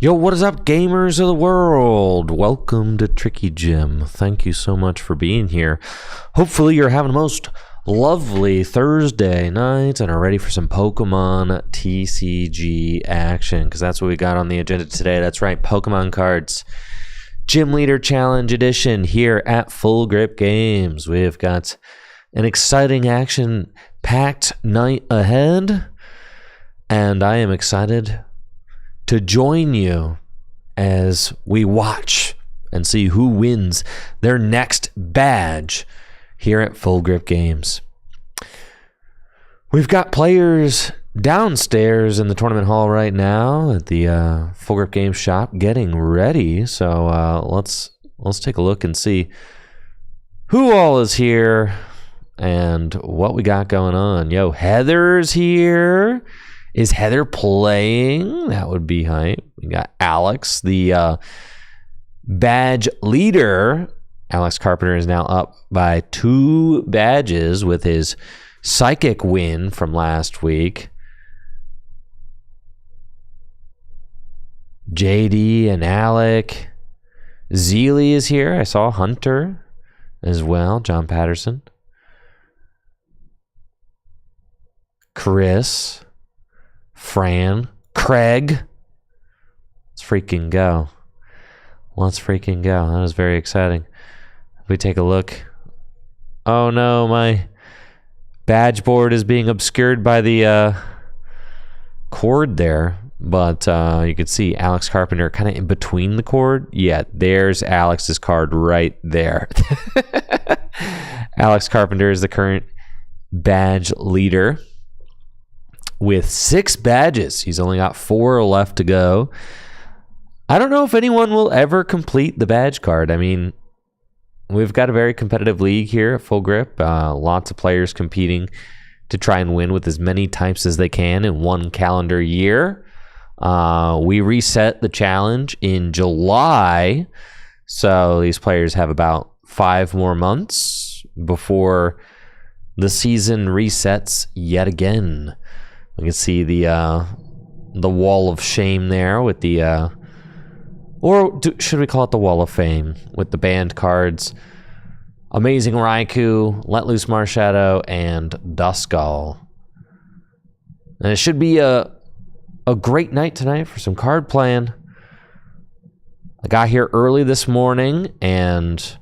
Yo, what is up, gamers of the world? Welcome to Tricky Jim. Thank you so much for being here. Hopefully you're having a most lovely Thursday night and are ready for some Pokemon TCG action, because that's what we got on the agenda today. That's right, Pokemon cards. Gym Leader Challenge Edition here at Full Grip Games. We've got an exciting action-packed night ahead, and I am excited to join you as we watch and see who wins their next badge here at Full Grip Games. We've got players downstairs in the tournament hall right now at the Full Grip Games shop getting ready. So let's take a look and see who all is here and what we got going on. Yo, Heather's here. Is Heather playing? That would be hype. We got Alex, the badge leader. Alex Carpenter is now up by 2 badges with his psychic win from last week. JD and Alec. Zeely is here. I saw Hunter as well. John Patterson. Chris. Fran, Craig. Let's freaking go. Let's freaking go. That was very exciting. If we take a look. Oh no, my badge board is being obscured by the cord there. But you can see Alex Carpenter kind of in between the cord. Yeah, there's Alex's card right there. Alex Carpenter is the current badge leader with 6 badges. He's only got 4 left to go. I don't know if anyone will ever complete the badge card. I mean, we've got a very competitive league here at Full Grip. Lots of players competing to try and win with as many types as they can in one calendar year. We reset the challenge in July, so these players have about 5 more months before the season resets yet again. You can see the wall of shame there with the, should we call it the wall of fame, with the banned cards. Amazing Raikou, Let Loose Marshadow, and Duskull. And it should be a great night tonight for some card playing. I got here early this morning and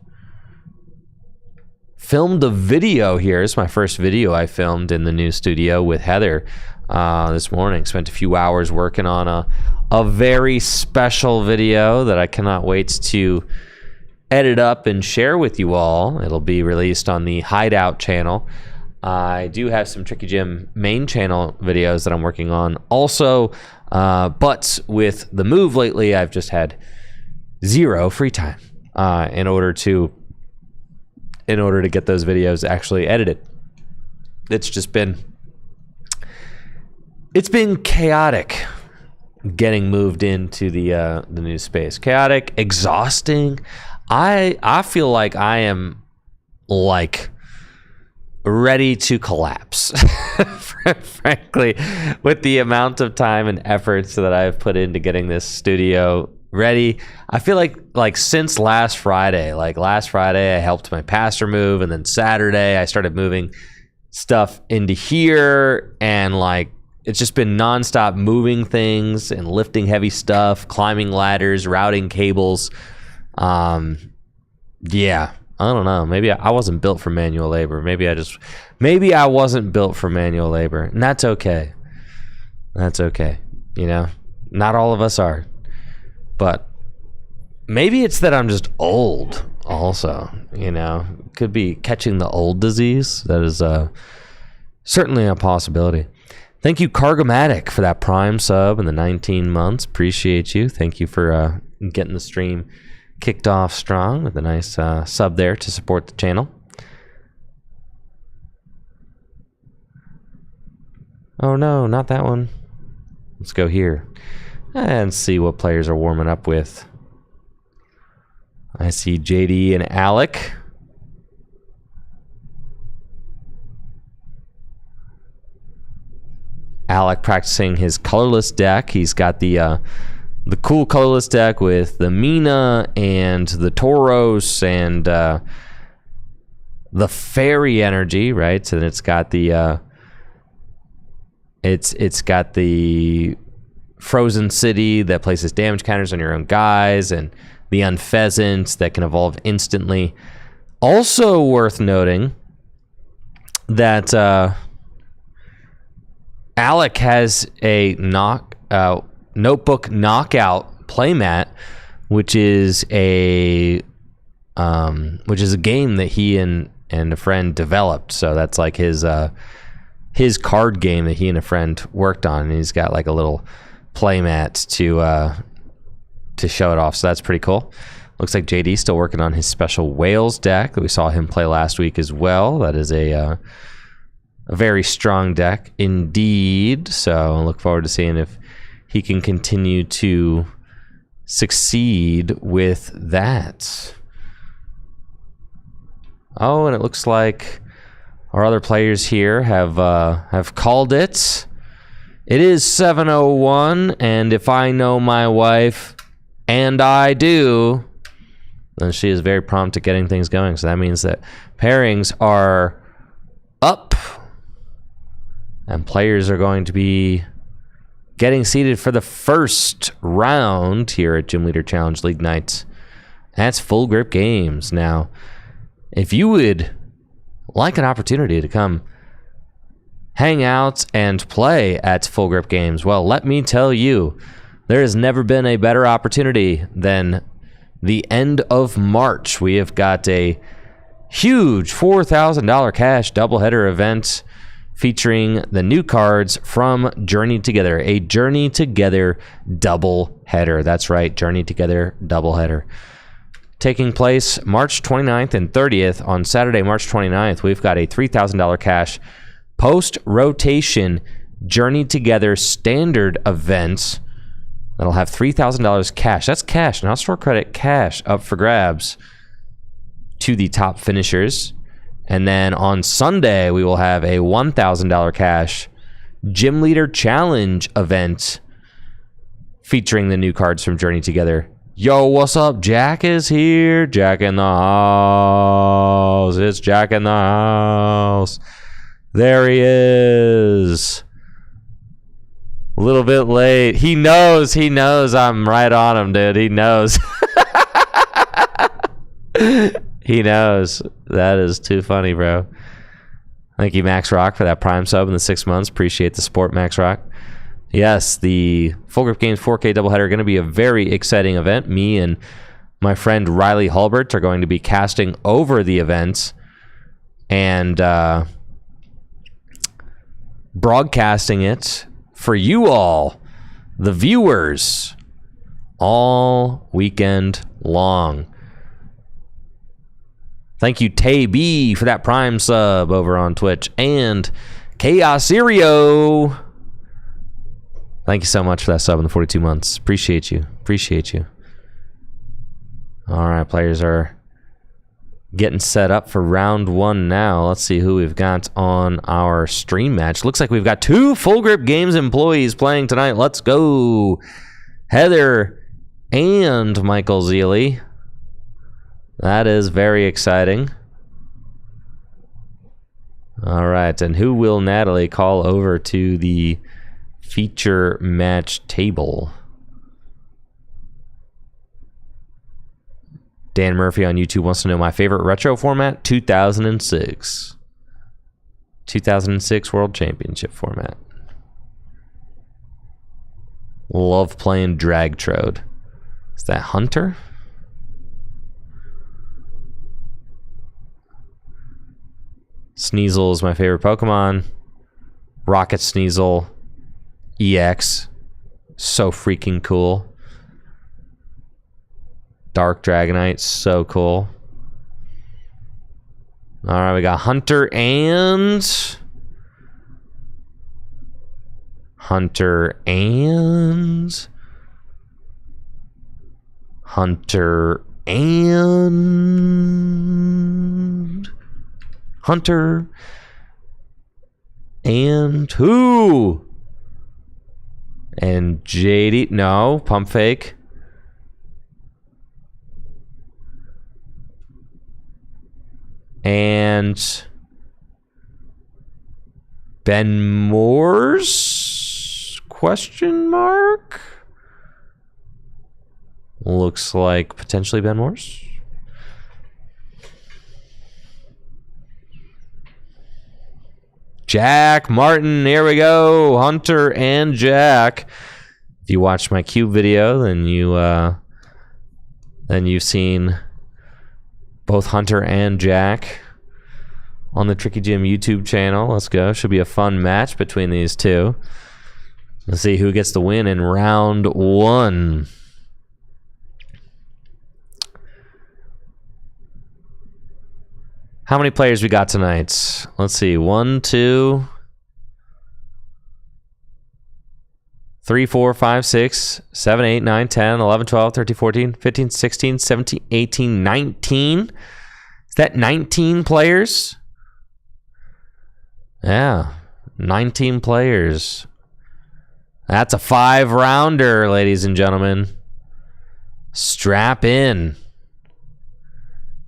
filmed a video here. It's my first video I filmed in the new studio with Heather this morning. Spent a few hours working on a very special video that I cannot wait to edit up and share with you all. It'll be released on the Hideout channel. I do have some Tricky Jim main channel videos that I'm working on also, but with the move lately, I've just had 0 free time in order to get those videos actually edited. It's been chaotic getting moved into the new space. Chaotic, exhausting. I feel like I am like ready to collapse. Frankly, with the amount of time and efforts that I've put into getting this studio ready. I feel like since last Friday, I helped my pastor move, and then Saturday I started moving stuff into here, and like it's just been nonstop moving things and lifting heavy stuff, climbing ladders, routing cables. Yeah, I don't know. Maybe I wasn't built for manual labor. Maybe I wasn't built for manual labor, and that's okay. That's okay. You know, not all of us are. But maybe it's that I'm just old also, you know. Could be catching the old disease. That is certainly a possibility. Thank you, Cargomatic, for that Prime sub and the 19 months. Appreciate you. Thank you for getting the stream kicked off strong with a nice sub there to support the channel. Oh no, not that one. Let's go here and see what players are warming up with. I see JD and Alec. Alec practicing his colorless deck. He's got the the cool colorless deck with the Mina and the Tauros and the Fairy energy, right? And it's got the it's got the Frozen City that places damage counters on your own guys, and the Unpheasant that can evolve instantly. Also worth noting that Alec has a Notebook Knockout playmat, which is a game that he and a friend developed. So that's like his card game that he and a friend worked on, and he's got like a little playmat to show it off. So that's pretty cool. Looks like JD's still working on his special Whales deck that we saw him play last week as well. That is a very strong deck indeed. So I look forward to seeing if he can continue to succeed with that. Oh, and it looks like our other players here have called it. It is 7:01, and if I know my wife, and I do, then she is very prompt at getting things going. So that means that pairings are up, and players are going to be getting seated for the first round here at Gym Leader Challenge League Night. That's Full Grip Games. Now, if you would like an opportunity to come hang out and play at Full Grip Games, well, let me tell you, there has never been a better opportunity than the end of March. We have got a huge $4,000 cash doubleheader event featuring the new cards from Journey Together, a Journey Together doubleheader. That's right, Journey Together doubleheader. Taking place March 29th and 30th. On Saturday, March 29th, we've got a $3,000 cash post-rotation Journey Together standard event that'll have $3,000 cash. That's cash, not store credit, cash up for grabs to the top finishers. And then on Sunday, we will have a $1,000 cash Gym Leader Challenge event featuring the new cards from Journey Together. Yo, what's up? Jack is here. Jack in the house. It's Jack in the house. There he is. A little bit late. He knows I'm right on him, dude. He knows. He knows. That is too funny, bro. Thank you, Max Rock, for that Prime sub in the 6 months. Appreciate the support, Max Rock. Yes, the Full Grip Games 4K doubleheader are going to be a very exciting event. Me and my friend Riley Hulbert are going to be casting over the event and broadcasting it for you all, the viewers, all weekend long. Thank you, Tay B, for that Prime sub over on Twitch, and Chaos Sirio. Thank you so much for that sub in the 42 months. Appreciate you. Appreciate you. All right, players are getting set up for round one now. Let's see who we've got on our stream match. Looks like we've got two Full Grip Games employees playing tonight. Let's go. Heather and Michael Zealy. That is very exciting. All right, and who will Natalie call over to the feature match table? Dan Murphy on YouTube wants to know my favorite retro format, 2006. 2006 World Championship format. Love playing Dragtrode. Is that Hunter? Sneasel is my favorite Pokemon. Rocket Sneasel. EX. So freaking cool. Dark Dragonite. So cool. Alright, we got Hunter and... Hunter and... Hunter and... Hunter and who? And JD, no, pump fake. And Ben Moore's question mark? Looks like potentially Ben Moore's. Jack Martin, here we go. Hunter and Jack. If you watched my cube video, then you've seen both Hunter and Jack on the Tricky Jim YouTube channel. Let's go. Should be a fun match between these two. Let's see who gets the win in round one. How many players we got tonight? Let's see. 1, 2, 3, 4, 5, 6, 7, 8, 9, 10, 11, 12, 13, 14, 15, 16, 17, 18, 19. Is that 19 players? Yeah, 19 players. That's a 5-rounder, ladies and gentlemen. Strap in.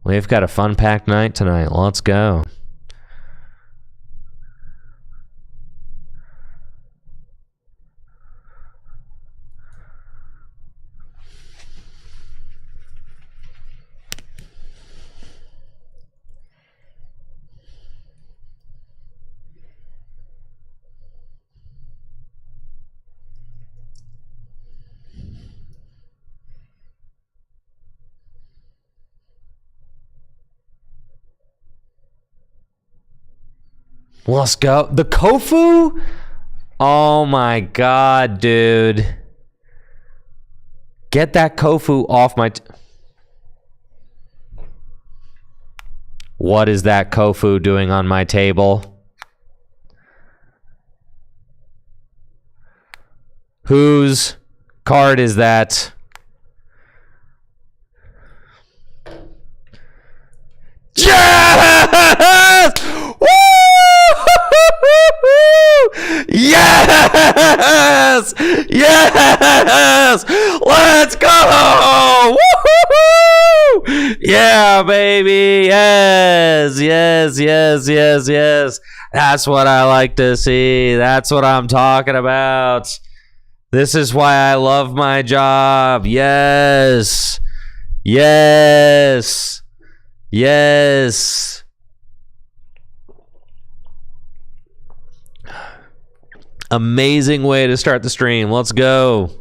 We've got a fun-packed night tonight. Let's go. Let's go. The Kofu? Oh my god, dude. Get that Kofu off my... What is that Kofu doing on my table? Whose card is that? Yes! Woo! Yes! Yes! Let's go! Woo-hoo-hoo! Yeah, baby! Yes! Yes, yes, yes, yes. That's what I like to see. That's what I'm talking about. This is why I love my job. Yes! Yes! Yes! Amazing way to start the stream. Let's go.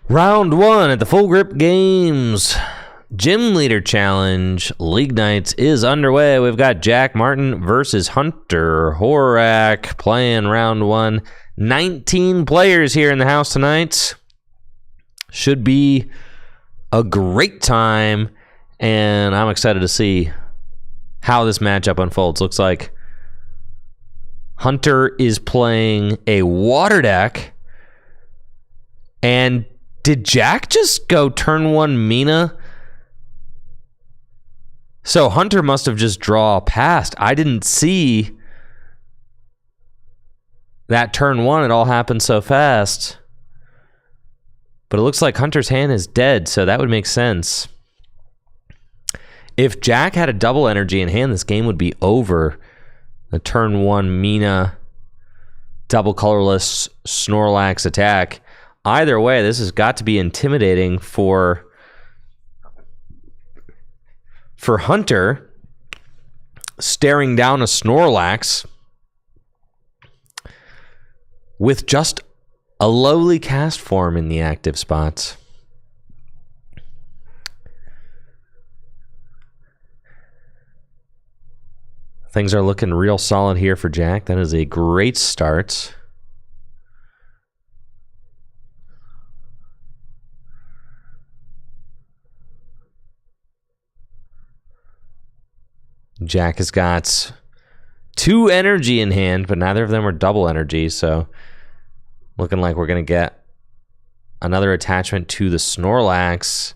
Round one at the Full Grip Games Gym Leader Challenge League Nights is underway. We've got Jack Martin versus Hunter Horak playing round one. 19 players here in the house tonight. Should be a great time, and I'm excited to see how this matchup unfolds. Looks like Hunter is playing a water deck, and did Jack just go turn one Mina? So Hunter must have just draw past. I didn't see that turn one. It all happened so fast. But it looks like Hunter's hand is dead, so that would make sense. If Jack had a double energy in hand, this game would be over. The turn one Mina double colorless Snorlax attack. Either way, this has got to be intimidating for Hunter, staring down a Snorlax with just a lowly cast form in the active spots. Things are looking real solid here for Jack. That is a great start. Jack has got 2 energy in hand, but neither of them are double energy, so looking like we're going to get another attachment to the Snorlax.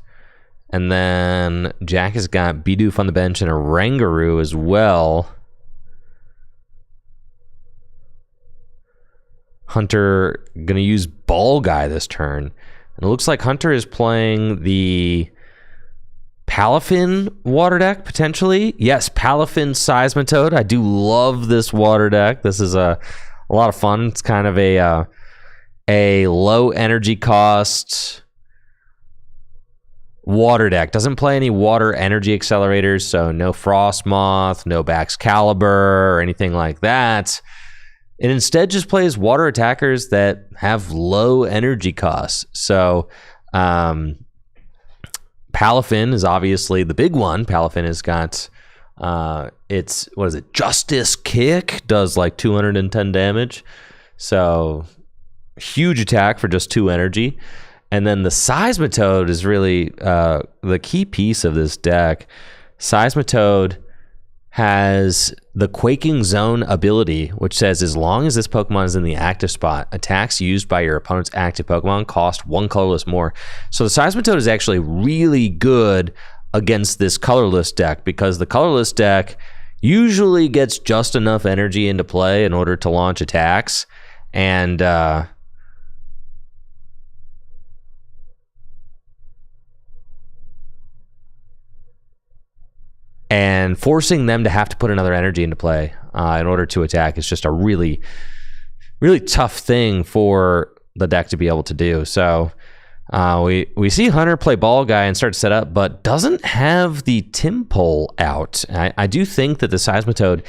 And then Jack has got Bidoof on the bench and a Rangaroo as well. Hunter going to use Ball Guy this turn. And it looks like Hunter is playing the Palafin water deck, potentially. Yes, Palafin Seismitoad. I do love this water deck. This is a lot of fun. It's kind of a low energy cost water deck. Doesn't play any water energy accelerators, so no Frostmoth, no Baxcalibur, or anything like that. It instead just plays water attackers that have low energy costs. So Palafin is obviously the big one. Palafin has got it's, what is it, Justice Kick, does like 210 damage. So huge attack for just 2 energy. And then the Seismitoad is really the key piece of this deck. Seismitoad has the Quaking Zone ability, which says as long as this Pokemon is in the active spot, attacks used by your opponent's active Pokemon cost 1 colorless more. So the Seismitoad is actually really good against this colorless deck, because the colorless deck usually gets just enough energy into play in order to launch attacks. And forcing them to have to put another energy into play in order to attack is just a really, really tough thing for the deck to be able to do. So we see Hunter play Ball Guy and start to set up, but doesn't have the Timpole out. I do think that the Seismitoad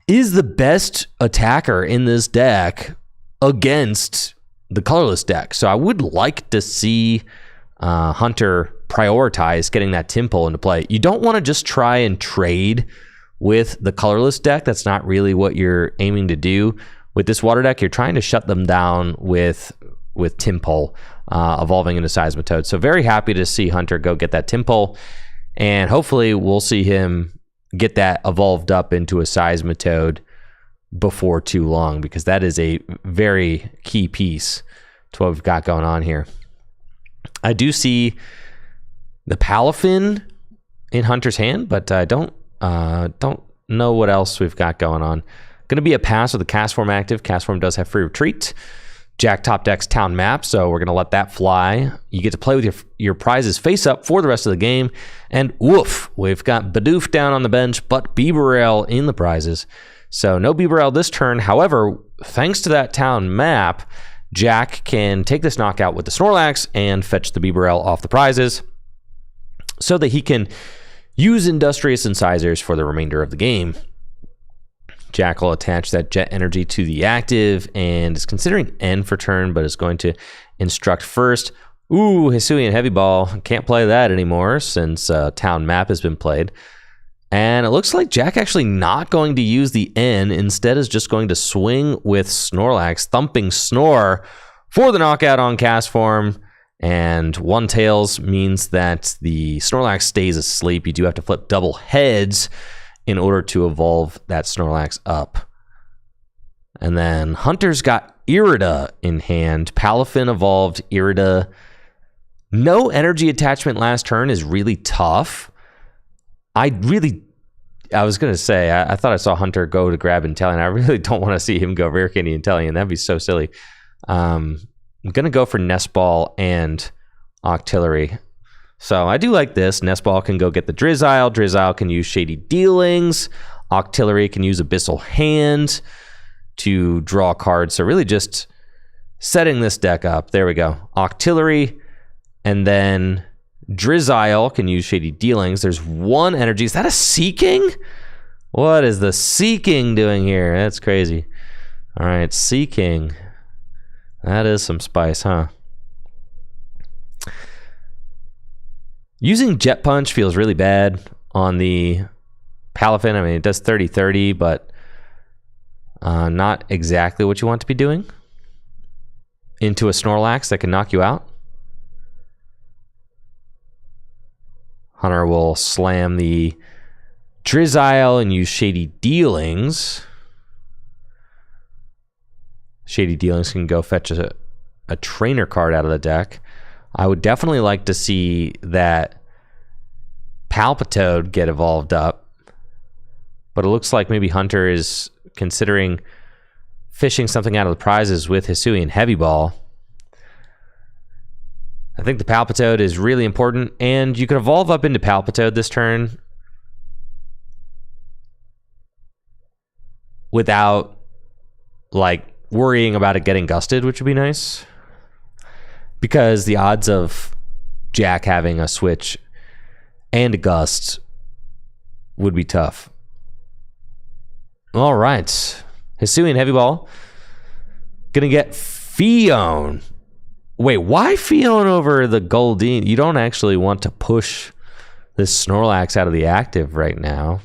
is the best attacker in this deck against the colorless deck. So I would like to see Hunter prioritize getting that Timpole into play. You don't want to just try and trade with the colorless deck. That's not really what you're aiming to do. With this water deck, you're trying to shut them down with Timpole evolving into Seismitoad. So very happy to see Hunter go get that Timpole, and hopefully we'll see him get that evolved up into a Seismitoad before too long, because that is a very key piece to what we've got going on here. I do see the Palafin in Hunter's hand, but I don't know what else we've got going on. Going to be a pass with the Cast Form active. Cast Form does have free retreat. Jack top decks town map, so we're going to let that fly. You get to play with your prizes face up for the rest of the game. And woof, we've got Bidoof down on the bench, but Bibarel in the prizes. So no Bibarel this turn. However, thanks to that town map, Jack can take this knockout with the Snorlax and fetch the Bibarel off the prizes, so that he can use Industrious Incisors for the remainder of the game. Jack will attach that Jet Energy to the active and is considering End for turn, but is going to instruct first. Ooh, Hisuian Heavy Ball. Can't play that anymore since Town Map has been played. And it looks like Jack actually not going to use the N. Instead is just going to swing with Snorlax, thumping Snore for the knockout on Cast Form. And one tails means that the Snorlax stays asleep. You do have to flip double heads in order to evolve that Snorlax up. And then Hunter's got Irida in hand. Palafin evolved Irida. No energy attachment last turn is really tough. I was going to say, I thought I saw Hunter go to grab Inteleon. I really don't want to see him go Rare Candy Inteleon. That'd be so silly. I'm going to go for Nest Ball and Octillery. So I do like this. Nest Ball can go get the Drizzile. Drizzile can use Shady Dealings. Octillery can use Abyssal Hand to draw cards. So really just setting this deck up. There we go. Octillery, and then Drizzile can use Shady Dealings. There's 1 energy. Is that a Seeking? What is the Seeking doing here? That's crazy. All right, Seeking. That is some spice, huh? Using Jet Punch feels really bad on the Palafin. I mean, it does 30-30, but not exactly what you want to be doing. Into a Snorlax that can knock you out. Hunter will slam the Drizzile and use Shady Dealings. Shady Dealings can go fetch a trainer card out of the deck. I would definitely like to see that Palpitoad get evolved up. But it looks like maybe Hunter is considering fishing something out of the prizes with Hisuian Heavy Ball. I think the Palpitoad is really important, and you can evolve up into Palpitoad this turn without, like, worrying about it getting gusted, which would be nice. Because the odds of Jack having a switch and a gust would be tough. All right. Hisuian Heavy Ball. Gonna get Fion. Wait, why Fion over the Goldeen? You don't actually want to push this Snorlax out of the active right now.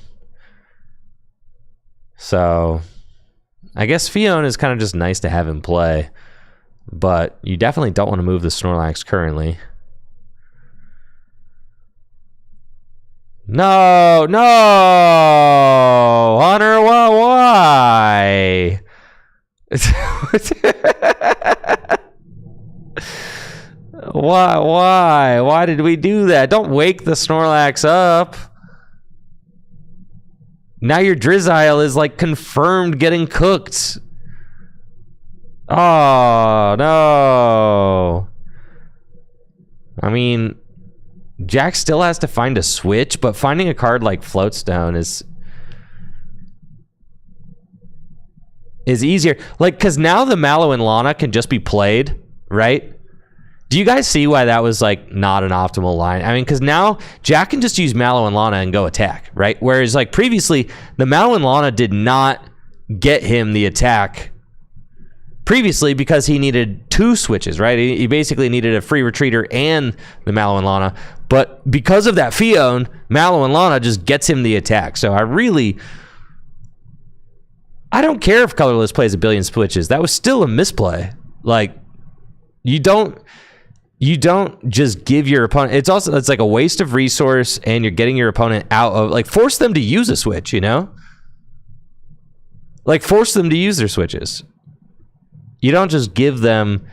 So, I guess Fion is kind of just nice to have in play. But you definitely don't want to move the Snorlax currently. No, no! Hunter, why? Why? Why did we do that? Don't wake the Snorlax up. Now your Drizzile is like confirmed getting cooked. Oh, no. I mean, Jack still has to find a switch, but finding a card like Floatstone is easier. Like, because now the Mallow and Lana can just be played, right? Do you guys see why that was, like, not an optimal line? I mean, because now Jack can just use Mallow and Lana and go attack, right? Whereas, like, previously, the Mallow and Lana did not get him the attack previously because he needed two switches, right? He basically needed a free retreater and the Mallow and Lana. But because of that Fion, Mallow and Lana just gets him the attack. So I don't care if Colorless plays a billion switches. That was still a misplay. Like, you don't just give your opponent, it's like a waste of resource, and you're getting your opponent out of, like, force them to use a switch, you know? Like, force them to use their switches. You don't just give them.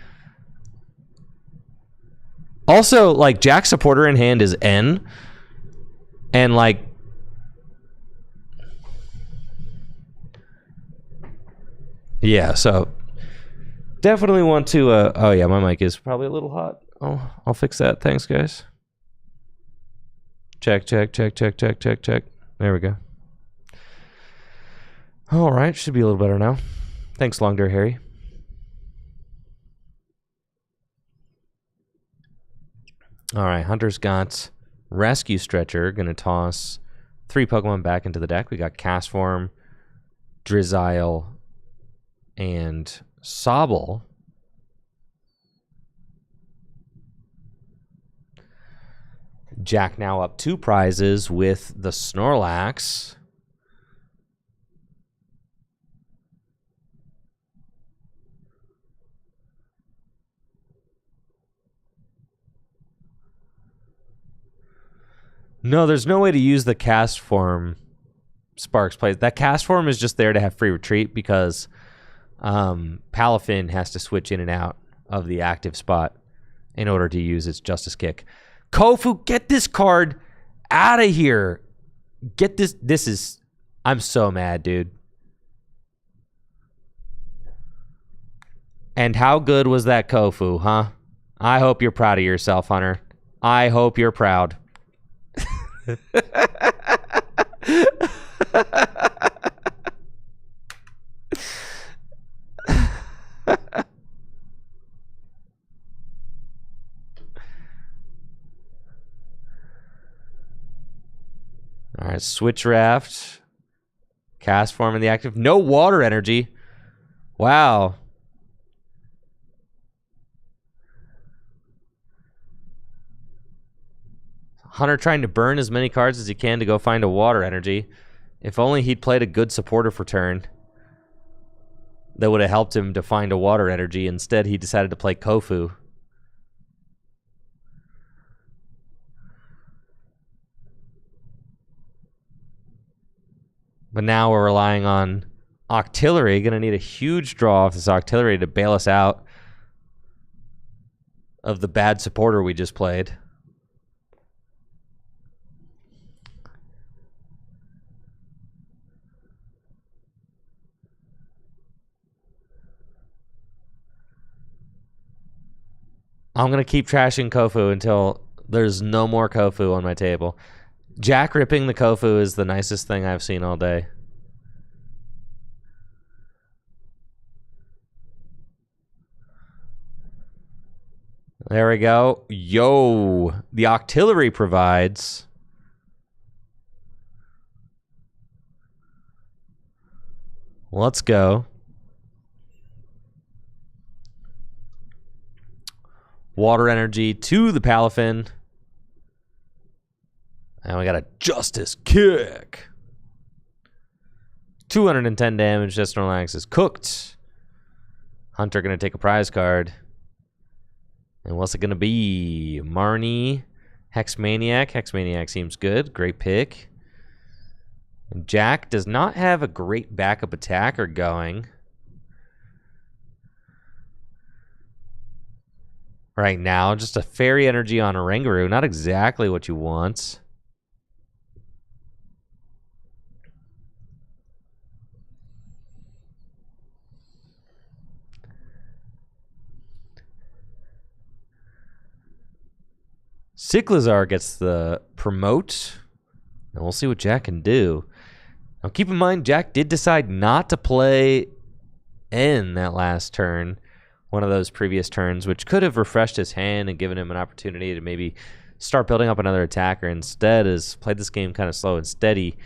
Also, like, Jack's supporter in hand is N, and, like, yeah, so definitely want to oh yeah, my mic is probably a little hot. I'll fix that. Thanks, guys. Check. There we go. All right, should be a little better now. Thanks, Long Deer Harry. All right, Hunter's got Rescue Stretcher. Going to toss 3 Pokemon back into the deck. We got Castform, Drizzile, and Sobble. Jack now up 2 prizes with the Snorlax. No, there's no way to use the Castform Sparks play. That Castform is just there to have free retreat because Palafin has to switch in and out of the active spot in order to use its Justice Kick. Kofu, get this card out of here. Get this. This is. I'm so mad, dude. And how good was that Kofu, huh? I hope you're proud of yourself, Hunter. I hope you're proud. All right, Switch Raft. Castform in the active. No water energy. Wow. Hunter trying to burn as many cards as he can to go find a water energy. If only he'd played a good supporter for turn that would have helped him to find a water energy. Instead, he decided to play Kofu. But now we're relying on Octillery. Going to need a huge draw off this Octillery to bail us out of the bad supporter we just played. I'm going to keep trashing Kofu until there's no more Kofu on my table. Jack ripping the Kofu is the nicest thing I've seen all day. There we go. Yo, the Octillery provides. Let's go. Water Energy to the Palafin. And we got a Justice Kick. 210 damage. Snorlax is cooked. Hunter going to take a prize card. And what's it going to be? Marnie. Hexmaniac. Hexmaniac seems good. Great pick. And Jack does not have a great backup attacker going right now. Just a Fairy Energy on a Oranguru. Not exactly what you want. Cyclizar gets the promote. And we'll see what Jack can do. Now keep in mind, Jack did decide not to play in that last turn. One of those previous turns, which could have refreshed his hand and given him an opportunity to maybe start building up another attacker. Instead, has played this game kind of slow and steady.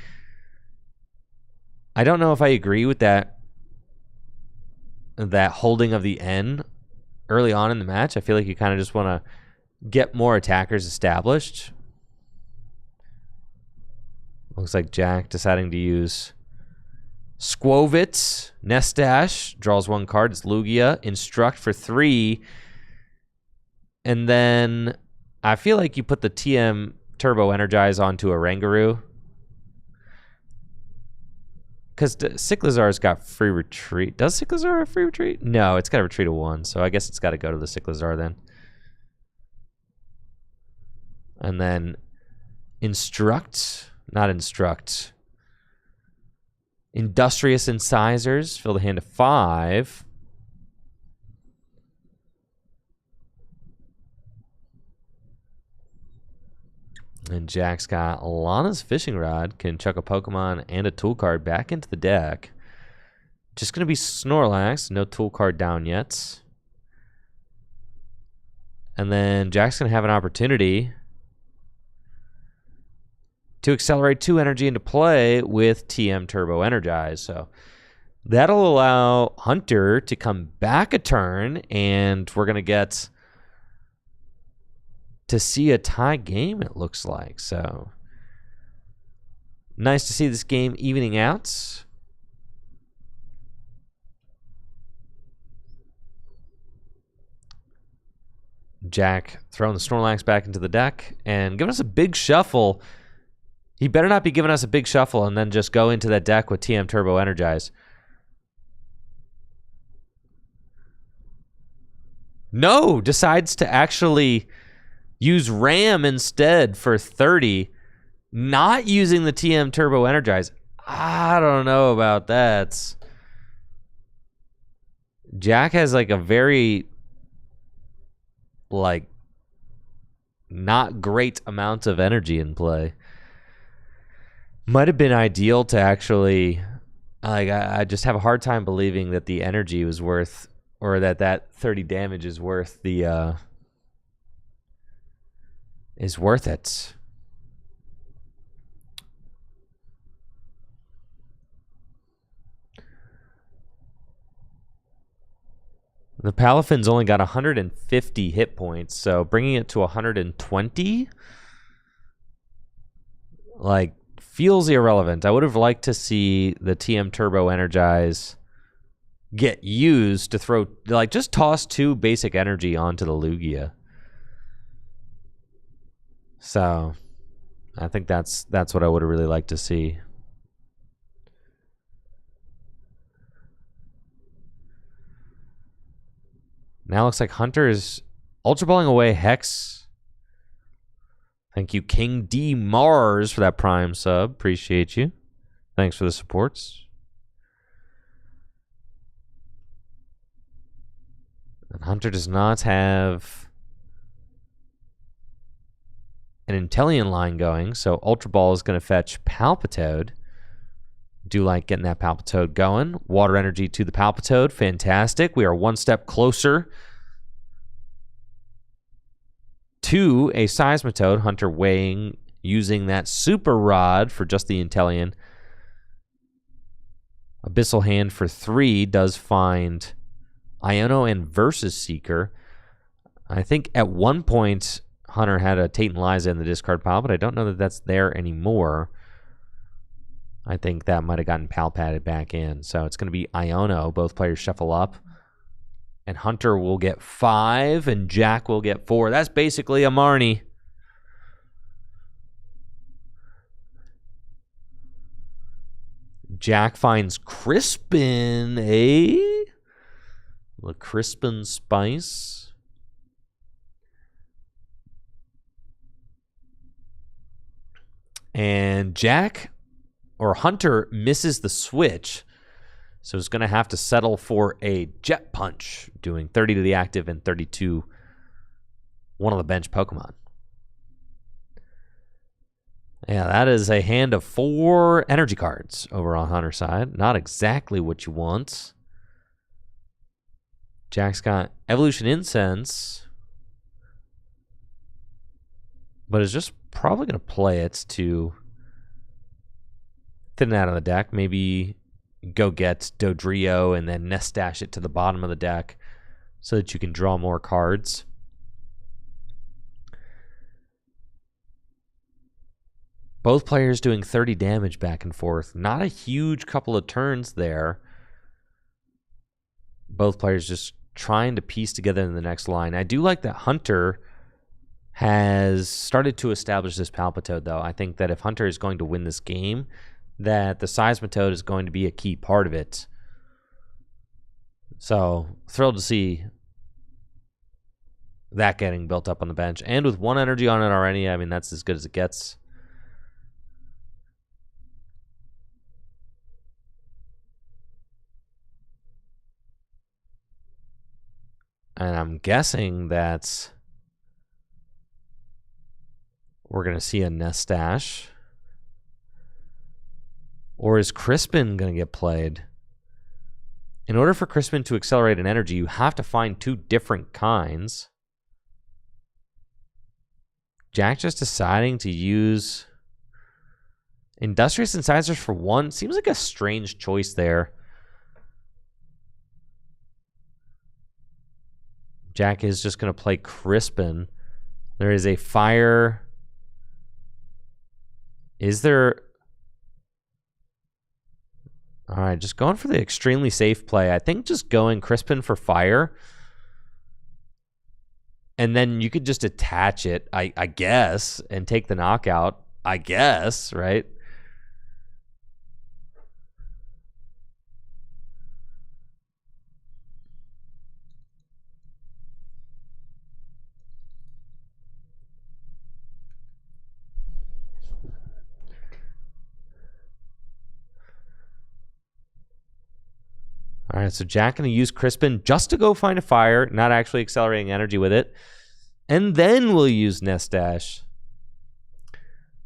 I don't know if I agree with that holding of the N early on in the match. I feel like you kind of just want to get more attackers established. Looks like Jack deciding to use Squovitz, Nestash, draws one card. It's Lugia. Instruct for 3. And then I feel like you put the TM Turbo Energize onto a Oranguru. Because Cyclizar's got free retreat. Does Cyclizar have free retreat? No, it's got a retreat of 1. So I guess it's got to go to the Cyclizar then. And then Instruct. Not Instruct. Industrious Incisors. Fill the hand to 5. And Jack's got Lana's Fishing Rod. Can chuck a Pokemon and a tool card back into the deck. Just going to be Snorlax. No tool card down yet. And then Jack's going to have an opportunity to accelerate 2 energy into play with TM Turbo Energize. So that'll allow Hunter to come back a turn, and we're going to get to see a tie game, it looks like. So nice to see this game evening out. Jack throwing the Snorlax back into the deck and giving us a big shuffle. He better not be giving us a big shuffle and then just go into that deck with TM Turbo Energize. No, decides to actually use Ram instead for 30, not using the TM Turbo Energize. I don't know about that. Jack has like a very not great amount of energy in play. Might have been ideal to actually, I just have a hard time believing that the energy was worth, or that 30 damage is worth the, is worth it. The Palafin's only got 150 hit points, so bringing it to 120, feels irrelevant. I would have liked to see the TM Turbo Energize get used to throw, just toss 2 basic energy onto the Lugia. So I think that's what I would have really liked to see. Now looks like Hunter is Ultra Balling away Hex. Thank you, King D Mars, for that Prime sub. Appreciate you. Thanks for the supports. And Hunter does not have an Inteleon line going, so Ultra Ball is going to fetch Palpitoad. Do like getting that Palpitoad going. Water Energy to the Palpitoad. Fantastic. We are one step closer to a Seismitoad. Hunter weighing, using that Super Rod for just the Inteleon. Abyssal Hand for 3 does find Iono and Versus Seeker. I think at one point Hunter had a Tate and Liza in the discard pile, but I don't know that that's there anymore. I think that might have gotten Palpatted back in. So it's going to be Iono. Both players shuffle up. And Hunter will get 5, and Jack will get 4. That's basically a Marnie. Jack finds Crispin, eh? The Crispin Spice. And Jack, or Hunter, misses the switch. So it's going to have to settle for a Jet Punch, doing 30 to the active and 32 one of the bench Pokemon. Yeah, that is a hand of 4 energy cards over on Hunter's side. Not exactly what you want. Jack's got Evolution Incense, but is just probably going to play it to thin it out of the deck. Maybe go get Dodrio and then Nestash it to the bottom of the deck so that you can draw more cards. Both players doing 30 damage back and forth. Not a huge couple of turns there. Both players just trying to piece together in the next line. I do like that Hunter has started to establish this Palpitoad, though. I think that if Hunter is going to win this game, that the Seismitoad is going to be a key part of it. So, thrilled to see that getting built up on the bench. And with 1 energy on it already, I mean, that's as good as it gets. And I'm guessing that we're going to see a Nestash. Or is Crispin going to get played? In order for Crispin to accelerate an energy, you have to find 2 different kinds. Jack just deciding to use Industrious Incisors for 1. Seems like a strange choice there. Jack is just going to play Crispin. There is a fire. Is there... All right, just going for the extremely safe play. I think just going Crispin for fire. And then you could just attach it, I guess, and take the knockout, I guess, right? All right, so Jack going to use Crispin just to go find a fire, not actually accelerating energy with it. And then we'll use Nestash.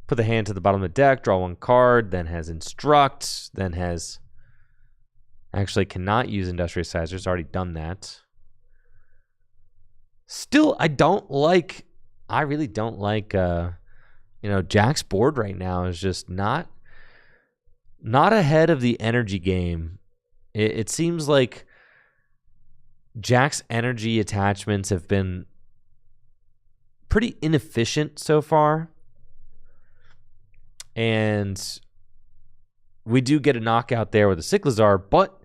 Put the hand to the bottom of the deck, draw 1 card, then has Instruct, then has... Actually cannot use Industrious Incisors, already done that. Still, I really don't like, Jack's board right now is just not ahead of the energy game. It seems like Jack's energy attachments have been pretty inefficient so far. And we do get a knockout there with a Cyclizar, but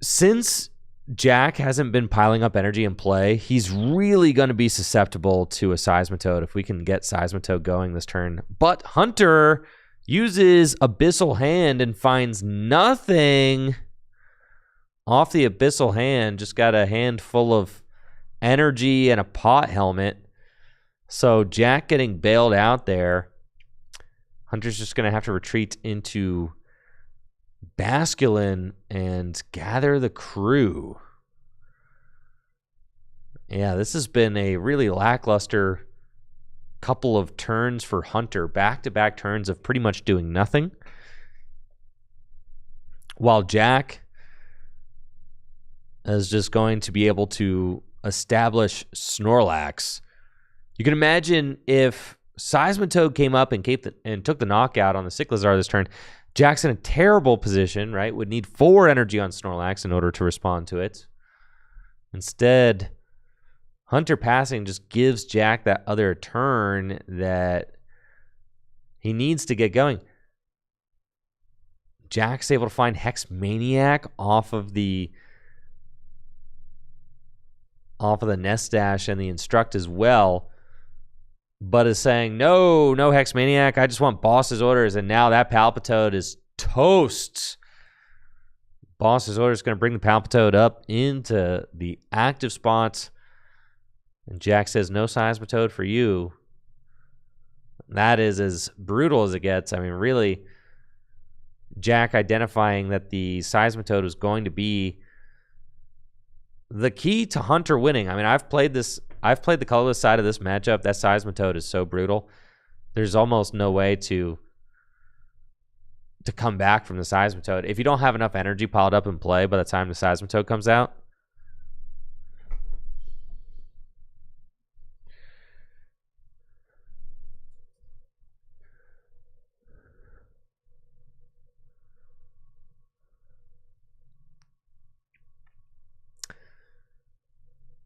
since Jack hasn't been piling up energy in play, he's really going to be susceptible to a Seismitoad if we can get Seismitoad going this turn. But Hunter uses Abyssal Hand and finds nothing off the Abyssal hand, just got a hand full of energy and a pot helmet. So Jack getting bailed out there. Hunter's just going to have to retreat into Basculin and gather the crew. Yeah, this has been a really lackluster couple of turns for Hunter. Back-to-back turns of pretty much doing nothing. While Jack is just going to be able to establish Snorlax. You can imagine if Seismitoad came up and took the knockout on the Cyclizar this turn, Jack's in a terrible position, right? Would need 4 energy on Snorlax in order to respond to it. Instead, Hunter passing just gives Jack that other turn that he needs to get going. Jack's able to find Hex Maniac off of the Nest Dash and the Instruct as well, but is saying, no Hex Maniac, I just want Boss's Orders, and now that Palpitoad is toast. Boss's Order is going to bring the Palpitoad up into the active spots, and Jack says, no Seismitoad for you. That is as brutal as it gets. I mean, really, Jack identifying that the Seismitoad was going to be the key to Hunter winning. I mean, I've played the colorless side of this matchup. That Seismitoad is so brutal. There's almost no way to come back from the Seismitoad. If you don't have enough energy piled up in play by the time the Seismitoad comes out.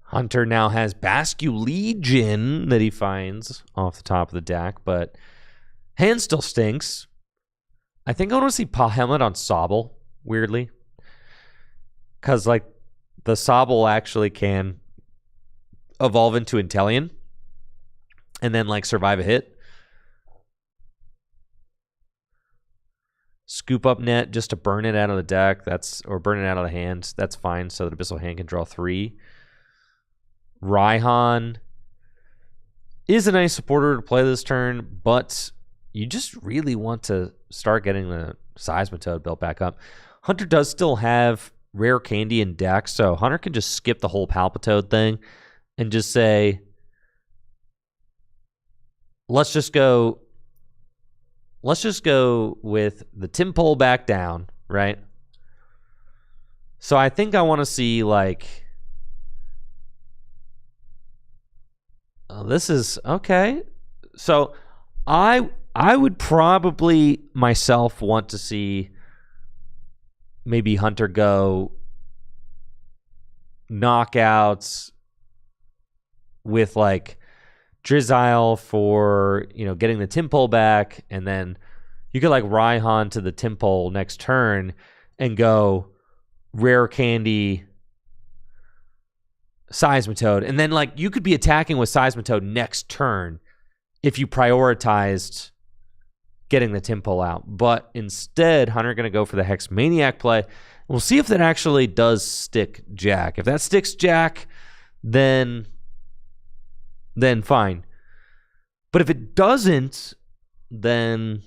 Hunter now has Basculegion that he finds off the top of the deck, but hand still stinks. I think I want to see Paw Helmet on Sobble, weirdly. Because, like, the Sobble actually can evolve into Inteleon and then, like, survive a hit. Scoop up Net just to burn it out of the deck, or burn it out of the hand. That's fine, so the Abyssal Hand can draw 3. Raihan is a nice supporter to play this turn, but you just really want to start getting the Seismitoad built back up. Hunter does still have Rare Candy in deck, so Hunter can just skip the whole Palpitoad thing and just say, let's just go with the Timpole back down, right? So I think I want to see, like, this is okay. So I would probably myself want to see maybe Hunter go knockouts with, like, Drizzile for, getting the Timpole back, and then you could, like, Raihan to the Timpole next turn and go Rare Candy Seismitoad, and then, like, you could be attacking with Seismitoad next turn if you prioritized getting the Timpole out. But instead, Hunter going to go for the Hex Maniac play. We'll see if that actually does stick Jack. If that sticks Jack, then fine. But if it doesn't, then,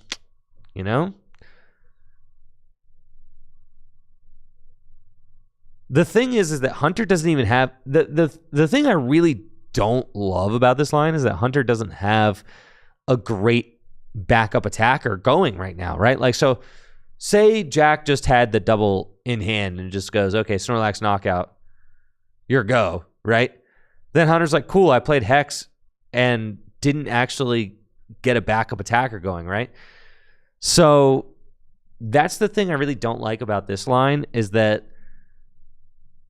the thing is that Hunter doesn't even have the thing I really don't love about this line is that Hunter doesn't have a great backup attacker going right now, right? Like, so say Jack just had the double in hand and just goes, okay, Snorlax knockout, your go, right? Then Hunter's like, cool, I played Hex and didn't actually get a backup attacker going, right? So that's the thing I really don't like about this line is that,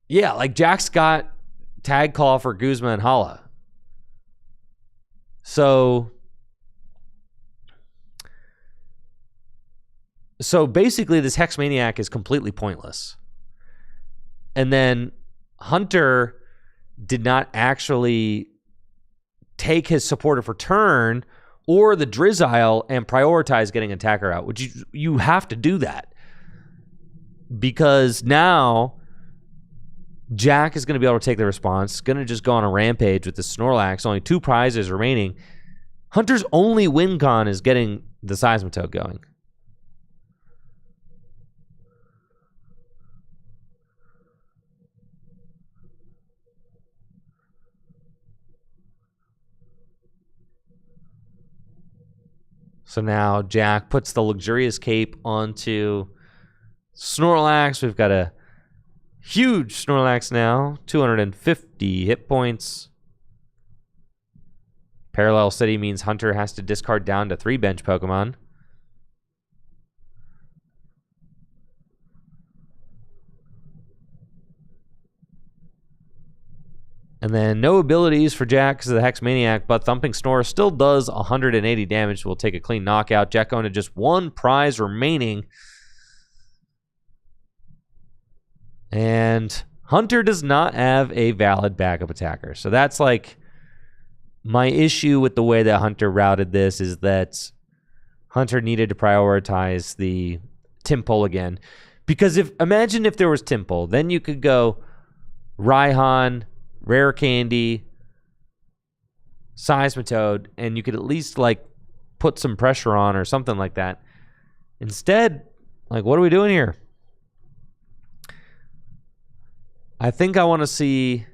yeah, like, Jack's got Tag Call for Guzma and Hala. So basically this Hex Maniac is completely pointless. And then Hunter did not actually take his supporter for turn or the Drizzile and prioritize getting attacker out, which you have to do that. Because now Jack is going to be able to take the response. Going to just go on a rampage with the Snorlax. Only 2 prizes remaining. Hunter's only win con is getting the Seismitoad going. So now Jack puts the luxurious cape onto Snorlax. We've got a huge Snorlax now. 250 hit points. Parallel City means Hunter has to discard down to 3 bench Pokemon. And then no abilities for Jack because of the Hex Maniac, but Thumping Snore still does 180 damage. We'll take a clean knockout. Jack going to just 1 prize remaining. And Hunter does not have a valid backup attacker. So that's like my issue with the way that Hunter routed this, is that Hunter needed to prioritize the Tympole again. Because imagine if there was Tympole, then you could go Raihan, Rare Candy, Seismitoad, and you could at least like put some pressure on or something like that. Instead, like, what are we doing here? I think I want to see...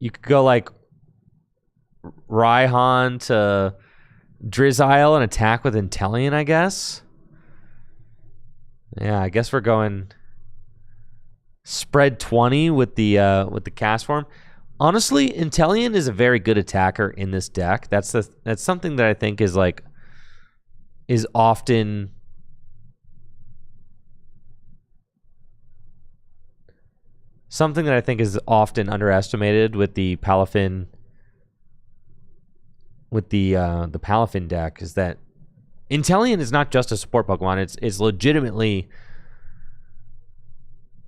You could go like Raihan to Drizzile and attack with Inteleon, I guess. Yeah, I guess we're going spread 20 with the cast form. Honestly, Inteleon is a very good attacker in this deck. That's something that I think is often underestimated with the Palafin deck, is that Inteleon is not just a support Pokemon. It's legitimately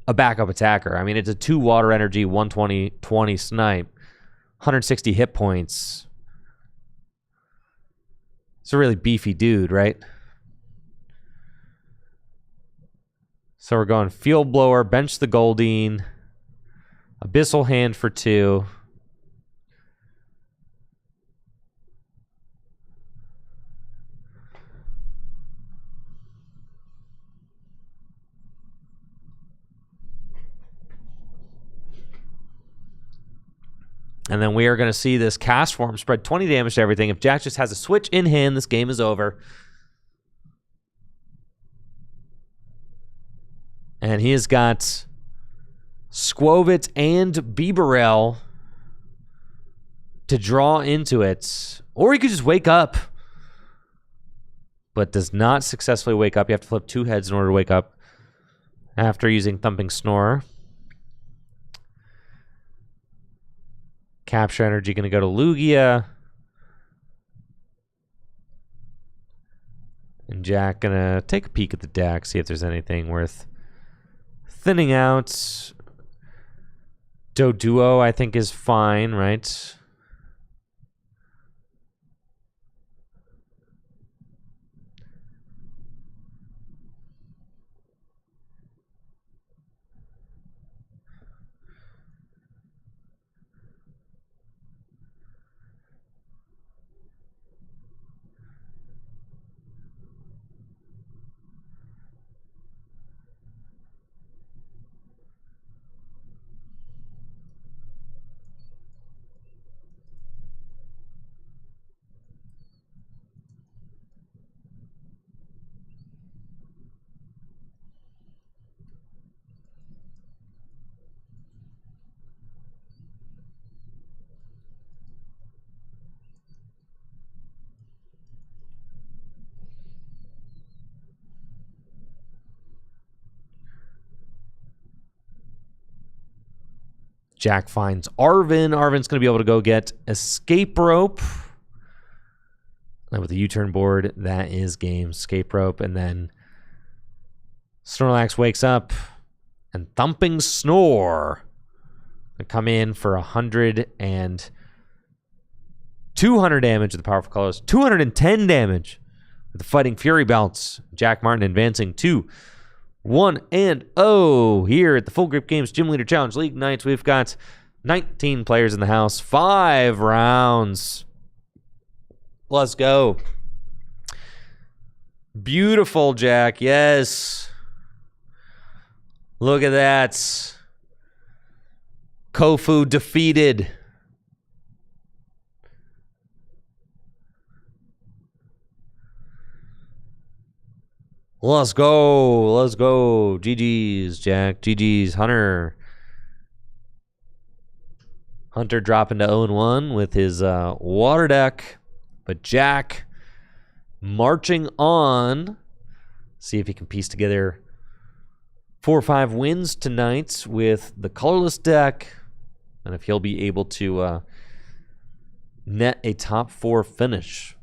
a backup attacker. I mean, it's a 2 water energy, 120 snipe, 160 hit points. It's a really beefy dude, right? So we're going Field Blower, bench the Goldeen, Abyssal Hand for 2. And then we are going to see this cast form spread 20 damage to everything. If Jack just has a switch in hand, this game is over. And he has got Squovit and Bibarel to draw into it. Or he could just wake up. But does not successfully wake up. You have to flip 2 heads in order to wake up after using Thumping Snore. Capture Energy going to go to Lugia. And Jack going to take a peek at the deck, see if there's anything worth thinning out. Doduo, I think, is fine, right? Jack finds Arven. Arven's going to be able to go get Escape Rope. And with the U-turn board, that is game. Escape Rope. And then Snorlax wakes up. And Thumping Snore going to come in for 100 and 200 damage with the Powerful Colors. 210 damage with the Fighting Fury belts. Jack Martin advancing to 1-0 here at the Full Grip Games Gym Leader Challenge League Nights. We've got 19 players in the house, 5 rounds. Let's go. Beautiful, Jack. Yes. Look at that. Kofu defeated. Let's go. Let's go. GG's, Jack. GG's, Hunter. Hunter dropping to 0-1 with his water deck. But Jack marching on. See if he can piece together 4 or 5 wins tonight with the colorless deck. And if he'll be able to net a top 4 finish.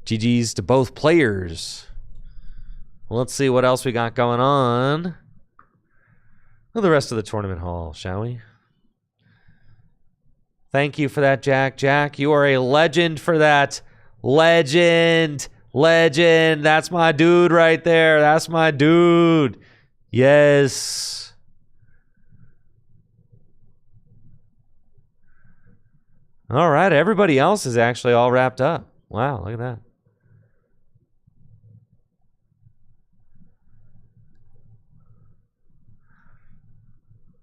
GG's to both players. Well, let's see what else we got going on. Well, the rest of the tournament hall, shall we? Thank you for that, Jack. Jack, you are a legend for that. Legend. Legend. That's my dude right there. That's my dude. Yes. All right. Everybody else is actually all wrapped up. Wow, look at that.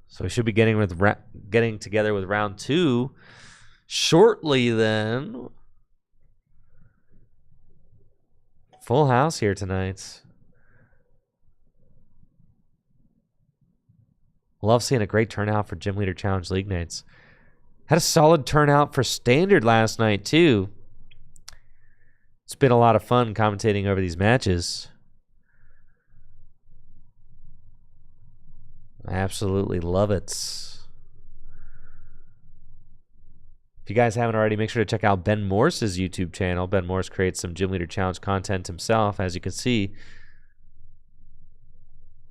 So we should be getting together with round 2 shortly then. Full house here tonight. Love seeing a great turnout for Gym Leader Challenge League nights. Had a solid turnout for Standard last night too. It's been a lot of fun commentating over these matches. I absolutely love it. If you guys haven't already, make sure to check out Ben Morse's YouTube channel. Ben Morse creates some Gym Leader Challenge content himself. As you can see,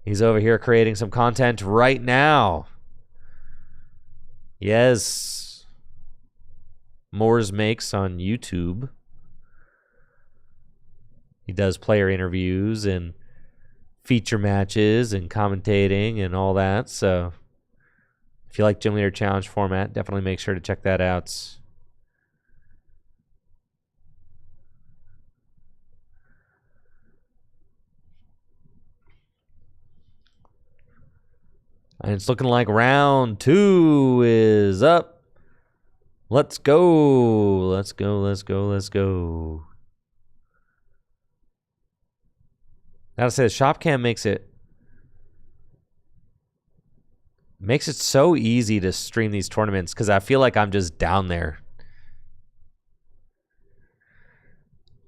he's over here creating some content right now. Yes. Morse Makes on YouTube. He does player interviews and feature matches and commentating and all that. So if you like Gym Leader Challenge format, definitely make sure to check that out. And it's looking like round 2 is up. Let's go. Let's go. Let's go. Let's go. Gotta say, the shop cam makes it so easy to stream these tournaments because I feel like I'm just down there.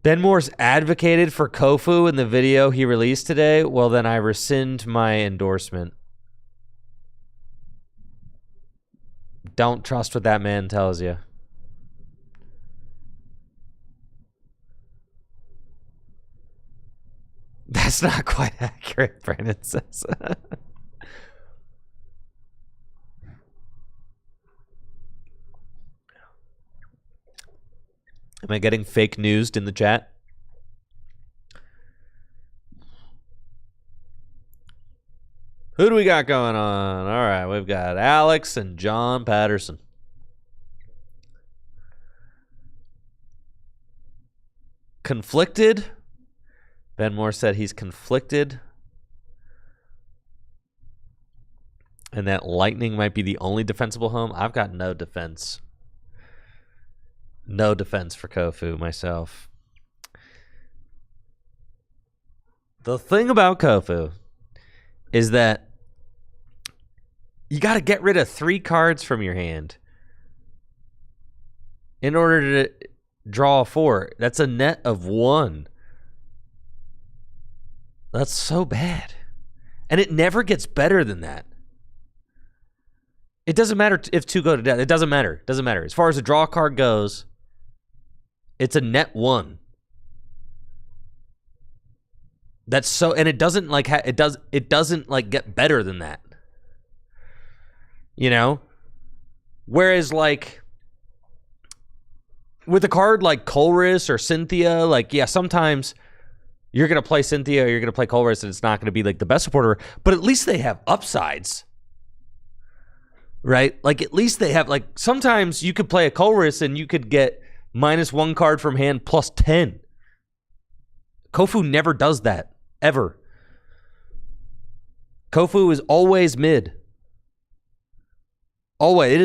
Ben Morse advocated for Kofu in the video he released today. Well, then I rescind my endorsement. Don't trust what that man tells you. That's not quite accurate, Brandon says. Am I getting fake news in the chat? Who do we got going on? All right, we've got Alex and John Patterson. Conflicted? Ben Moore said he's conflicted. And that Lightning might be the only defensible home. I've got no defense. No defense for Kofu myself. The thing about Kofu is that you got to get rid of 3 cards from your hand in order to draw a 4. That's a net of 1. That's so bad. And it never gets better than that. It doesn't matter if 2 go to death. It doesn't matter. It doesn't matter. As far as the draw card goes, it's a net 1. That's so, and it doesn't like it doesn't like get better than that. You know? Whereas like with a card like Colress or Cynthia, like, yeah, sometimes you're going to play Cynthia or you're going to play Colress and it's not going to be like the best supporter, but at least they have upsides, right? Like, at least they have, like, sometimes you could play a Colress and you could get -1 card from hand plus 10. Kofu never does that, ever. Kofu is always mid. Always. It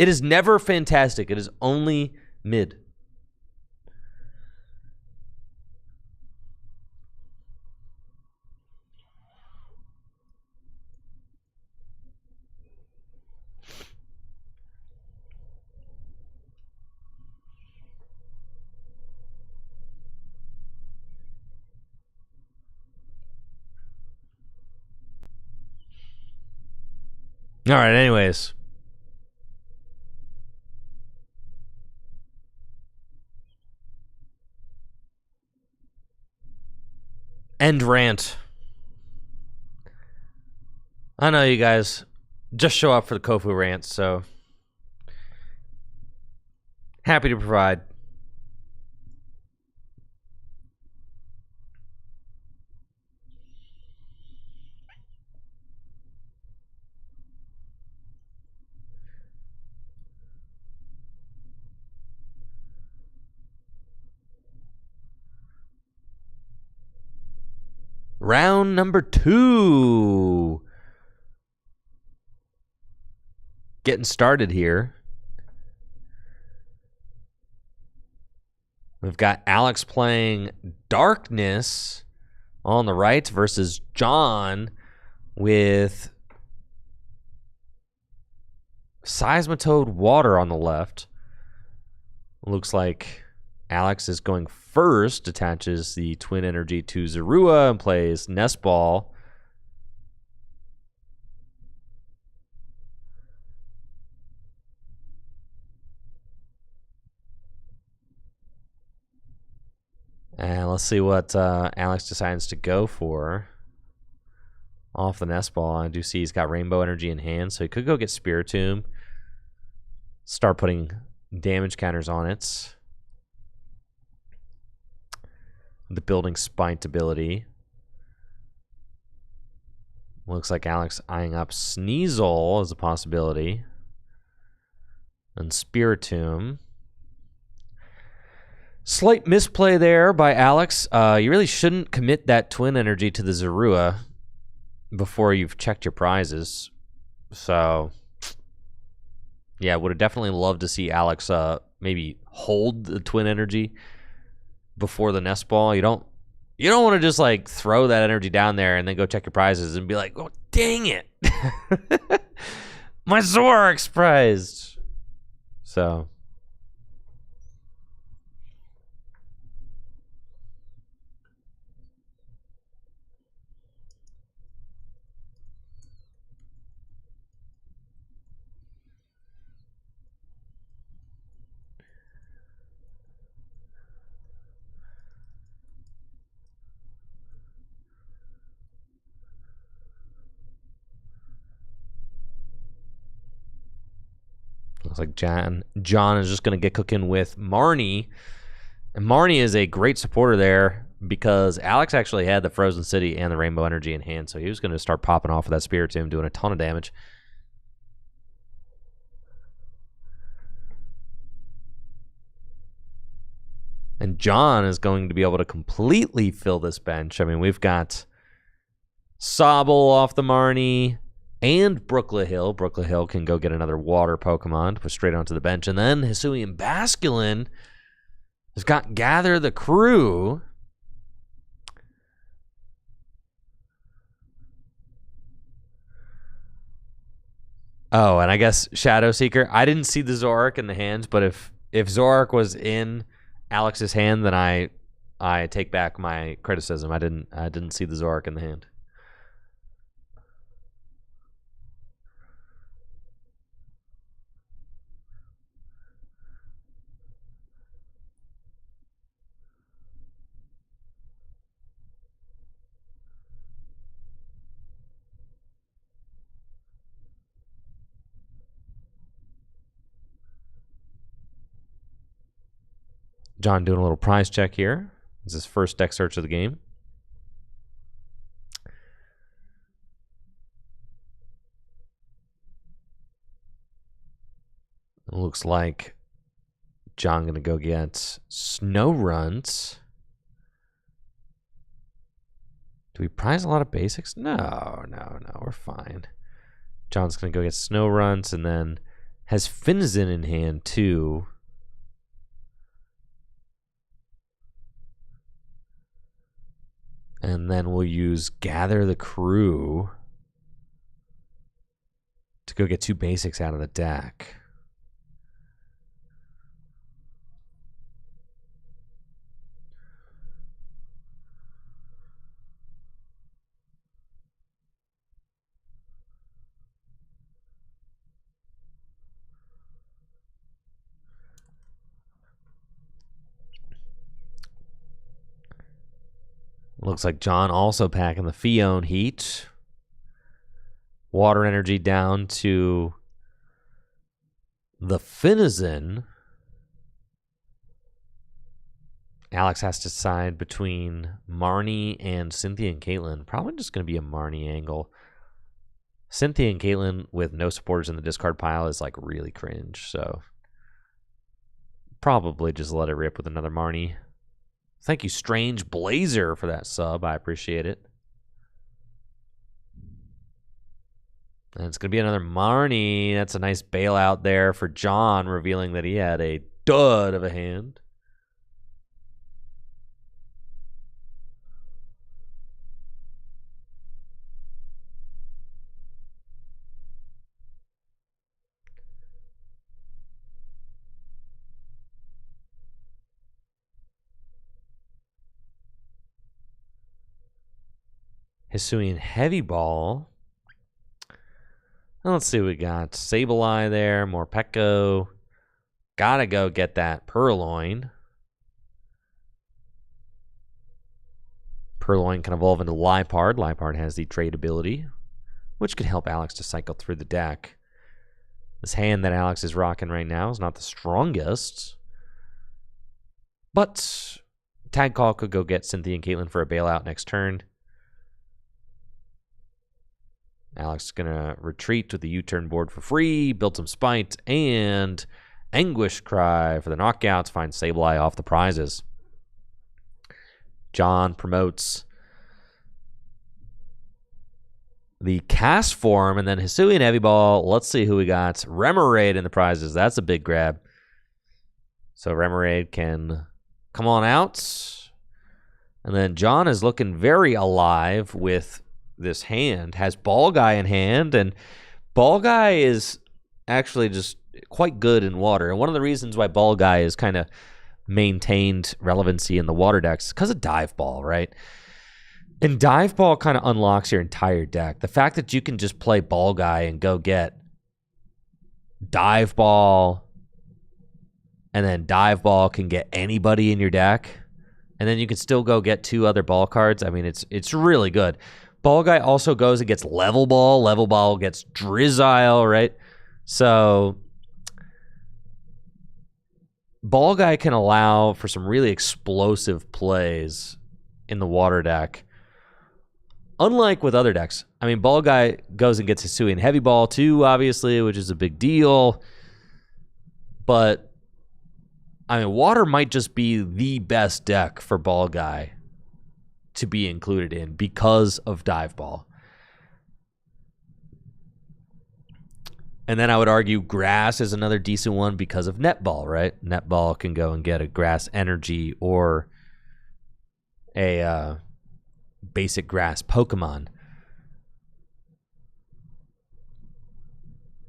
is never fantastic. It is only mid. All right, anyways. End rant. I know you guys just show up for the Kofu rants, so happy to provide. Round number 2. Getting started here. We've got Alex playing Darkness on the right versus John with Seismitoad Water on the left. Looks like Alex is going first, attaches the Twin Energy to Zorua and plays Nest Ball. And let's see what Alex decides to go for. Off the Nest Ball, I do see he's got Rainbow Energy in hand, so he could go get Spiritomb. Start putting damage counters on it. The Building Spite ability. Looks like Alex eyeing up Sneasel as a possibility. And Spiritomb. Slight misplay there by Alex. You really shouldn't commit that Twin Energy to the Zorua before you've checked your prizes. So, yeah, would have definitely loved to see Alex maybe hold the Twin Energy before the Nest Ball. You don't want to just like throw that energy down there and then go check your prizes and be like, oh, dang it. My Zoroark's prized. So, looks like John is just going to get cooking with Marnie. And Marnie is a great supporter there because Alex actually had the Frozen City and the Rainbow Energy in hand, so he was going to start popping off with that Spiritomb, doing a ton of damage. And John is going to be able to completely fill this bench. I mean, we've got Sobble off the Marnie and Brookla-Hill. Brookla-Hill can go get another water Pokemon to put straight onto the bench. And then Hisuian Basculin has got Gather the Crew. Oh, and I guess Shadow Seeker. I didn't see the Zoroark in the hands, but if Zoroark was in Alex's hand, then I take back my criticism. I didn't see the Zoroark in the hand. John doing a little prize check here. This is his first deck search of the game. It looks like John going to go get Snow Runs. Do we prize a lot of basics? No, we're fine. John's going to go get Snow Runs and then has Finizen in hand too. And then we'll use Gather the Crew to go get 2 basics out of the deck. Looks like John also packing the Fion Heat. Water energy down to the Finizen. Alex has to decide between Marnie and Cynthia and Caitlin. Probably just going to be a Marnie angle. Cynthia and Caitlin with no supporters in the discard pile is like really cringe. So probably just let it rip with another Marnie. Thank you, Strange Blazer, for that sub. I appreciate it. And it's going to be another Marnie. That's a nice bailout there for John, revealing that he had a dud of a hand. Hisuian Heavy Ball. Let's see what we got. Sableye there, Morpeko. Gotta go get that Purloin. Purloin can evolve into Liepard. Liepard has the trade ability, which could help Alex to cycle through the deck. This hand that Alex is rocking right now is not the strongest, but Tag Call could go get Cynthia and Caitlin for a bailout next turn. Alex is going to retreat with the U-turn board for free, build some Spite, and Anguish Cry for the knockouts, find Sableye off the prizes. John promotes the cast form, and then Hisuian Heavy Ball. Let's see who we got. Remoraid in the prizes. That's a big grab. So Remoraid can come on out. And then John is looking very alive with this hand. Has Ball Guy in hand, and Ball Guy is actually just quite good in water. And one of the reasons why Ball Guy is kind of maintained relevancy in the water decks is because of Dive Ball, right? And Dive Ball kind of unlocks your entire deck. The fact that you can just play Ball Guy and go get Dive Ball, and then Dive Ball can get anybody in your deck, and then you can still go get 2 other ball cards. I mean, it's really good. Ball Guy also goes and gets Level Ball. Level Ball gets Drizzile, right? So Ball Guy can allow for some really explosive plays in the water deck. Unlike with other decks. I mean, Ball Guy goes and gets Hisuian Heavy Ball too, obviously, which is a big deal. But, I mean, water might just be the best deck for Ball Guy to be included in because of Dive Ball. And then I would argue Grass is another decent one because of Netball, right? Netball can go and get a Grass Energy or a basic Grass Pokemon.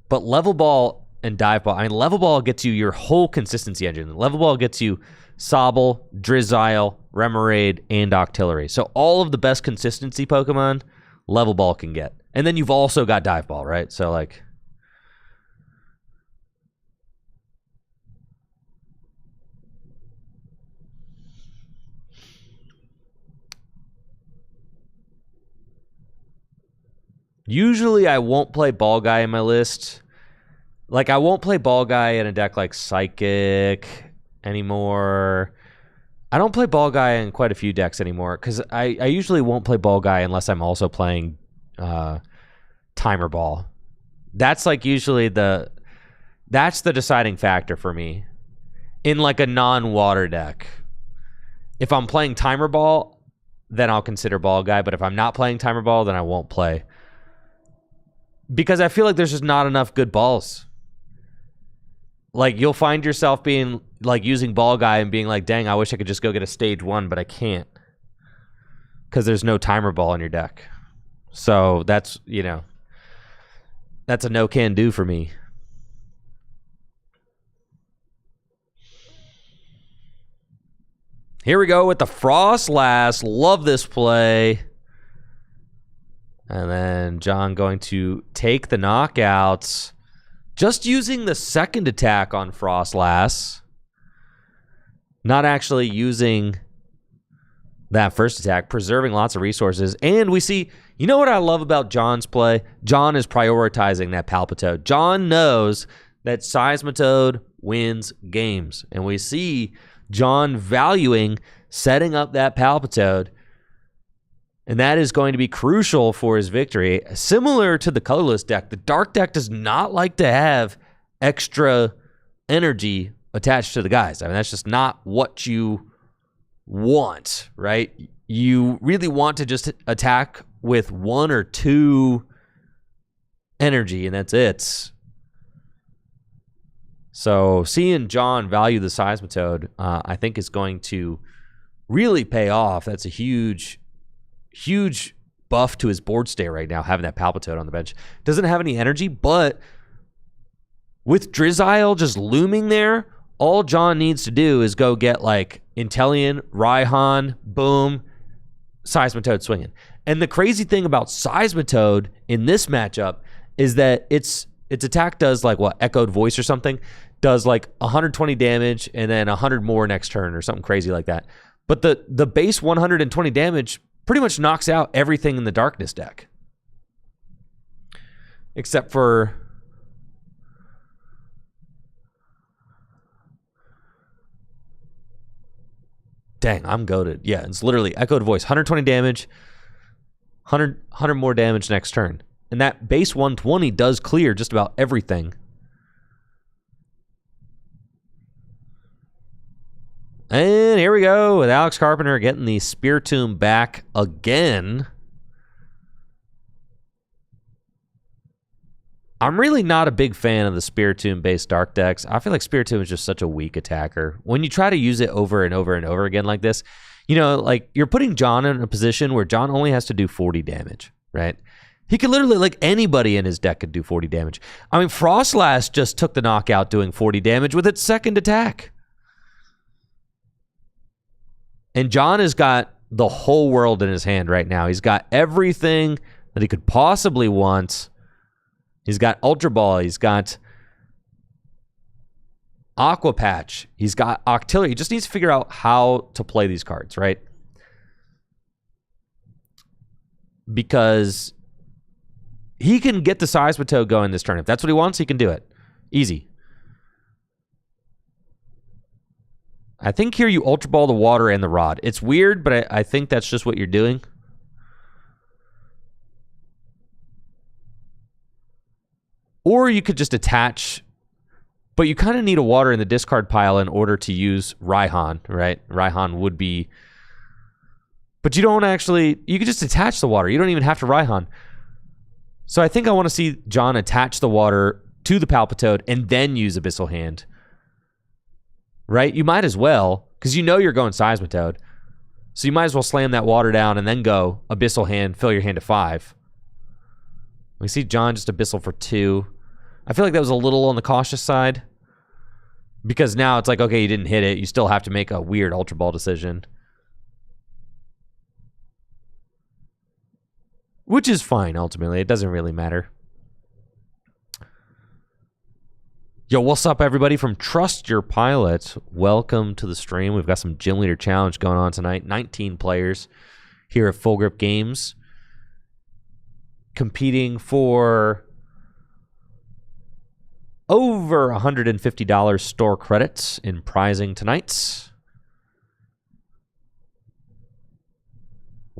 But Level Ball and Dive Ball, I mean, Level Ball gets you your whole consistency engine. Level Ball gets you Sobble, Drizzile, Remoraid, and Octillery. So all of the best consistency Pokemon, Level Ball can get. And then you've also got Dive Ball, right? So, like, usually I won't play Ball Guy in my list. Like, I won't play Ball Guy in a deck like Psychic anymore. I don't play Ball Guy in quite a few decks anymore because I usually won't play Ball Guy unless I'm also playing Timer Ball. That's like usually that's the deciding factor for me in like a non-water deck. If I'm playing Timer Ball, then I'll consider Ball Guy. But if I'm not playing Timer Ball, then I won't play. Because I feel like there's just not enough good balls. Like, you'll find yourself being, like, using Ball Guy and being like, dang, I wish I could just go get a stage 1, but I can't. Because there's no Timer Ball in your deck. So that's, you know, that's a no can do for me. Here we go with the Frost Last. Love this play. And then John going to take the knockouts. Just using the second attack on Frostlass. Not actually using that first attack. Preserving lots of resources. And we see, you know what I love about John's play? John is prioritizing that Palpitoad. John knows that Seismitoad wins games. And we see John valuing setting up that Palpitoad. And that is going to be crucial for his victory. Similar to the colorless deck, the dark deck does not like to have extra energy attached to the guys. I mean, that's just not what you want, right? You really want to just attack with 1 or 2 energy, and that's it. So seeing John value the Seismitoad, I think is going to really pay off. That's a huge buff to his board state right now, having that Palpitoad on the bench. Doesn't have any energy, but with Drizzile just looming there, all John needs to do is go get like Inteleon, Raihan, boom, Seismitoad swinging. And the crazy thing about Seismitoad in this matchup is that its attack does like what, Echoed Voice or something, does like 120 damage and then 100 more next turn or something crazy like that. But the base 120 damage pretty much knocks out everything in the darkness deck. Except for... Dang, I'm goated. Yeah, it's literally Echoed Voice. 120 damage, 100 more damage next turn. And that base 120 does clear just about everything. And here we go with Alex Carpenter getting the Spiritomb back again. I'm really not a big fan of the Spiritomb-based dark decks. I feel like Spiritomb is just such a weak attacker. When you try to use it over and over and over again like this, you know, like you're putting John in a position where John only has to do 40 damage, right? He could literally, like anybody in his deck could do 40 damage. I mean, Frostlass just took the knockout doing 40 damage with its second attack. And John has got the whole world in his hand right now. He's got everything that he could possibly want. He's got Ultra Ball. He's got Aqua Patch. He's got Octillery. He just needs to figure out how to play these cards, right? Because he can get the Seismitoad going this turn. If that's what he wants, he can do it. Easy. I think here you Ultra Ball the water and the rod. It's weird, but I think that's just what you're doing. Or you could just attach, but you kind of need a water in the discard pile in order to use Raihan, right? Raihan would be, but you don't actually, you could just attach the water. You don't even have to Raihan. So I think I want to see John attach the water to the Palpitoad and then use Abyssal Hand. Right? You might as well, because you know you're going Seismitoad. So you might as well slam that water down and then go Abyssal Hand, fill your hand to 5. We see John just Abyssal for 2. I feel like that was a little on the cautious side. Because now it's like, okay, you didn't hit it. You still have to make a weird Ultra Ball decision. Which is fine, ultimately. It doesn't really matter. Yo, what's up, everybody from Trust Your Pilot? Welcome to the stream. We've got some Gym Leader Challenge going on tonight. 19 players here at Full Grip Games competing for over $150 store credits in prizing tonight.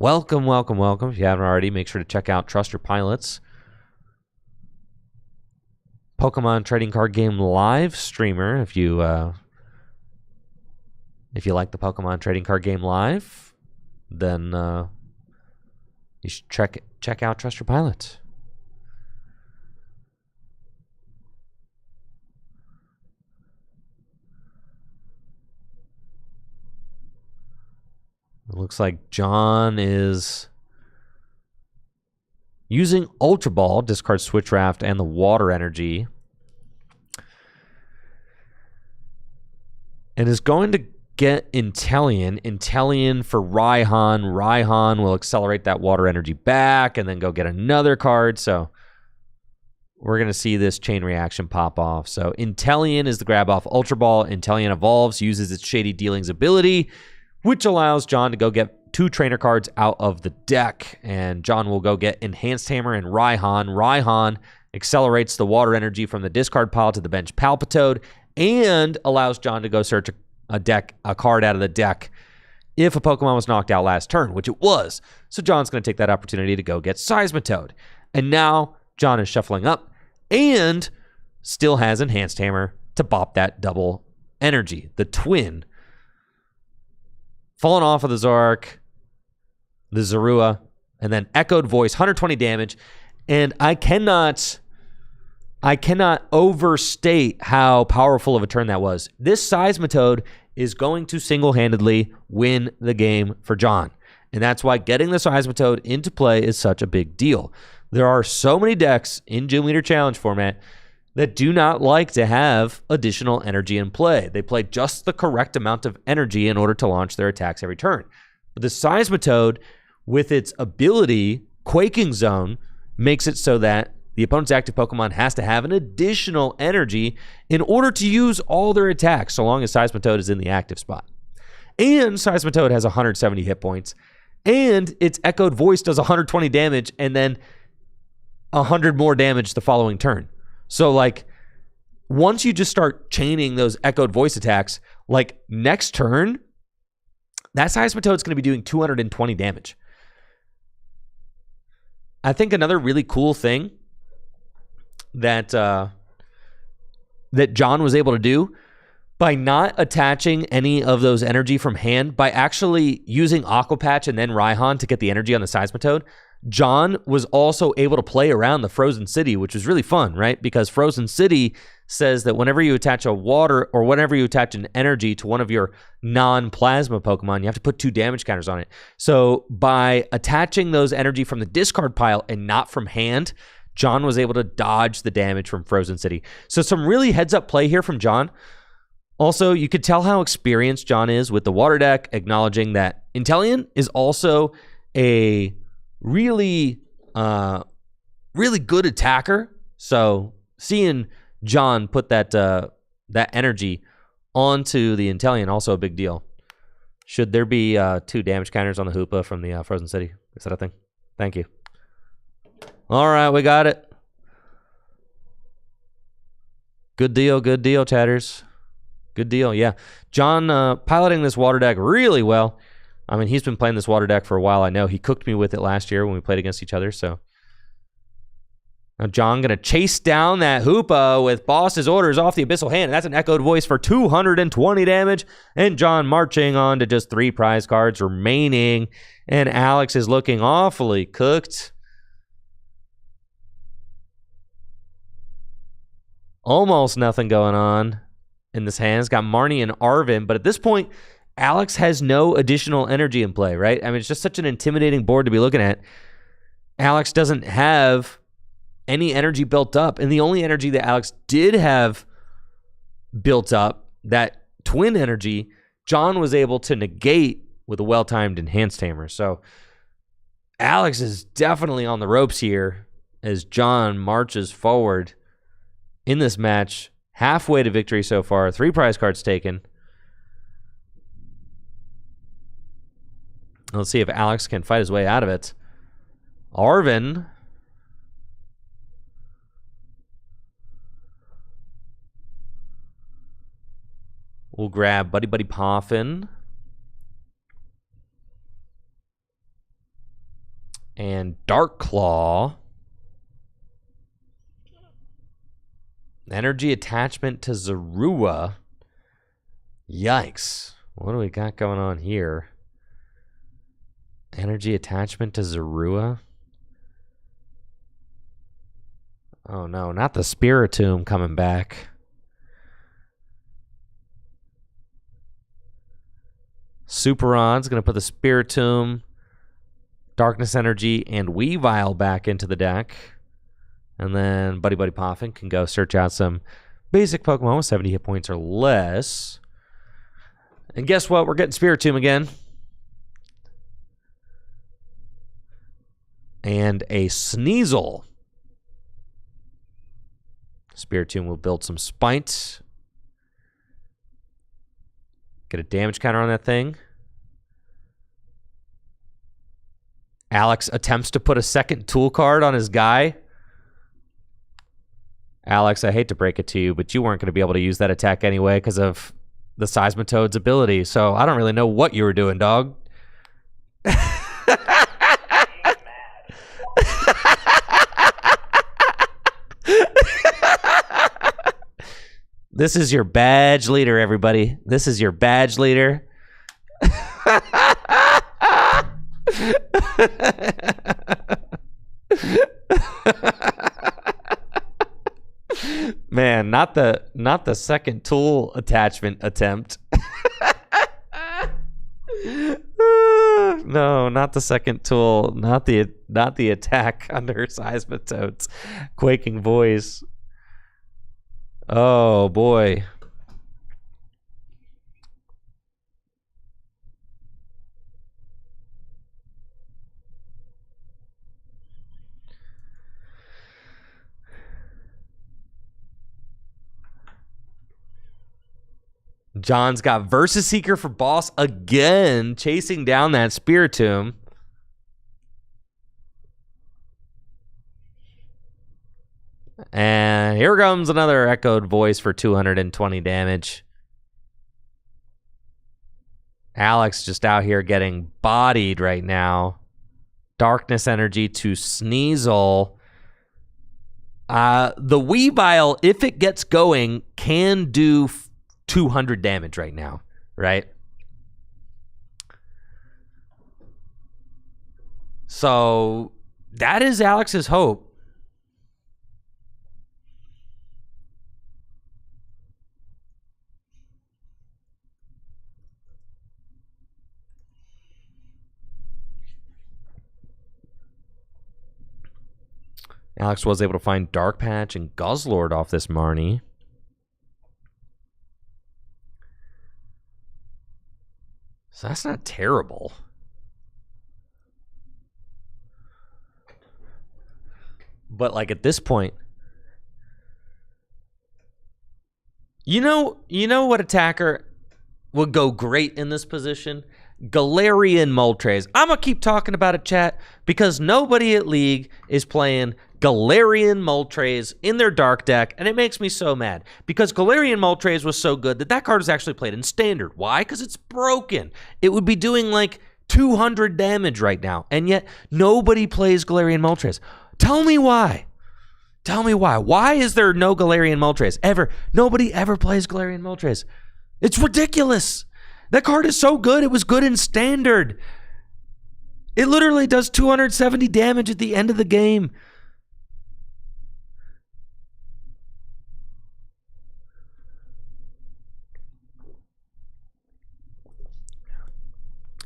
Welcome, welcome, welcome. If you haven't already, make sure to check out Trust Your Pilots, Pokemon Trading Card Game live streamer. If you like the Pokemon Trading Card Game live, then you should check out Trust Your Pilots. It looks like John is using Ultra Ball, discard Switch Raft, and the Water Energy, and is going to get Inteleon. Inteleon for Raihan. Raihan will accelerate that Water Energy back and then go get another card. So we're going to see this chain reaction pop off. So Inteleon is the grab off Ultra Ball. Inteleon evolves, uses its Shady Dealings ability, which allows John to go get 2 trainer cards out of the deck. And John will go get Enhanced Hammer and Raihan. Raihan accelerates the Water Energy from the discard pile to the bench Palpitoad and allows John to go search a card out of the deck if a Pokemon was knocked out last turn, which it was. So John's going to take that opportunity to go get Seismitoad. And now John is shuffling up and still has Enhanced Hammer to bop that double energy, the twin. Falling off of the Zoroark, the Zorua, and then Echoed Voice, 120 damage. And I cannot overstate how powerful of a turn that was. This Seismitoad is going to single-handedly win the game for John. And that's why getting the Seismitoad into play is such a big deal. There are so many decks in Gym Leader Challenge format that do not like to have additional energy in play. They play just the correct amount of energy in order to launch their attacks every turn. But the Seismitoad, with its ability, Quaking Zone, makes it so that the opponent's active Pokemon has to have an additional energy in order to use all their attacks, so long as Seismitoad is in the active spot. And Seismitoad has 170 hit points, and its Echoed Voice does 120 damage, and then 100 more damage the following turn. So, like, once you just start chaining those Echoed Voice attacks, like, next turn, that Seismitoad's going to be doing 220 damage. I think another really cool thing that John was able to do by not attaching any of those energy from hand, by actually using Aqua Patch and then Raihan to get the energy on the Seismitoad, John was also able to play around the Frozen City, which was really fun, right? Because Frozen City says that whenever you attach a water or whenever you attach an energy to one of your non-plasma Pokemon, you have to put 2 damage counters on it. So by attaching those energy from the discard pile and not from hand, John was able to dodge the damage from Frozen City. So some really heads-up play here from John. Also, you could tell how experienced John is with the water deck, acknowledging that Inteleon is also a really good attacker. So seeing John put that energy onto the Inteleon, also a big deal. Should there be 2 damage counters on the Hoopa from the Frozen City? Is that a thing? Thank you. All right, we got it. Good deal, chatters. Good deal, yeah. John piloting this water deck really well. I mean, he's been playing this water deck for a while. I know he cooked me with it last year when we played against each other. So now John going to chase down that Hoopa with Boss's Orders off the Abyssal Hand. And that's an Echoed Voice for 220 damage. And John marching on to just 3 prize cards remaining. And Alex is looking awfully cooked. Almost nothing going on in this hand. It's got Marnie and Arvin. But at this point, Alex has no additional energy in play, right? I mean, it's just such an intimidating board to be looking at. Alex doesn't have any energy built up. And the only energy that Alex did have built up, that twin energy, John was able to negate with a well-timed Enhanced Hammer. So Alex is definitely on the ropes here as John marches forward in this match. Halfway to victory so far. 3 prize cards taken. Let's see if Alex can fight his way out of it. Arvin will grab Buddy Poffin. And Dark Claw. Energy attachment to Zorua. Yikes. What do we got going on here? Energy attachment to Zorua. Oh no, not the Spiritomb coming back. Superon's going to put the Spiritomb, Darkness Energy, and Weavile back into the deck. And then Buddy Buddy Poffin can go search out some basic Pokemon with 70 hit points or less. And guess what? We're getting Spiritomb again. And a Sneasel. Spiritomb will build some Spite. Get a damage counter on that thing. Alex attempts to put a second tool card on his guy. Alex, I hate to break it to you, but you weren't going to be able to use that attack anyway because of the Seismitoad's ability. So I don't really know what you were doing, dog. This is your badge leader, everybody. This is your badge leader. Man, not the second tool attachment attempt. No, not the second tool. Not the attack under Seismitoad's quaking voice. Oh boy. John's got Versus Seeker for boss again, chasing down that Spiritomb. And here comes another echoed voice for 220 damage. Alex just out here getting bodied right now. Darkness Energy to Sneasel. The Weavile, if it gets going, can do 200 damage right now, right? So that is Alex's hope. Alex was able to find Dark Patch and Guzzlord off this Marnie. So that's not terrible. But like at this point, you know what attacker would go great in this position? Galarian Moltres. I'm going to keep talking about it, chat, because nobody at League is playing Galarian Moltres in their Dark deck, and it makes me so mad because Galarian Moltres was so good that card is actually played in Standard. Why? Because it's broken. It would be doing like 200 damage right now, and yet nobody plays Galarian Moltres. Tell me why. Tell me why. Why is there no Galarian Moltres ever? Nobody ever plays Galarian Moltres. It's ridiculous. That card is so good. It was good in Standard. It literally does 270 damage at the end of the game.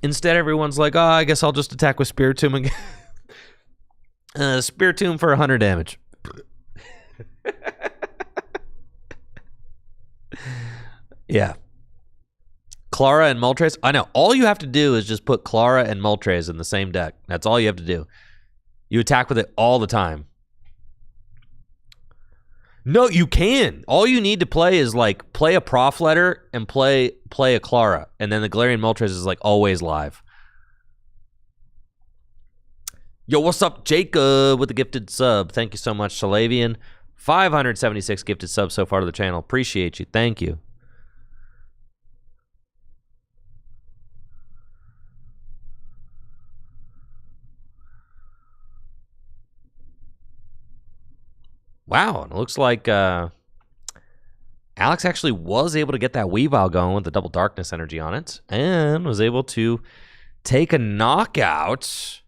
Instead, everyone's like, oh, I guess I'll just attack with Spiritomb again. Spiritomb for 100 damage. Yeah. Clara and Moltres. I know. All you have to do is just put Clara and Moltres in the same deck. That's all you have to do. You attack with it all the time. No, you can. All you need to play is like play a Prof Letter and play a Clara, and then the Galarian Moltres is like always live. Yo, what's up, Jacob, with the gifted sub? Thank you so much, Shalavian. 576 gifted subs so far to the channel. Appreciate you. Thank you. Wow, it looks like Alex actually was able to get that Weavile going with the double darkness energy on it, and was able to take a knockout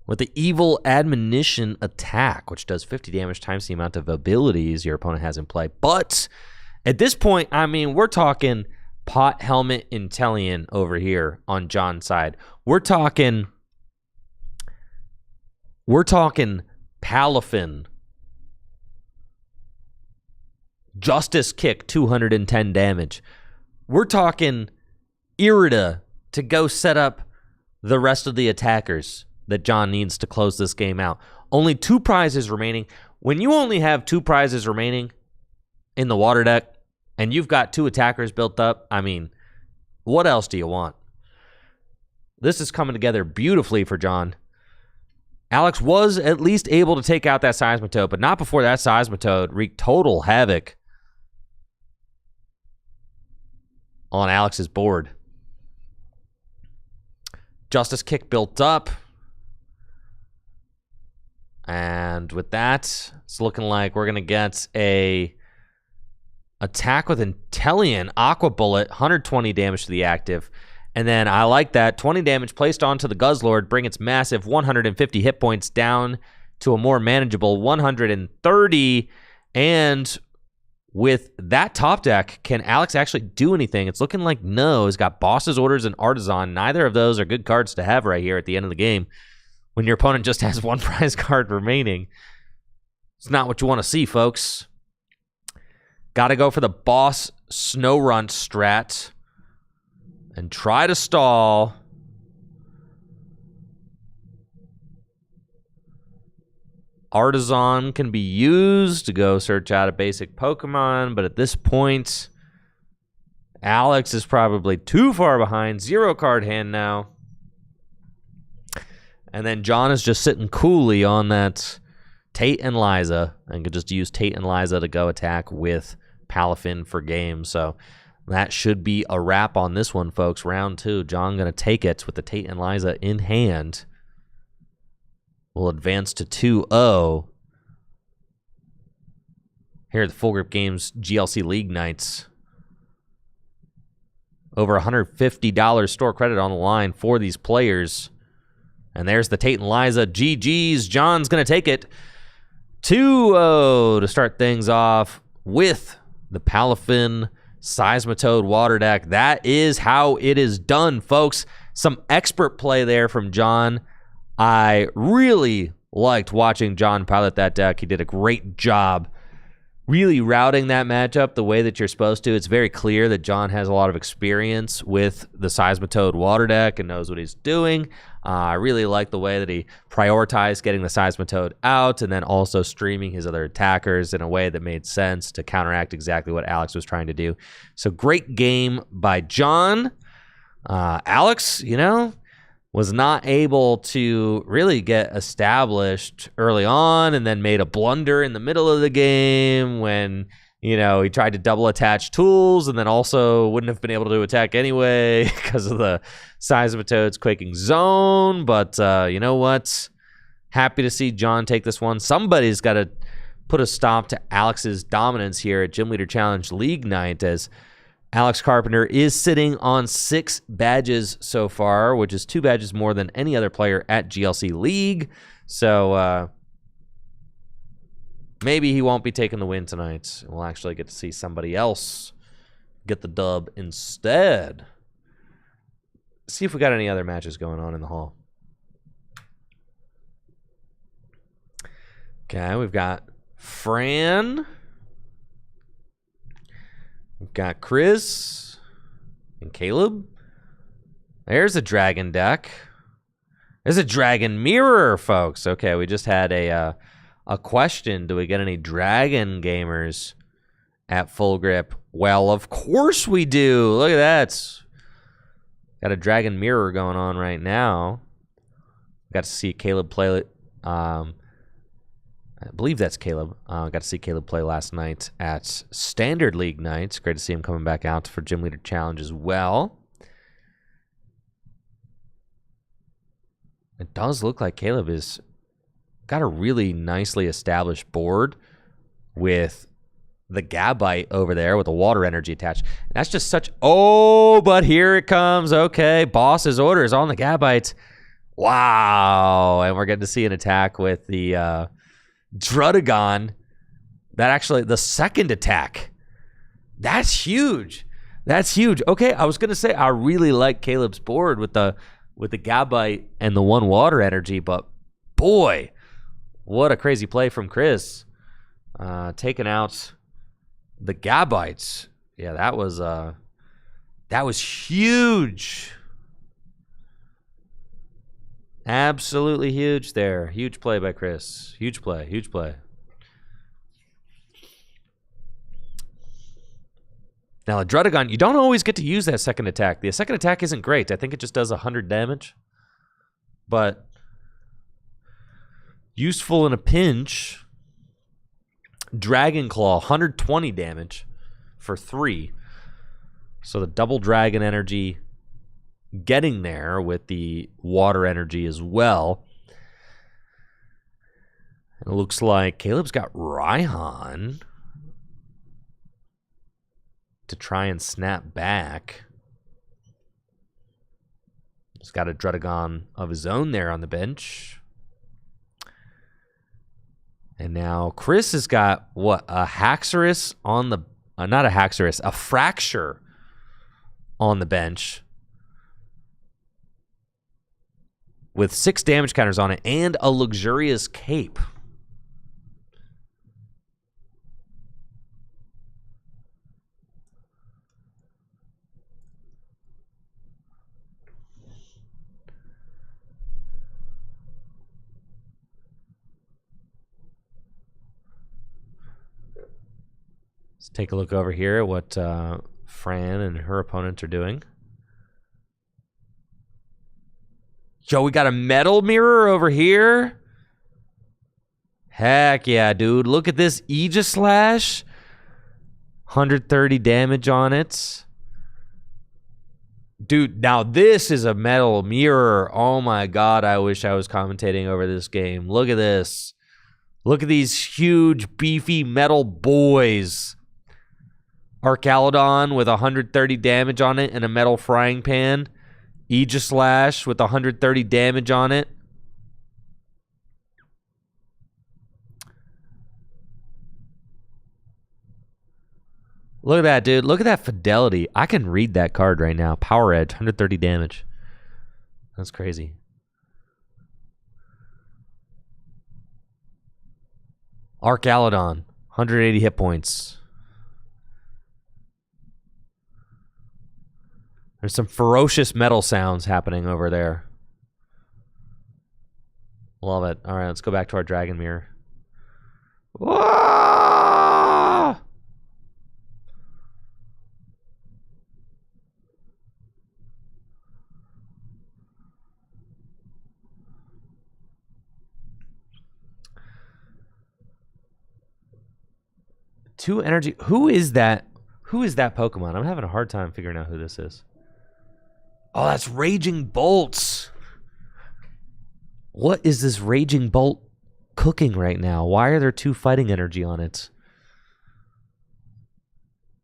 with the Evil Admonition attack, which does 50 damage times the amount of abilities your opponent has in play. But at this point, I mean, we're talking Pot Helmet Intellion over here on John's side. We're talking Palafin. Justice Kick, 210 damage. We're talking Irida to go set up the rest of the attackers that John needs to close this game out. Only 2 prizes remaining. When you only have 2 prizes remaining in the water deck and you've got 2 attackers built up, I mean, what else do you want? This is coming together beautifully for John. Alex was at least able to take out that Seismitoad, but not before that Seismitoad wreaked total havoc on Alex's board. Justice Kick built up. And with that, it's looking like we're going to get a attack with Intellion, Aqua Bullet, 120 damage to the active. And then I like that, 20 damage placed onto the Guzzlord, bring its massive 150 hit points down to a more manageable 130. And with that top deck, can Alex actually do anything? It's looking like no. He's got Boss's Orders and Artisan. Neither of those are good cards to have right here at the end of the game. When your opponent just has 1 prize card remaining. It's not what you want to see, folks. Got to go for the Boss Snow Runt strat and try to stall. Artisan can be used to go search out a basic Pokemon, but at this point, Alex is probably too far behind. 0 card hand now. And then John is just sitting coolly on that Tate and Liza, and could just use Tate and Liza to go attack with Palafin for game. So that should be a wrap on this one, folks. Round 2. John going to take it with the Tate and Liza in hand. We'll advance to 2-0 here at the Full Grip Games GLC League Nights. Over $150 store credit on the line for these players. And there's the Tate and Liza. GG's. John's going to take it 2-0 to start things off with the Palafin Seismitoad water deck. That is how it is done, folks. Some expert play there from John. I really liked watching John pilot that deck. He did a great job really routing that matchup the way that you're supposed to. It's very clear that John has a lot of experience with the Seismitoad water deck and knows what he's doing. I really like the way that he prioritized getting the Seismitoad out and then also streaming his other attackers in a way that made sense to counteract exactly what Alex was trying to do. So great game by John. Alex, was not able to really get established early on and then made a blunder in the middle of the game when, he tried to double attach tools and then also wouldn't have been able to attack anyway because of the Seismitoad's Quaking Zone. But you know what? Happy to see John take this one. Somebody's got to put a stop to Alex's dominance here at Gym Leader Challenge League Night, as Alex Carpenter is sitting on 6 badges so far, which is 2 badges more than any other player at GLC League. So maybe he won't be taking the win tonight. We'll actually get to see somebody else get the dub instead. See if we got any other matches going on in the hall. Okay, we've got Fran. We've got Chris and Caleb. There's a dragon deck. There's a dragon mirror, folks. Okay, we just had a question. Do we get any dragon gamers at Full Grip? Well, of course we do. Look at that. Got a dragon mirror going on right now. Got to see Caleb play it. I believe that's Caleb. Got to see Caleb play last night at Standard League Nights. Great to see him coming back out for Gym Leader Challenge as well. It does look like Caleb is got a really nicely established board with the Gabite over there with the water energy attached. That's just such... Oh, but here it comes. Okay, boss's orders on the Gabites. Wow. And we're getting to see an attack with the Drudagon. That actually, the second attack. That's huge. That's huge. Okay, I was going to say I really like Caleb's board with the Gabite and the 1 water energy, but boy, what a crazy play from Chris. Taking out the Gabites. Yeah, that was huge. Absolutely huge there. Huge play by Chris. Huge play. Huge play. Now, a Drudagon, you don't always get to use that second attack. The second attack isn't great. I think it just does 100 damage. But useful in a pinch. Dragon Claw, 120 damage for 3. So the double dragon energy getting there with the water energy as well. It looks like Caleb's got Raihan to try and snap back. He's got a Drudagon of his own there on the bench. And now Chris has got, what, a Haxorus on the... not a Haxorus, a Fracture on the bench. With 6 damage counters on it and a Luxurious Cape. Let's take a look over here at what Fran and her opponent are doing. Yo, we got a metal mirror over here. Heck yeah, dude. Look at this Aegis Slash. 130 damage on it. Dude, now this is a metal mirror. Oh my god, I wish I was commentating over this game. Look at this. Look at these huge, beefy metal boys. Archaludon with 130 damage on it and a metal frying pan. Aegis Slash with 130 damage on it. Look at that, dude. Look at that fidelity. I can read that card right now. Power Edge, 130 damage. That's crazy. Archaludon, 180 hit points. There's some ferocious metal sounds happening over there. Love it. All right, let's go back to our Dragon Mirror. Whoa! Two energy. Who is that? Who is that Pokemon? I'm having a hard time figuring out who this is. Oh, that's Raging Bolts. What is this Raging Bolt cooking right now? Why are there 2 fighting energy on it?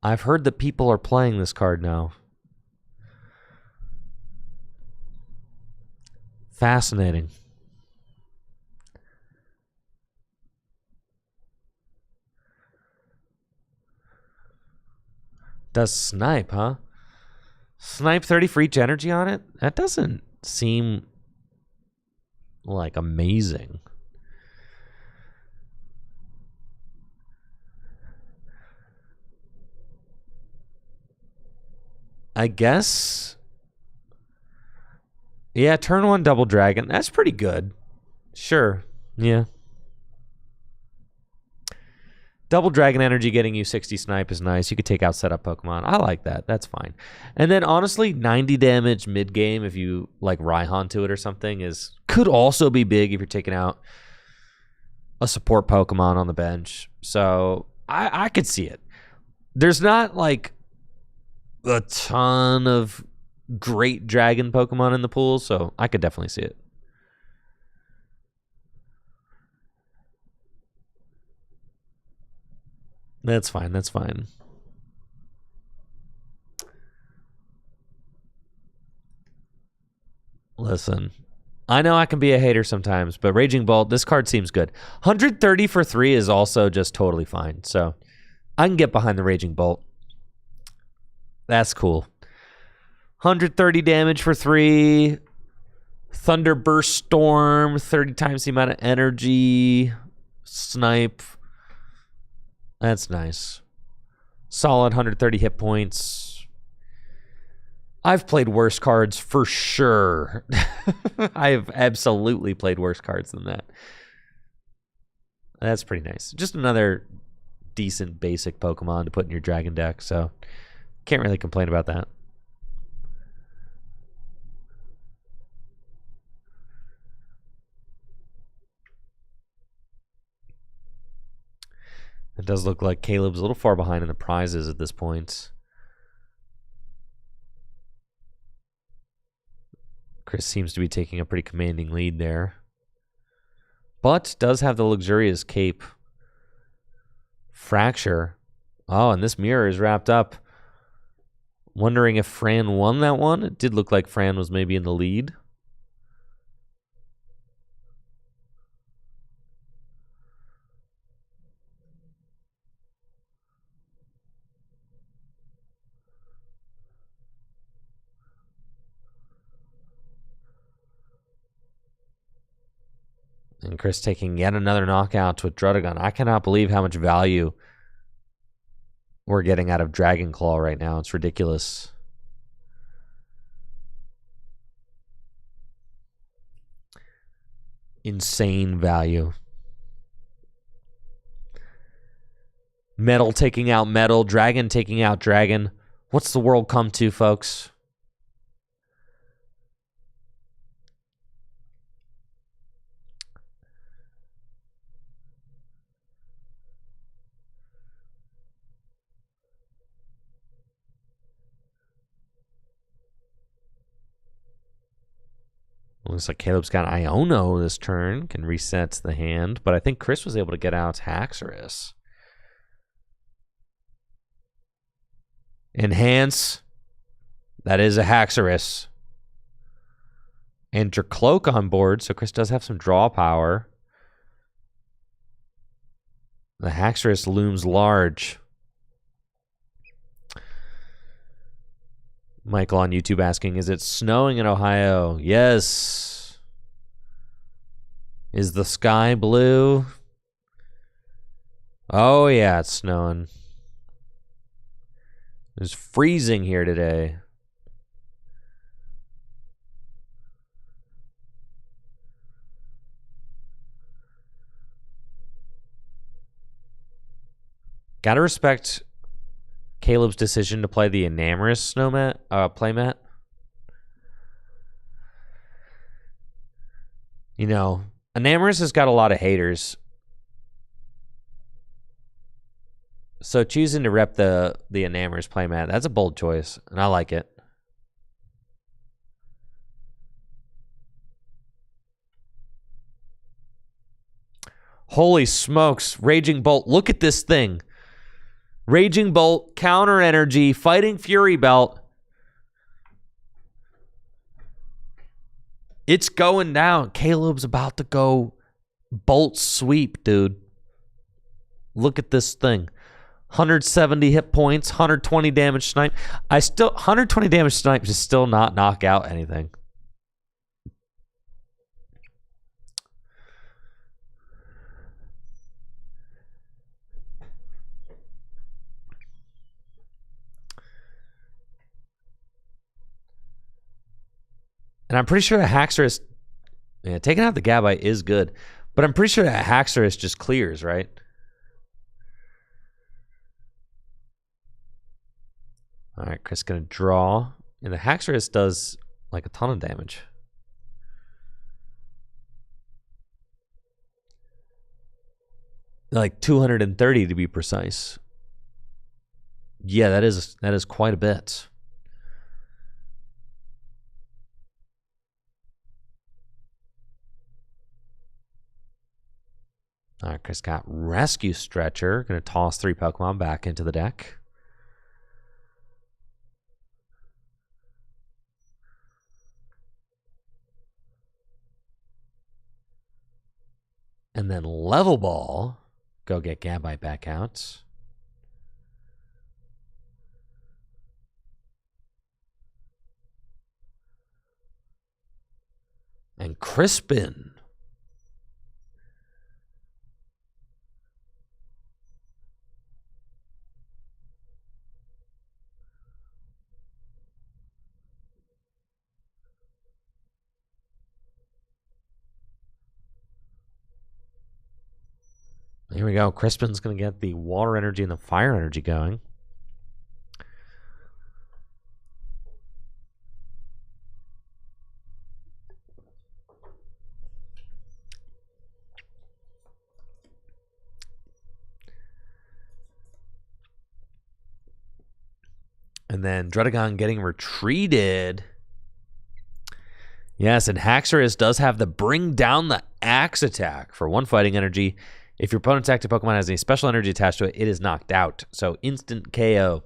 I've heard that people are playing this card now. Fascinating. Does Snipe, huh? Snipe 30 for each energy on it? That doesn't seem like amazing. I guess. Yeah, turn 1 double dragon. That's pretty good. Sure. Yeah. Double Dragon Energy getting you 60 Snipe is nice. You could take out setup Pokemon. I like that. That's fine. And then, honestly, 90 damage mid-game if you, like, Raihan to it or something could also be big if you're taking out a support Pokemon on the bench. So, I could see it. There's not, like, a ton of great Dragon Pokemon in the pool, so I could definitely see it. That's fine. That's fine. Listen, I know I can be a hater sometimes, but Raging Bolt, this card seems good. 130 for 3 is also just totally fine. So I can get behind the Raging Bolt. That's cool. 130 damage for 3. Thunderburst Storm, 30 times the amount of energy. Snipe. That's nice. Solid 130 hit points. I've played worse cards for sure. I've absolutely played worse cards than that. That's pretty nice. Just another decent basic Pokemon to put in your Dragon deck, so can't really complain about that. It does look like Caleb's a little far behind in the prizes at this point. Chris seems to be taking a pretty commanding lead there. But does have the luxurious cape. Fracture. Oh, and this mirror is wrapped up. Wondering if Fran won that one. It did look like Fran was maybe in the lead. And Chris taking yet another knockout with Druddigon. I cannot believe how much value we're getting out of Dragon Claw right now. It's ridiculous. Insane value. Metal taking out Metal. Dragon taking out Dragon. What's the world come to, folks? Looks like Caleb's got Iono this turn. Can reset the hand. But I think Chris was able to get out Haxorus. Enhance. That is a Haxorus. Enter Cloak on board. So Chris does have some draw power. The Haxorus looms large. Michael on YouTube asking, is it snowing in Ohio? Yes. Is the sky blue? Oh, yeah, it's snowing. It's freezing here today. Gotta respect Caleb's decision to play the Enamorous playmat. You know, Enamorous has got a lot of haters. So choosing to rep the Enamorous playmat, that's a bold choice, and I like it. Holy smokes, Raging Bolt, look at this thing. Raging Bolt, Counter Energy, Fighting Fury Belt. It's going down. Caleb's about to go Bolt Sweep, dude. Look at this thing. 170 hit points, 120 damage snipe. 120 damage snipe does still not knock out anything. And I'm pretty sure that Haxorus, taking out the Gabite is good, but I'm pretty sure that Haxorus just clears, right? All right, Chris gonna draw, and the Haxorus does like a ton of damage. Like 230 to be precise. Yeah, that is quite a bit. All right, Chris got Rescue Stretcher. Going to toss 3 Pokemon back into the deck. And then Level Ball. Go get Gabite back out. And Crispin. Here we go. Crispin's going to get the water energy and the fire energy going. And then Dredagon getting retreated. Yes, and Haxorus does have the bring down the axe attack for 1 fighting energy. If your opponent's active Pokemon has any special energy attached to it, it is knocked out. So instant KO.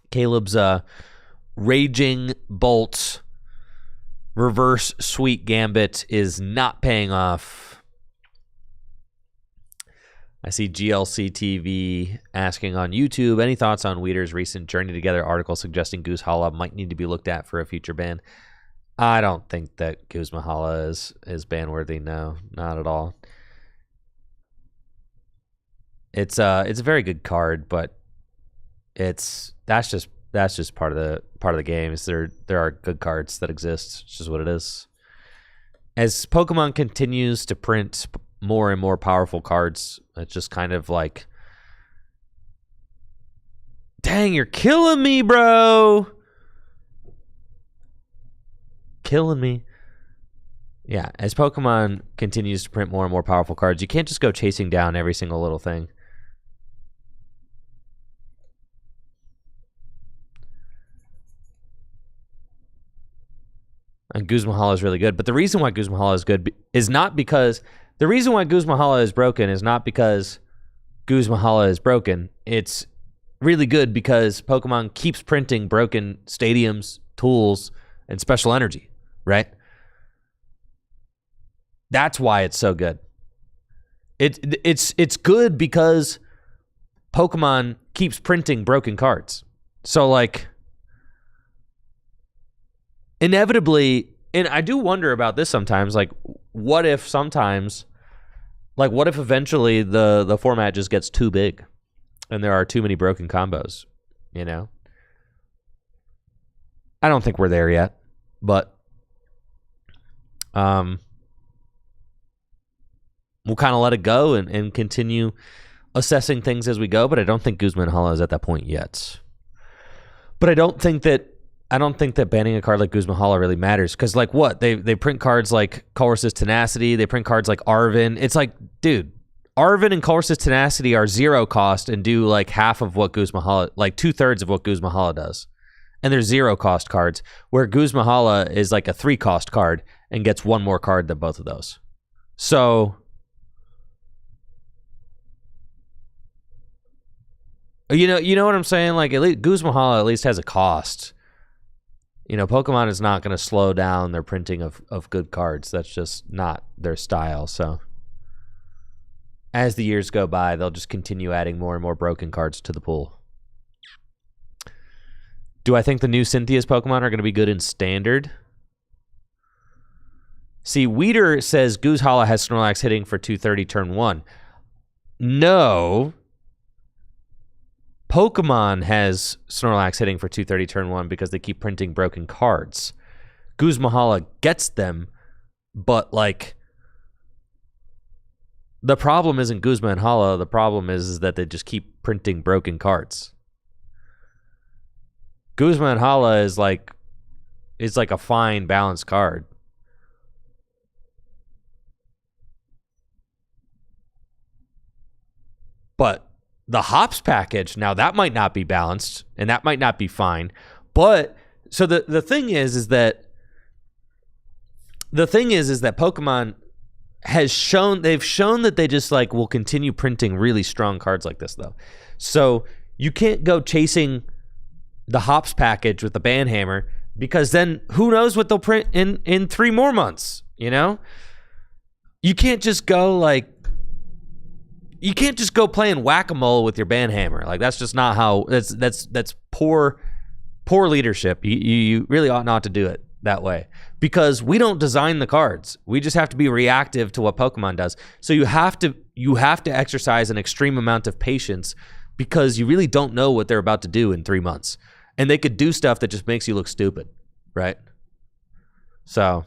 Caleb's Raging Bolt reverse Sweet Gambit is not paying off. I see GLC TV asking on YouTube, any thoughts on Weeder's recent Journey Together article suggesting Goose Hala might need to be looked at for a future ban? I don't think that Guzma Hala is ban-worthy. No, not at all. It's a very good card, but that's just part of the game. There are good cards that exist. It's just what it is. As Pokemon continues to print more and more powerful cards, it's just kind of like, dang, you're killing me, bro. Killing me. Yeah, as Pokemon continues to print more and more powerful cards, you can't just go chasing down every single little thing. And Guzma Hala is really good. But the reason why Guzma Hala is good is not because... The reason why Guzma Hala is broken is not because Guzma Hala is broken. It's really good because Pokemon keeps printing broken stadiums, tools, and special energy, right? That's why it's so good. It's good because Pokemon keeps printing broken cards. So, like... Inevitably, and I do wonder about this sometimes, like, what if eventually the format just gets too big and there are too many broken combos, you know? I don't think we're there yet, but we'll kind of let it go and continue assessing things as we go, but I don't think Guzman Hala is at that point yet. But I don't think that banning a card like Guzma Hala really matters, because, like, what? They print cards like Colress's Tenacity, they print cards like Arven. It's like, dude, Arven and Colress's Tenacity are 0 cost and do like half of what Guzma Hala, like 2/3 of what Guzma Hala does. And they're 0 cost cards, where Guzma Hala is like a 3 cost card and gets 1 more card than both of those. So... You know what I'm saying? Like, at least Guzma Hala at least has a cost. You know, Pokemon is not going to slow down their printing of good cards. That's just not their style. So as the years go by, they'll just continue adding more and more broken cards to the pool. Do I think the new Cynthia's Pokemon are going to be good in Standard? See, Weeder says Goose Hala has Snorlax hitting for 230 turn 1. No. Pokemon has Snorlax hitting for 230 turn 1 because they keep printing broken cards. Guzma Hala gets them, but, like, the problem isn't Guzma and Hala. The problem is that they just keep printing broken cards. Guzma and Hala is like a fine, balanced card. But the Hops package, now that might not be balanced, and that might not be fine. But so the thing is that Pokemon they've shown that they just like will continue printing really strong cards like this though. So you can't go chasing the Hops package with the Banhammer, because then who knows what they'll print in 3 more months, you know? You can't just go playing whack-a-mole with your Banhammer. Like that's just not how, that's poor leadership. You really ought not to do it that way, because we don't design the cards. We just have to be reactive to what Pokemon does. So you have to exercise an extreme amount of patience, because you really don't know what they're about to do in 3 months. And they could do stuff that just makes you look stupid, right? So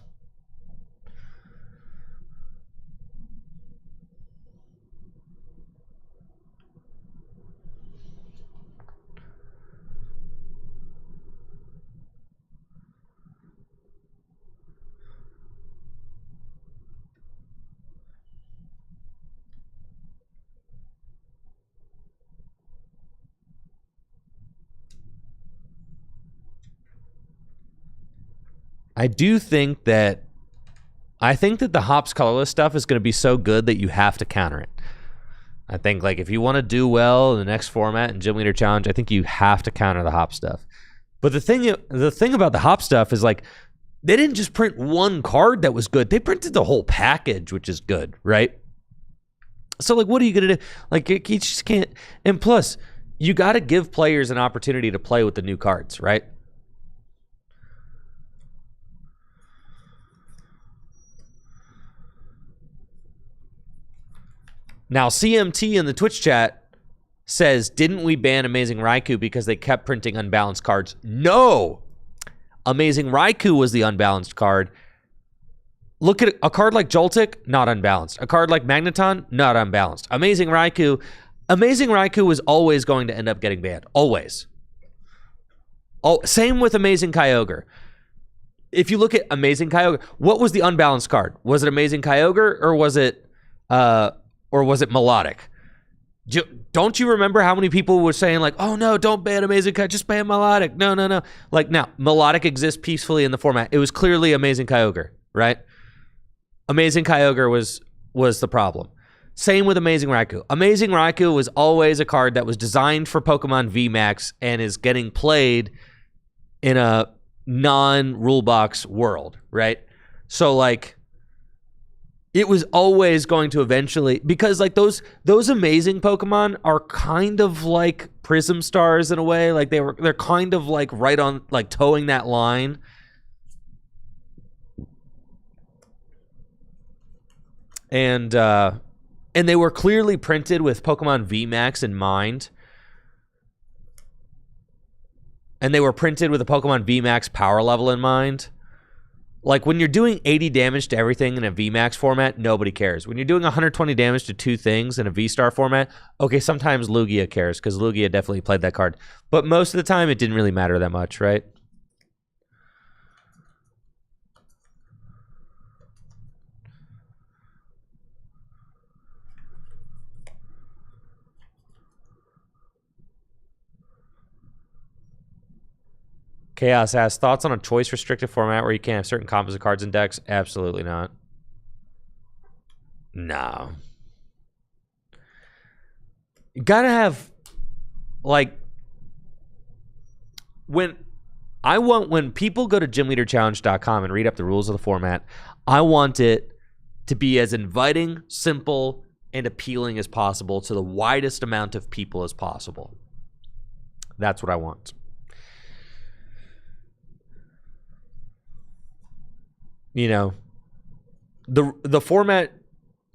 I think that the Hops colorless stuff is going to be so good that you have to counter it. I think like if you want to do well in the next format in Gym Leader Challenge, I think you have to counter the Hop stuff. But the thing about the Hop stuff is like they didn't just print one card that was good. They printed the whole package, which is good, right? So like what are you going to do? Like you just can't. And plus, you got to give players an opportunity to play with the new cards, right? Now, CMT in the Twitch chat says, didn't we ban Amazing Raikou because they kept printing unbalanced cards? No! Amazing Raikou was the unbalanced card. Look at a card like Joltik, not unbalanced. A card like Magneton, not unbalanced. Amazing Raikou was always going to end up getting banned. Always. Oh, same with Amazing Kyogre. If you look at Amazing Kyogre, what was the unbalanced card? Was it Amazing Kyogre or was it Melodic? Don't you remember how many people were saying like, oh no, don't ban Amazing Kyogre, just ban Melodic. No. Like now, Melodic exists peacefully in the format. It was clearly Amazing Kyogre, right? Amazing Kyogre was the problem. Same with Amazing Raikou. Amazing Raikou was always a card that was designed for Pokemon VMAX and is getting played in a non-rule box world, right? So like, it was always going to eventually, because like those amazing Pokemon are kind of like Prism Stars in a way. Like they're kind of like right on, like towing that line. And they were clearly printed with Pokemon VMAX in mind. And they were printed with a Pokemon VMAX power level in mind. Like when you're doing 80 damage to everything in a VMAX format, nobody cares. When you're doing 120 damage to 2 things in a V-Star format, okay, sometimes Lugia cares because Lugia definitely played that card. But most of the time, it didn't really matter that much, right? Chaos asks, thoughts on a choice-restricted format where you can't have certain composite cards in decks? Absolutely not. No. You gotta have, like, when people go to gymleaderchallenge.com and read up the rules of the format, I want it to be as inviting, simple, and appealing as possible to the widest amount of people as possible. That's what I want. You know, the format,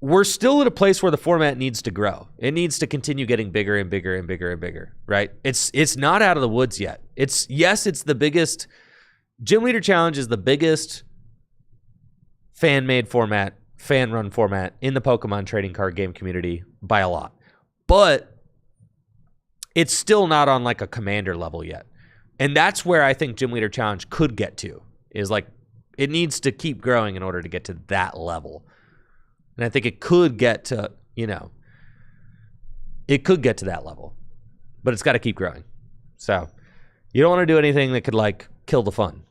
we're still at a place where the format needs to grow. It needs to continue getting bigger and bigger and bigger and bigger, right? It's not out of the woods yet. It's the biggest, Gym Leader Challenge is the biggest fan-made format, fan-run format in the Pokemon trading card game community by a lot. But it's still not on like a commander level yet. And that's where I think Gym Leader Challenge could get to, is like, it needs to keep growing in order to get to that level. And I think it could get to, it could get to that level. But it's got to keep growing. So you don't want to do anything that could, like, kill the fun.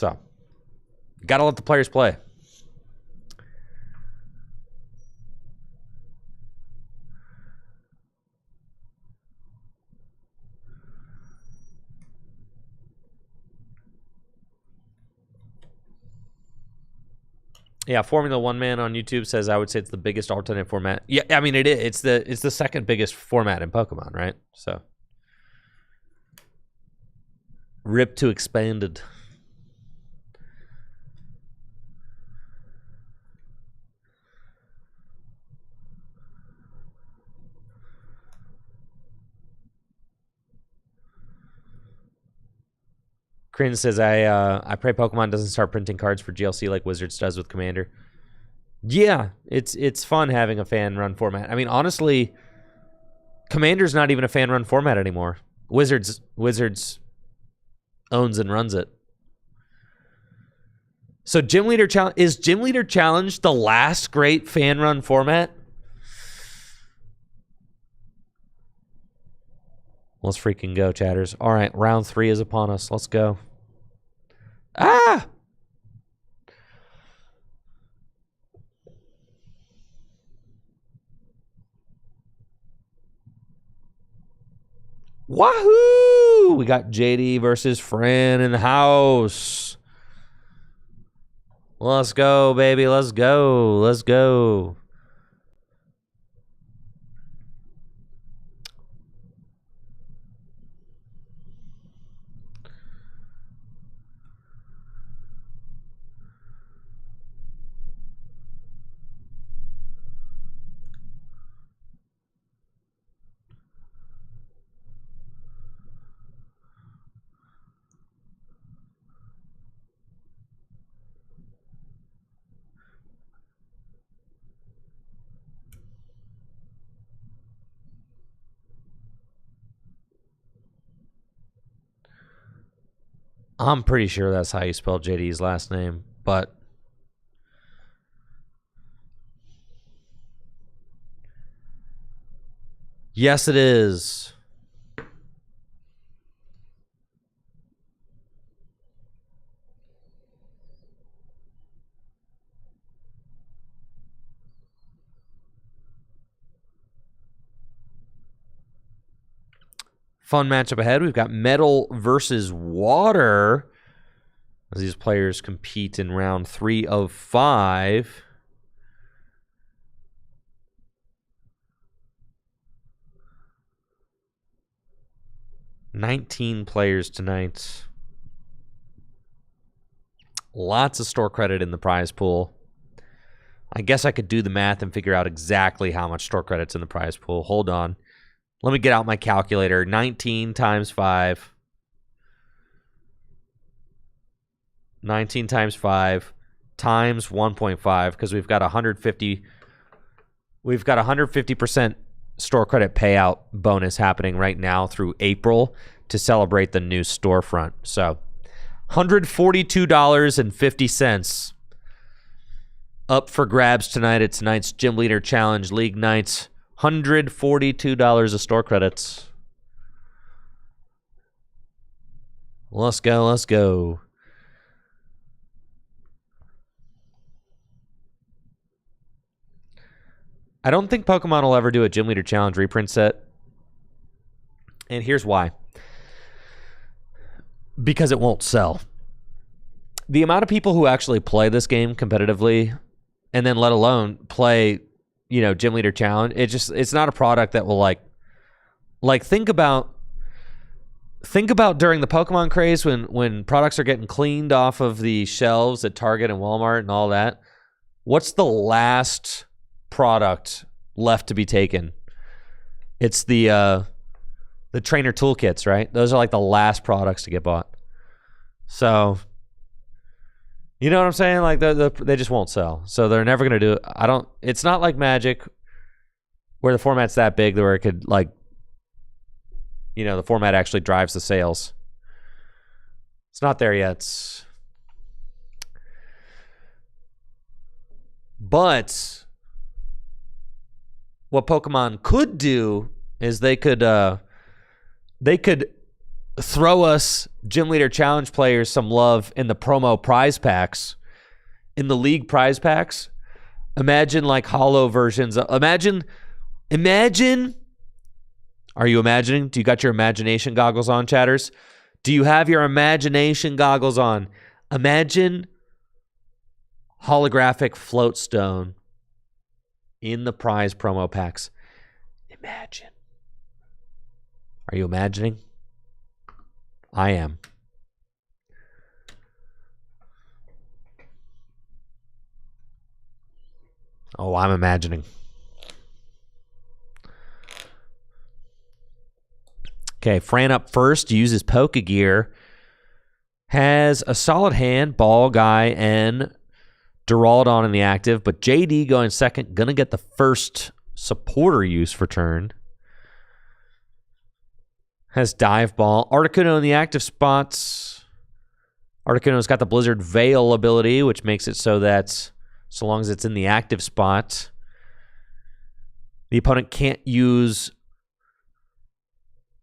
So, gotta let the players play. Yeah, Formula One Man on YouTube says I would say it's the biggest alternate format. Yeah, I mean it is. It's the second biggest format in Pokemon, right? So, rip to expanded. Crin says I pray Pokemon doesn't start printing cards for GLC like Wizards does with Commander. Yeah, it's fun having a fan run format. I mean, honestly, Commander's not even a fan run format anymore. Wizards owns and runs it. So Gym Leader Challenge is Gym Leader Challenge the last great fan run format? Let's freaking go, chatters. All right, round 3 is upon us. Let's go. Ah! Wahoo! We got JD versus Fran in the house. Let's go, baby. Let's go. Let's go. I'm pretty sure that's how you spell JD's last name, but yes, it is. Fun matchup ahead. We've got Metal versus Water as these players compete in round 3 of 5. $19 players tonight. Lots of store credit in the prize pool. I guess I could do the math and figure out exactly how much store credit's in the prize pool. Hold on. Let me get out my calculator. 19 times 5. 19 times 5 times 1.5 because we've got 150. We've got 150% store credit payout bonus happening right now through April to celebrate the new storefront. So $142.50 up for grabs tonight at tonight's Gym Leader Challenge League nights. $142 of store credits. Let's go, let's go. I don't think Pokemon will ever do a Gym Leader Challenge reprint set. And here's why. Because it won't sell. The amount of people who actually play this game competitively, and then let alone play, you know, Gym Leader Challenge, it's not a product that will like think about during the Pokemon craze when products are getting cleaned off of the shelves at Target and Walmart and all that. What's the last product left to be taken? It's the trainer toolkits, right? Those are like the last products to get bought. So, you know what I'm saying? Like they just won't sell. So they're never going to do it. It's not like Magic where the format's that big where it could like, you know, the format actually drives the sales. It's not there yet. But what Pokemon could do is they could throw us Gym Leader Challenge players some love in the promo prize packs, in the league prize packs. Imagine like hollow versions. Imagine. Are you imagining? Do you got your imagination goggles on, chatters? Do you have your imagination goggles on? Imagine holographic floatstone in the prize promo packs. Imagine. Are you imagining? I am. Oh, I'm imagining. Okay, Fran up first, uses Poké Gear. Has a solid hand, Ball Guy, and Duraludon in the active, but JD going second, gonna get the first supporter use for turn. Has Dive Ball. Articuno in the active spots. Articuno's got the Blizzard Veil ability, which makes it so that so long as it's in the active spot, the opponent can't use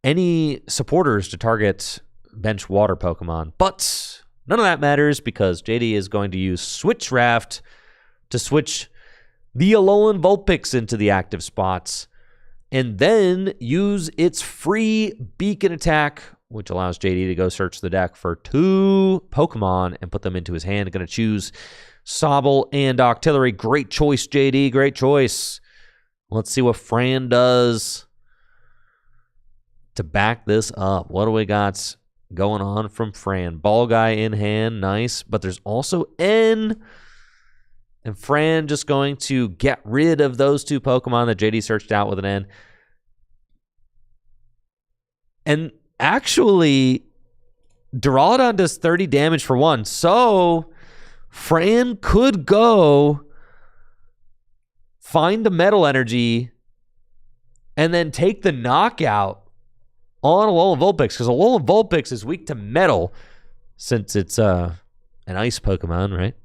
any supporters to target bench water Pokemon. But none of that matters because JD is going to use Switch Raft to switch the Alolan Vulpix into the active spots and then use its free Beacon attack, which allows JD to go search the deck for 2 Pokemon and put them into his hand. Going to choose Sobble and Octillery. Great choice, JD. Great choice. Let's see what Fran does to back this up. What do we got going on from Fran? Ball Guy in hand, nice. But there's also N. And Fran just going to get rid of those 2 Pokemon that JD searched out with an N. And actually, Duraludon does 30 damage for 1. So Fran could go find the Metal Energy and then take the knockout on Alolan Vulpix, because Alolan Vulpix is weak to metal since it's an ice Pokemon, right?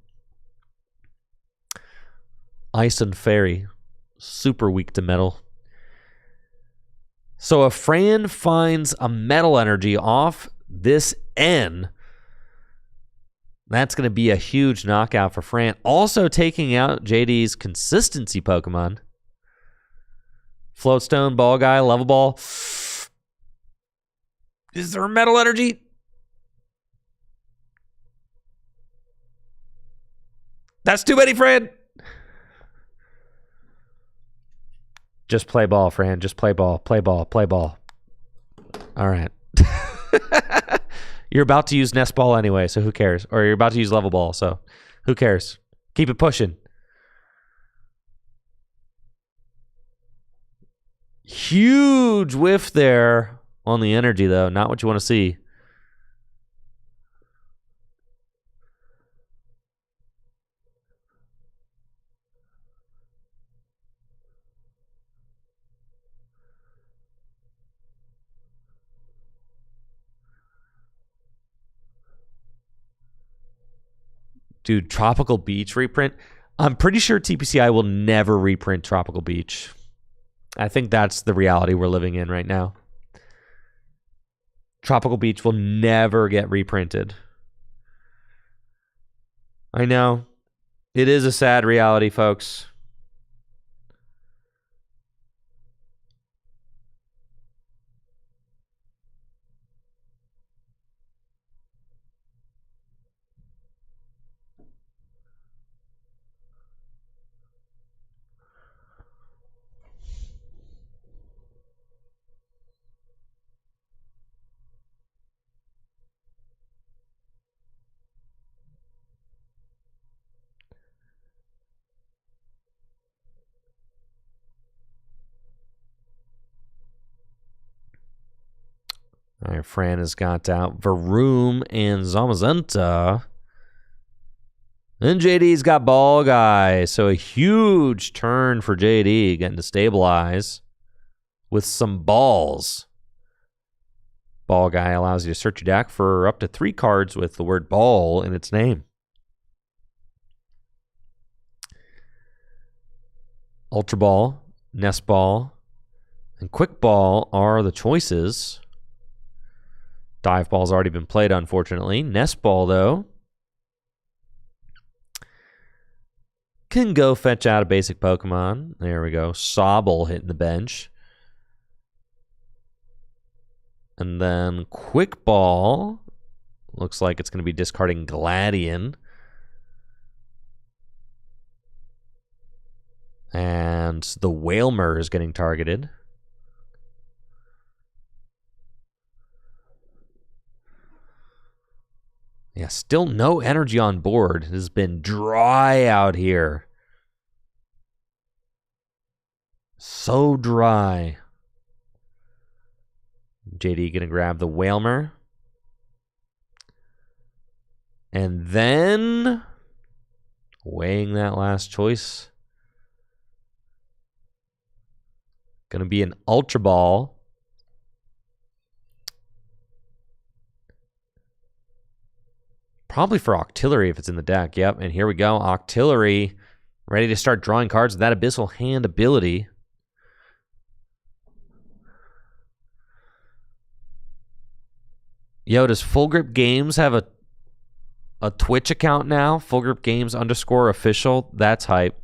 Ice and Fairy, super weak to metal. So if Fran finds a Metal Energy off this N, that's going to be a huge knockout for Fran. Also taking out JD's consistency Pokemon. Floatstone, Ball Guy, Level Ball. Is there a Metal Energy? That's too many, Fran. Just play ball, Fran. Just play ball. Play ball. Play ball. All right. You're about to use Nest Ball anyway, so who cares? Or you're about to use Level Ball, so who cares? Keep it pushing. Huge whiff there on the energy, though. Not what you want to see. Dude, Tropical Beach reprint. I'm pretty sure TPCI will never reprint Tropical Beach. I think that's the reality we're living in right now. Tropical Beach will never get reprinted. I know. It is a sad reality, folks. All right, Fran has got out Varoom and Zamazenta. Then JD's got Ball Guy. So a huge turn for JD, getting to stabilize with some balls. Ball Guy allows you to search your deck for up to 3 cards with the word ball in its name. Ultra Ball, Nest Ball, and Quick Ball are the choices. Dive Ball's already been played, unfortunately. Nest Ball, though, can go fetch out a basic Pokemon. There we go. Sobble hitting the bench. And then Quick Ball. Looks like it's going to be discarding Gladian. And the Whalmer is getting targeted. Yeah, still no energy on board. It has been dry out here. So dry. JD gonna grab the Whalmer. And then weighing that last choice. Gonna be an Ultra Ball. Probably for Octillery if it's in the deck. Yep, and here we go. Octillery ready to start drawing cards with that Abyssal Hand ability. Yo, does Full Grip Games have a Twitch account now? Full Grip Games _official? That's hype.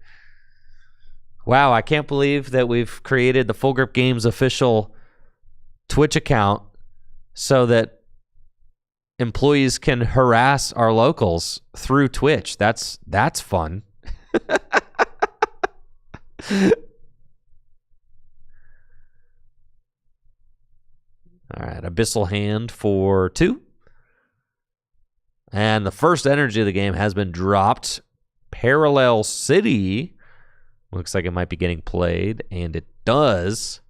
Wow, I can't believe that we've created the Full Grip Games official Twitch account so that employees can harass our locals through Twitch. That's fun. All right, Abyssal Hand for 2. And the first energy of the game has been dropped. Parallel City. Looks like it might be getting played, and it does.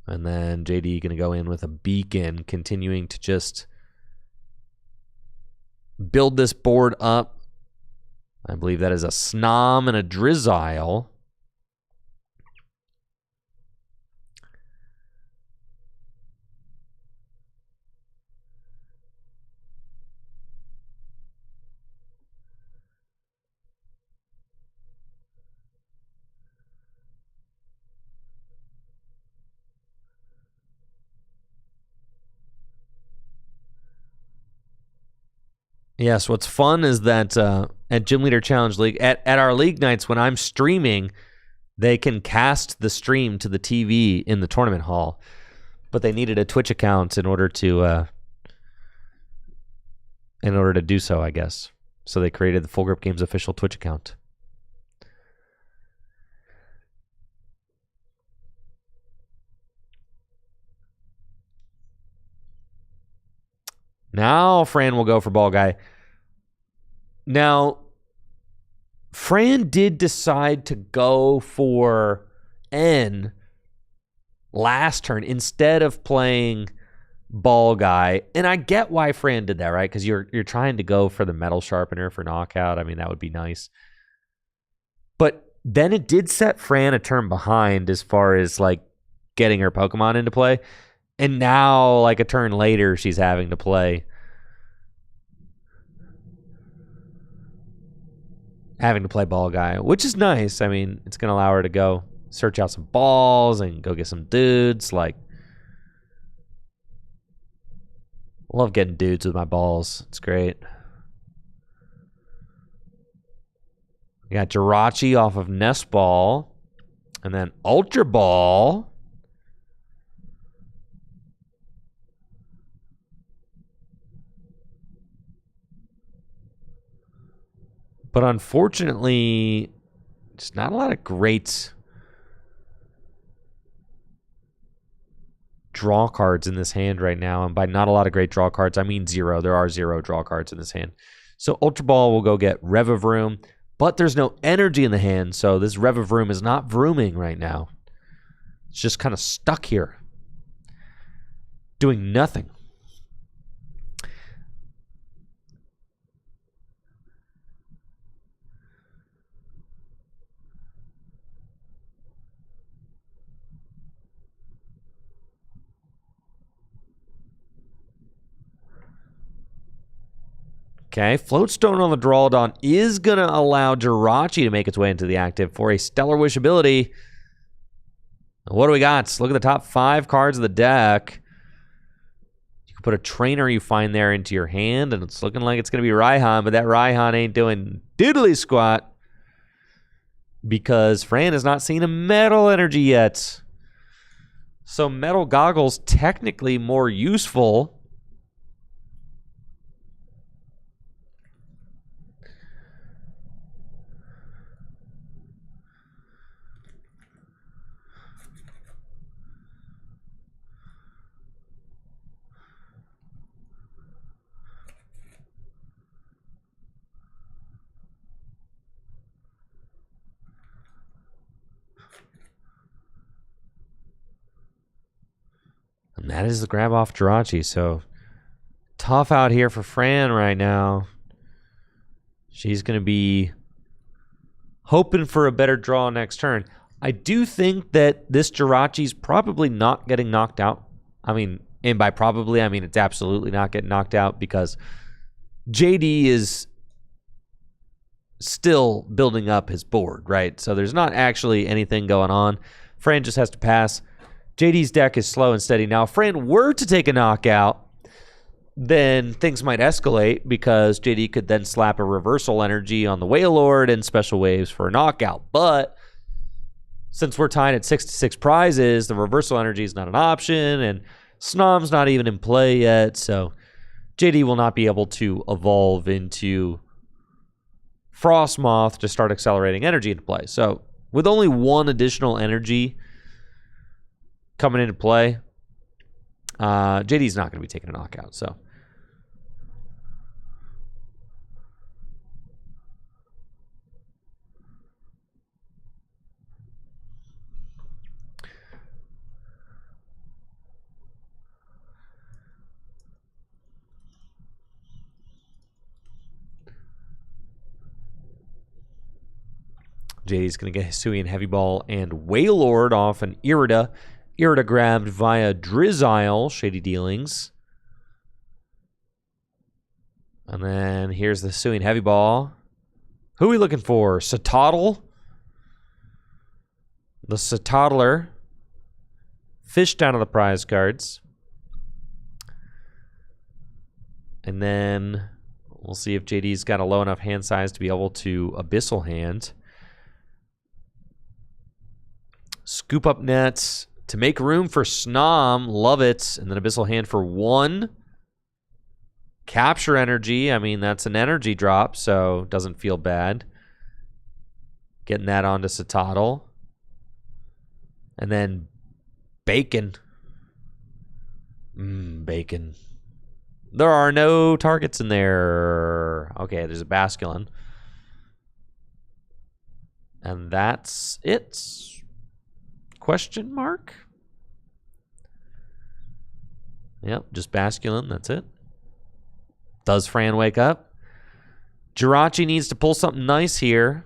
And then JD going to go in with a Beacon, continuing to just build this board up. I believe that is a Snom and a Drizzile. Yes, what's fun is that at Gym Leader Challenge League, at our league nights when I'm streaming, they can cast the stream to the TV in the tournament hall, but they needed a Twitch account in order to do so, I guess. So they created the Full Grip Games official Twitch account. Now Fran will go for Ball Guy. Now, Fran did decide to go for N last turn instead of playing Ball Guy. And I get why Fran did that, right? Because you're trying to go for the Metal Sharpener for knockout. I mean, that would be nice. But then it did set Fran a turn behind as far as like getting her Pokemon into play. And now, like a turn later, she's having to play Ball Guy, which is nice. I mean, it's going to allow her to go search out some balls and go get some dudes. Like, love getting dudes with my balls. It's great. We got Jirachi off of Nest Ball, and then Ultra Ball. But unfortunately, just not a lot of great draw cards in this hand right now. And by not a lot of great draw cards, I mean 0. There are 0 draw cards in this hand. So Ultra Ball will go get Revavroom, but there's no energy in the hand, so this Revavroom is not vrooming right now. It's just kind of stuck here, doing nothing. Okay, Floatstone on the Drawdon is going to allow Jirachi to make its way into the active for a Stellar Wish ability. What do we got? Look at the top 5 cards of the deck. You can put a trainer you find there into your hand, and it's looking like it's going to be Raihan, but that Raihan ain't doing diddly squat because Fran has not seen a metal energy yet. So metal goggles technically more useful. And that is the grab off Jirachi. So tough out here for Fran right now. She's going to be hoping for a better draw next turn. I do think that this Jirachi's probably not getting knocked out. I mean, and by probably, I mean it's absolutely not getting knocked out because JD is still building up his board, right? So there's not actually anything going on. Fran just has to pass. JD's deck is slow and steady. Now, if Fran were to take a knockout, then things might escalate because JD could then slap a reversal energy on the Wailord and special waves for a knockout. But since we're tied at 6-6 prizes, the reversal energy is not an option, and Snom's not even in play yet, so JD will not be able to evolve into Frostmoth to start accelerating energy into play. So with only one additional energy coming into play, JD's not going to be taking a knockout. So JD's going to get Hisuian Heavy Ball and Wailord off an Irida. Irida grabbed via Drizzile, Shady Dealings. And then here's the Hisuian Heavy Ball. Who are we looking for? Satotl? The Satotler. Fished out of the prize cards. And then we'll see if JD's got a low enough hand size to be able to Abyssal Hand. Scoop up nets to make room for Snom. Love it. And then Abyssal Hand for 1. Capture energy. I mean, that's an energy drop, so doesn't feel bad. Getting that onto Satotl. And then Bacon. Bacon. There are no targets in there. Okay, there's a Basculin. And that's it. Question mark? Yep, just Basculin. That's it. Does Fran wake up? Jirachi needs to pull something nice here.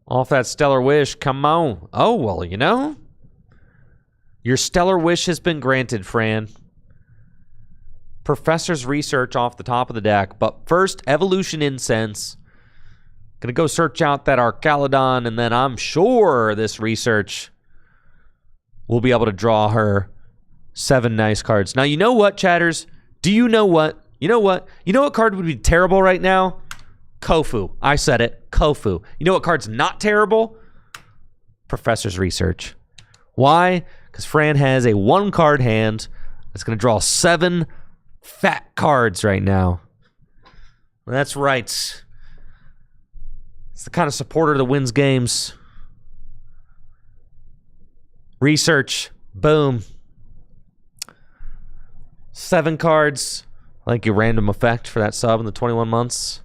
Off that Stellar Wish. Come on. Oh, well, you know. Your Stellar Wish has been granted, Fran. Professor's Research off the top of the deck. But first, Evolution Incense. Gonna go search out that Archaludon, and then I'm sure this research will be able to draw her 7 nice cards. Now, you know what, chatters? Do you know what? You know what? You know what card would be terrible right now? Kofu. I said it. Kofu. You know what card's not terrible? Professor's Research. Why? Because Fran has a 1-card hand that's going to draw 7 fat cards right now. That's right. It's the kind of supporter that wins games. Research. Boom. 7 cards. Thank you, Random Effect, for that sub in the 21 months.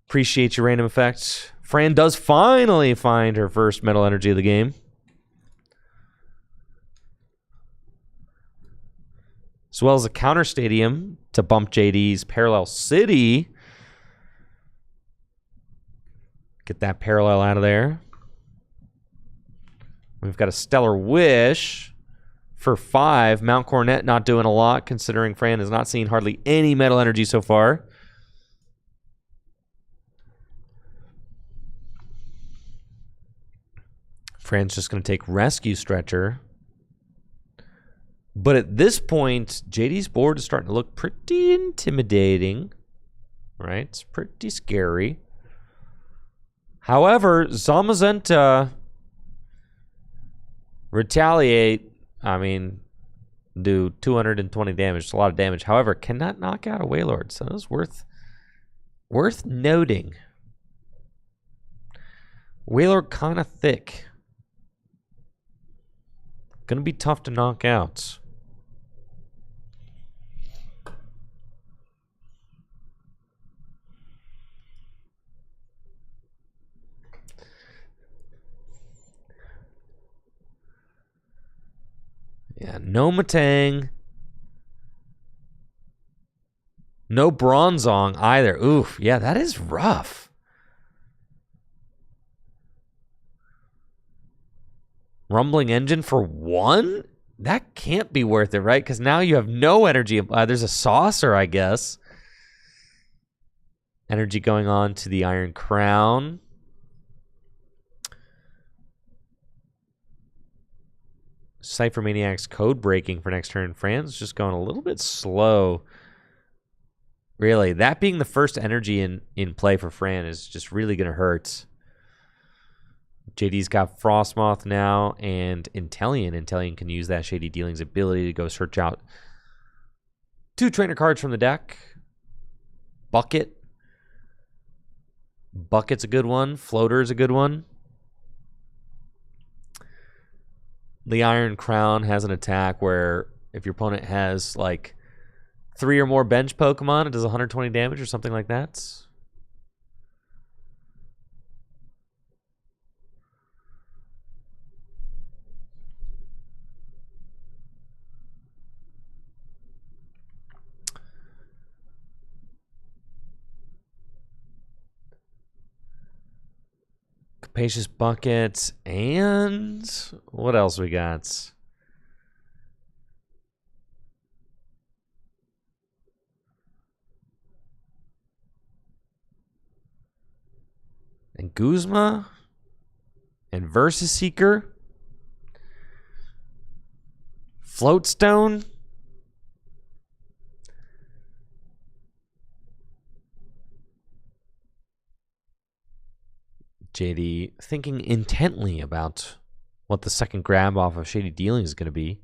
Appreciate your Random Effect. Fran does finally find her first metal energy of the game. As well as a counter stadium to bump JD's Parallel City. Get that parallel out of there. We've got a Stellar Wish for 5. Mount Coronet not doing a lot, considering Fran has not seen hardly any metal energy so far. Fran's just going to take Rescue Stretcher. But at this point, JD's board is starting to look pretty intimidating. Right? It's pretty scary. However, Zamazenta retaliate. I mean, do 220 damage. It's a lot of damage. However, cannot knock out a Wailord. So that's worth noting. Wailord kind of thick. Gonna be tough to knock out. Yeah, no Matang. No Bronzong either. Oof, yeah, that is rough. Rumbling Engine for 1? That can't be worth it, right? Because now you have no energy. There's a Saucer, I guess. Energy going on to the Iron Crown. Cypher Maniac's code breaking for next turn. Fran's just going a little bit slow. Really, that being the first energy in play for Fran is just really going to hurt. JD's got Frostmoth now and Intellion. Intellion can use that Shady Dealing's ability to go search out 2 trainer cards from the deck. Bucket. Bucket's a good one. Floater's a good one. The Iron Crown has an attack where if your opponent has like 3 or more bench Pokemon, it does 120 damage or something like that. Capacious Bucket, and what else we got? And Guzma, and Versus Seeker, Floatstone. JD thinking intently about what the second grab off of Shady Dealing is going to be.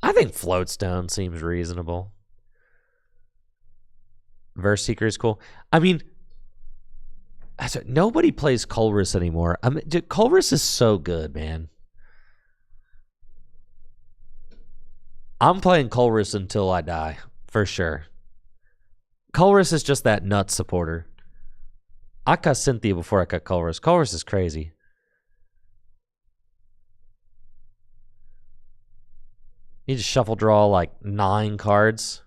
I think Floatstone seems reasonable. Verse Seeker is cool. I mean, nobody plays Colress anymore. I mean, Colress is so good, man. I'm playing Colress until I die, for sure. Colress is just that nut supporter. I cut Cynthia before I cut Colress. Colress is crazy. You just shuffle draw like 9 cards.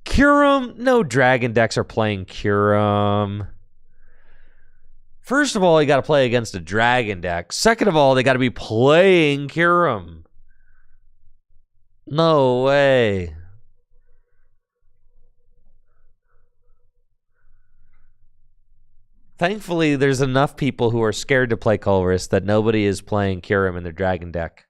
Kyurem? No Dragon decks are playing Kyurem. First of all, you got to play against a Dragon deck. Second of all, they got to be playing Kyurem. No way. Thankfully, there's enough people who are scared to play Colress that nobody is playing Kyurem in their Dragon deck.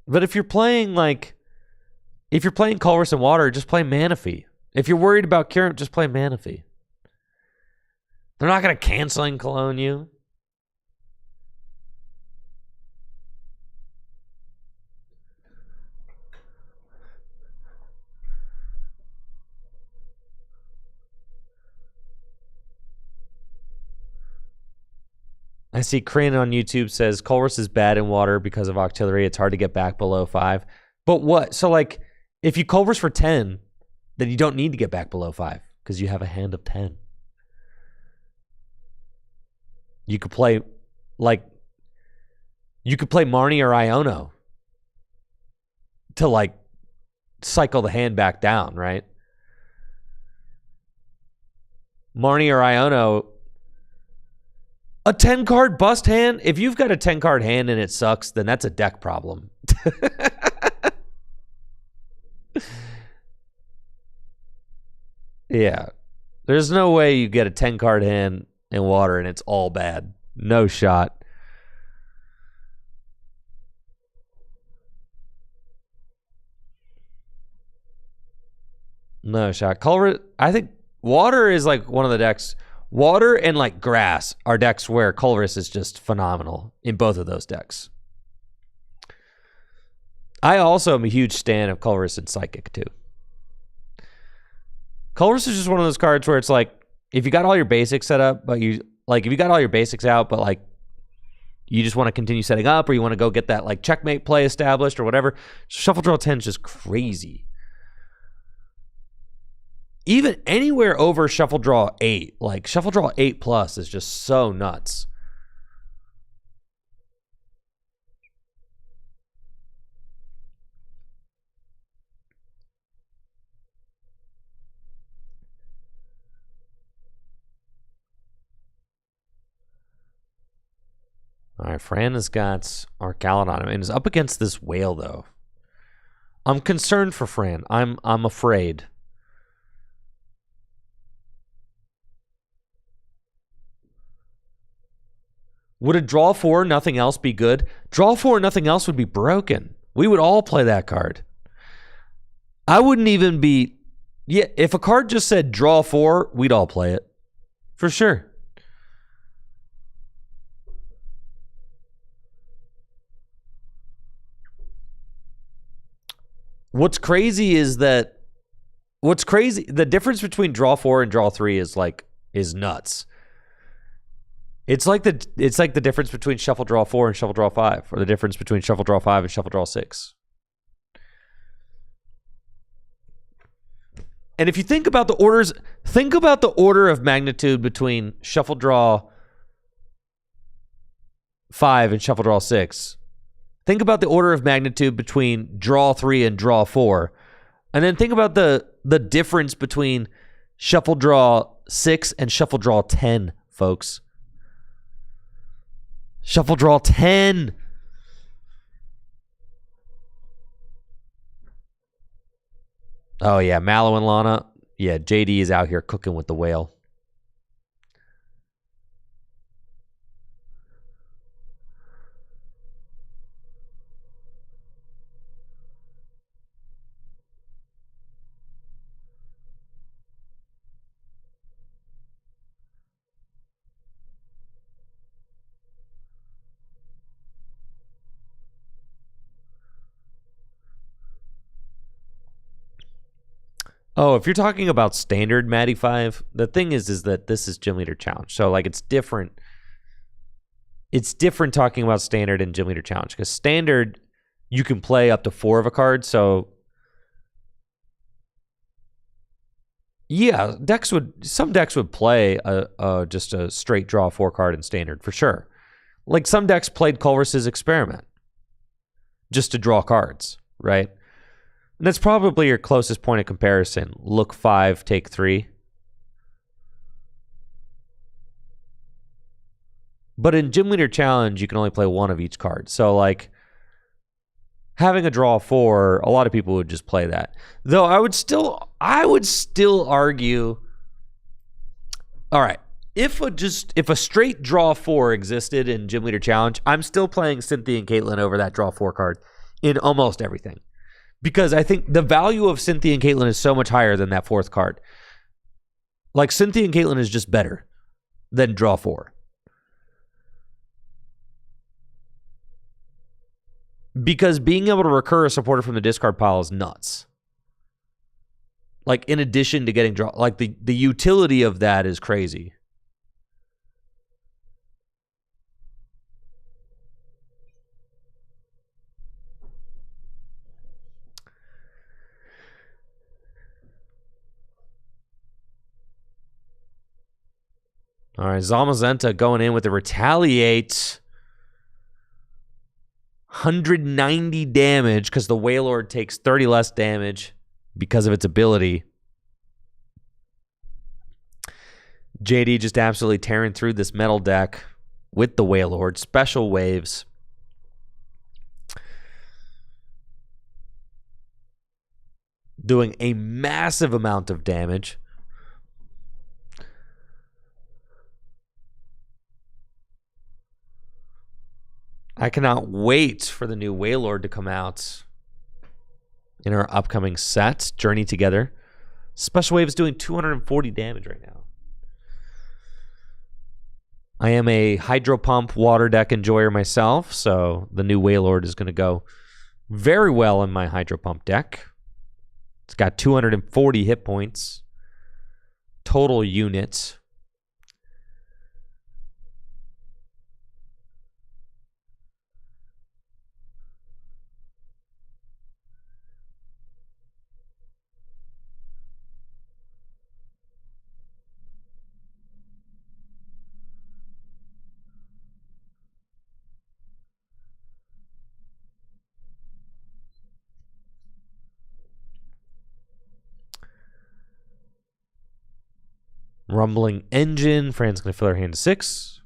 But if you're playing Colress and Water, just play Manaphy. If you're worried about Kyurem, just play Manaphy. They're not going to cancel and clone you. I see Crane on YouTube says Colress is bad in Water because of Octillery. It's hard to get back below 5. But what? So, like, if you Colress for 10, then you don't need to get back below 5 because you have a hand of 10. You could play, Marnie or Iono to, like, cycle the hand back down, right? Marnie or Iono. A 10-card bust hand? If you've got a 10-card hand and it sucks, then that's a deck problem. Yeah. There's no way you get a 10-card hand in water and it's all bad. No shot. No shot. Color, I think water is like one of the decks. Water and like grass are decks where Colress is just phenomenal in both of those decks. I also am a huge stan of Colress and Psychic too. Colress is just one of those cards where it's like, if you got all your basics set up, but you like if you got all your basics out, but like you just want to continue setting up, or you want to go get that like checkmate play established or whatever, Shuffle Draw 10 is just crazy. Even anywhere over Shuffle Draw 8, like Shuffle Draw 8 plus is just so nuts. All right, Fran has got Arcalon on him and is up against this whale, though. I'm concerned for Fran. I'm afraid. Would a draw 4, nothing else be good? Draw 4, nothing else would be broken. We would all play that card. I wouldn't even be... Yeah, if a card just said draw 4, we'd all play it. For sure. What's crazy is that... the difference between draw 4 and draw 3 is nuts. It's like the difference between Shuffle Draw 4 and Shuffle Draw 5, or the difference between Shuffle Draw 5 and Shuffle Draw 6. And if you think about the orders, think about the order of magnitude between Shuffle Draw 5 and Shuffle Draw 6. Think about the order of magnitude between Draw 3 and Draw 4. And then think about the difference between Shuffle Draw 6 and Shuffle Draw 10, folks. Shuffle Draw 10. Oh, yeah. Mallow and Lana. Yeah, JD is out here cooking with the whale. Oh, if you're talking about standard Matty 5, the thing is that this is Gym Leader Challenge. So, like, it's different. It's different talking about standard and Gym Leader Challenge. Because standard, you can play up to 4 of a card. So, yeah, some decks would play just a straight draw 4 card in standard, for sure. Like, some decks played Colress's Experiment just to draw cards, right? And that's probably your closest point of comparison. Look 5, take 3. But in Gym Leader Challenge, you can only play 1 of each card. So, like, having a draw 4, a lot of people would just play that. Though I would still argue, all right, if a straight draw 4 existed in Gym Leader Challenge, I'm still playing Cynthia and Caitlin over that draw 4 card in almost everything. Because I think the value of Cynthia and Caitlin is so much higher than that 4th card. Like, Cynthia and Caitlin is just better than draw 4. Because being able to recur a supporter from the discard pile is nuts. Like, in addition to getting draw, like the utility of that is crazy. All right, Zamazenta going in with the Retaliate. 190 damage because the Wailord takes 30 less damage because of its ability. JD just absolutely tearing through this metal deck with the Wailord. Special waves. Doing a massive amount of damage. I cannot wait for the new Wailord to come out in our upcoming set, Journey Together. Special Wave is doing 240 damage right now. I am a Hydro Pump water deck enjoyer myself, so the new Wailord is going to go very well in my Hydro Pump deck. It's got 240 hit points, total units. Rumbling Engine. Fran's going to fill her hand to 6.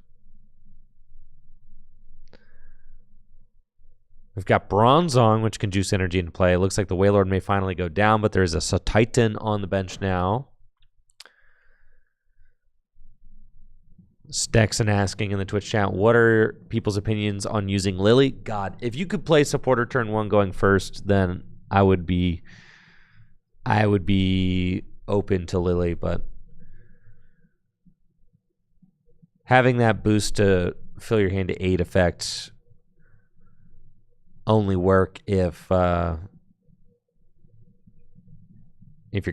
We've got Bronzong, which can juice energy into play. It looks like the Wailord may finally go down, but there's a Titan on the bench now. Stexon asking in the Twitch chat, what are people's opinions on using Lily? God, if you could play supporter turn 1 going first, then I would be open to Lily, but having that boost to fill your hand to 8 effect only work if you're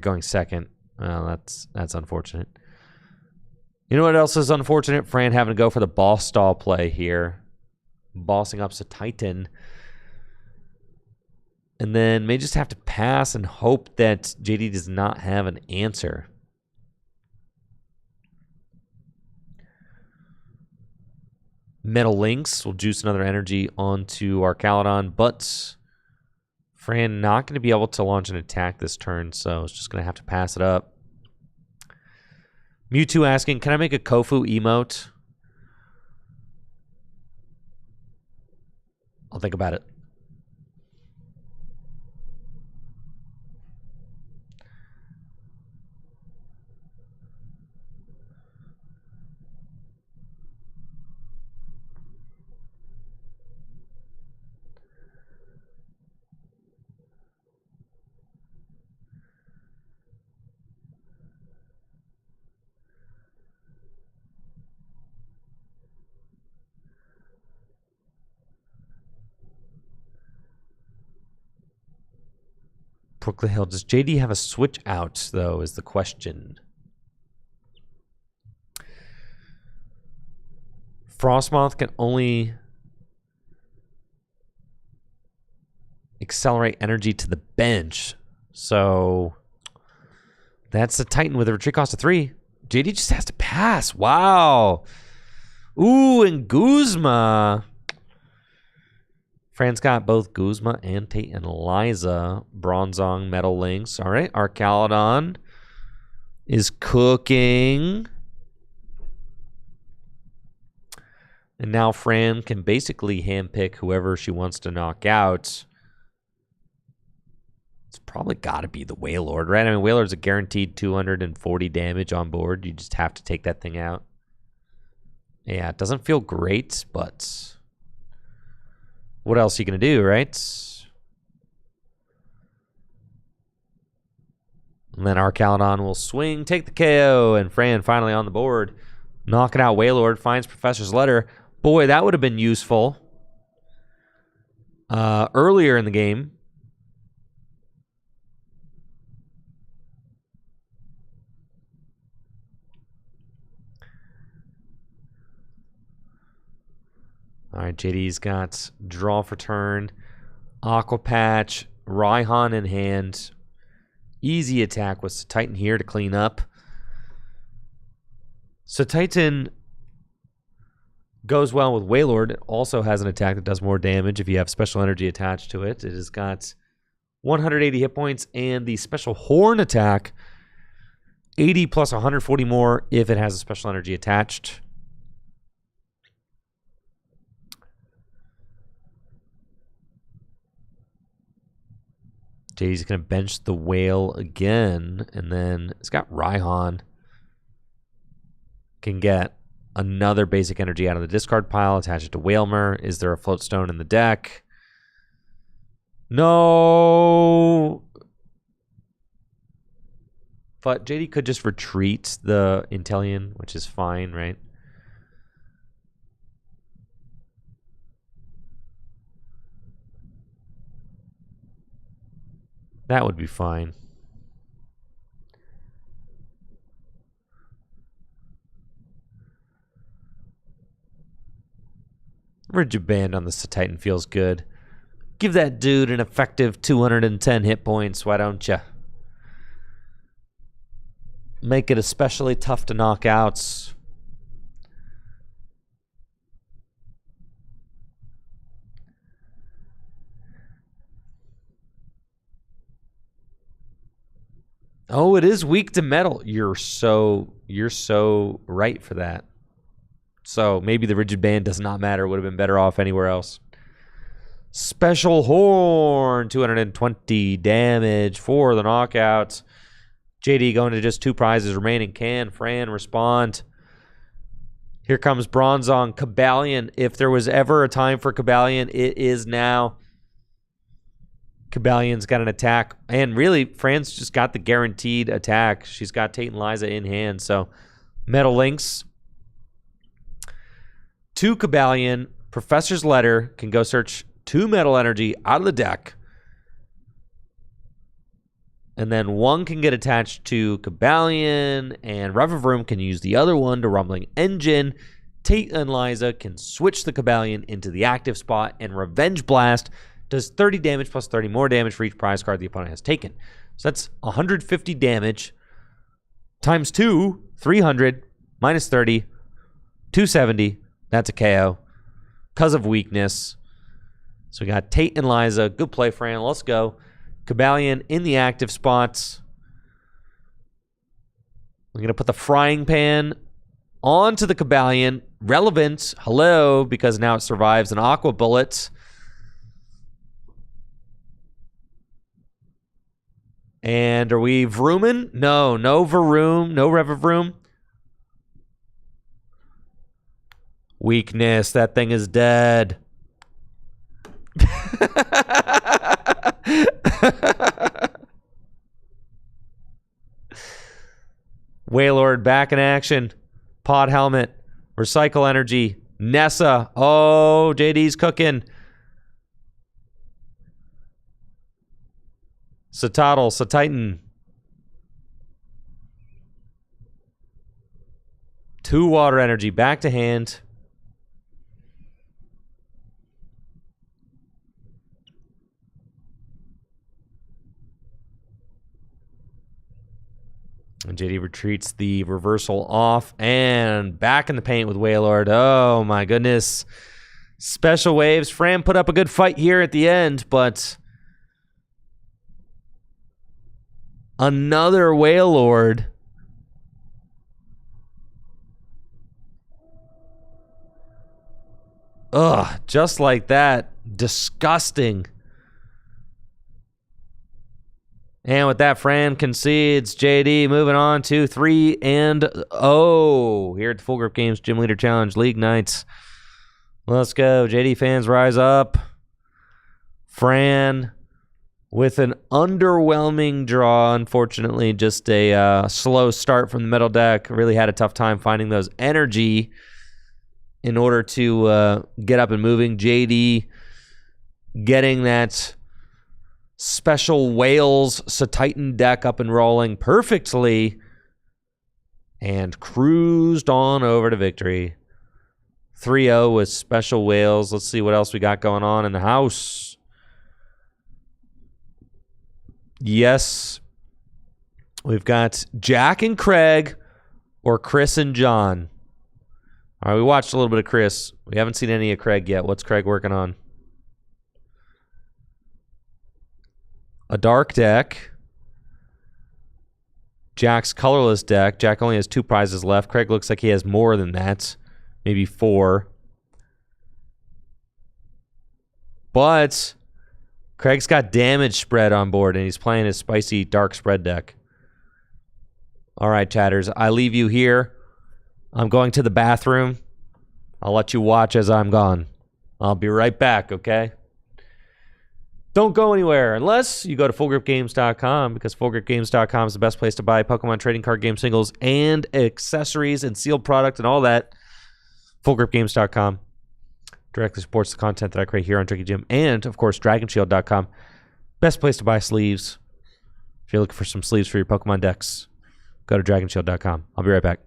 going second. Well, that's unfortunate. You know what else is unfortunate? Fran having to go for the boss stall play here. Bossing up to Titan. And then may just have to pass and hope that JD does not have an answer. Metal Links will juice another energy onto our Caledon, but Fran not going to be able to launch an attack this turn, so it's just going to have to pass it up. Mewtwo asking, can I make a Kofu emote? I'll think about it. Brooklyn Hill. Does JD have a switch out, though, is the question. Frostmoth can only accelerate energy to the bench. So that's the Titan with a retreat cost of 3. JD just has to pass. Wow. Ooh, and Guzma. Fran's got both Guzma and Tate and Liza. Bronzong, Metal Links. All right, our Caledon is cooking. And now Fran can basically handpick whoever she wants to knock out. It's probably got to be the Wailord, right? I mean, Wailord's a guaranteed 240 damage on board. You just have to take that thing out. Yeah, it doesn't feel great, but what else are you going to do, right? And then our Caledon will swing, take the KO, and Fran finally on the board. Knocking out Wailord, finds Professor's Letter. Boy, that would have been useful earlier in the game. All right, JD's got draw for turn, Aqua Patch, Raihan in hand. Easy attack with Titan here to clean up. So Titan goes well with Wailord. It also has an attack that does more damage if you have special energy attached to it. It has got 180 hit points, and the special horn attack 80 plus 140 more if it has a special energy attached. JD's going to bench the whale again, and then it's got Raihan. Can get another basic energy out of the discard pile, attach it to Whalmer. Is there a float stone in the deck? No. But JD could just retreat the Intellion, which is fine, right? That would be fine. Rigid Band on the Titan feels good. Give that dude an effective 210 hit points, why don't you? Make it especially tough to knock out. Oh, it is weak to metal. You're so right for that. So maybe the Rigid Band does not matter. Would have been better off anywhere else. Special Horn, 220 damage for the knockout. JD going to just 2 prizes remaining. Can Fran respond? Here comes Bronzong. Kabalion. If there was ever a time for Kabalion, it is now. Kabalion's got an attack. And really, Fran's just got the guaranteed attack. She's got Tate and Liza in hand. So, Metal Links. 2 Kabalion. Professor's Letter can go search 2 Metal Energy out of the deck. And then 1 can get attached to Kabalion. And Revavroom can use the other one to Rumbling Engine. Tate and Liza can switch the Kabalion into the active spot. And Revenge Blast does 30 damage plus 30 more damage for each prize card the opponent has taken. So that's 150 damage times 2, 300, minus 30, 270. That's a KO because of weakness. So we got Tate and Liza. Good play, Fran. Let's go. Kabalion in the active spots. We're going to put the Frying Pan onto the Kabalion. Relevant. Hello, because now it survives an Aqua Bullet. And are we Vrooming? No Vroom. No Revavroom. Weakness. That thing is dead. Wailord back in action. Pod Helmet. Recycle Energy. Nessa. Oh, JD's cooking. Satotl, Satitan. 2 Water Energy back to hand. And JD retreats the reversal off and back in the paint with Wailord. Oh my goodness. Special waves. Fran put up a good fight here at the end, but another Wailord. Ugh, just like that. Disgusting. And with that, Fran concedes. JD moving on to 3-0 here at the Full Grip Games Gym Leader Challenge League Nights. Let's go. JD fans rise up. Fran with an underwhelming draw. Unfortunately, just a slow start from the middle deck. Really had a tough time finding those energy in order to get up and moving. JD getting that special Whales Titan deck up and rolling perfectly and cruised on over to victory. 3-0 with special Whales. Let's see what else we got going on in the house. Yes, we've got Jack and Craig or Chris and John. All right, we watched a little bit of Chris. We haven't seen any of Craig yet. What's Craig working on? A dark deck. Jack's colorless deck. Jack only has 2 prizes left. Craig looks like he has more than that. Maybe 4. But Craig's got damage spread on board, and he's playing his spicy dark spread deck. All right, chatters. I leave you here. I'm going to the bathroom. I'll let you watch as I'm gone. I'll be right back, okay? Don't go anywhere unless you go to fullgripgames.com, because fullgripgames.com is the best place to buy Pokemon trading card game singles and accessories and sealed product and all that. Fullgripgames.com directly supports the content that I create here on Tricky Jim. And, of course, dragonshield.com. Best place to buy sleeves. If you're looking for some sleeves for your Pokemon decks, go to dragonshield.com. I'll be right back.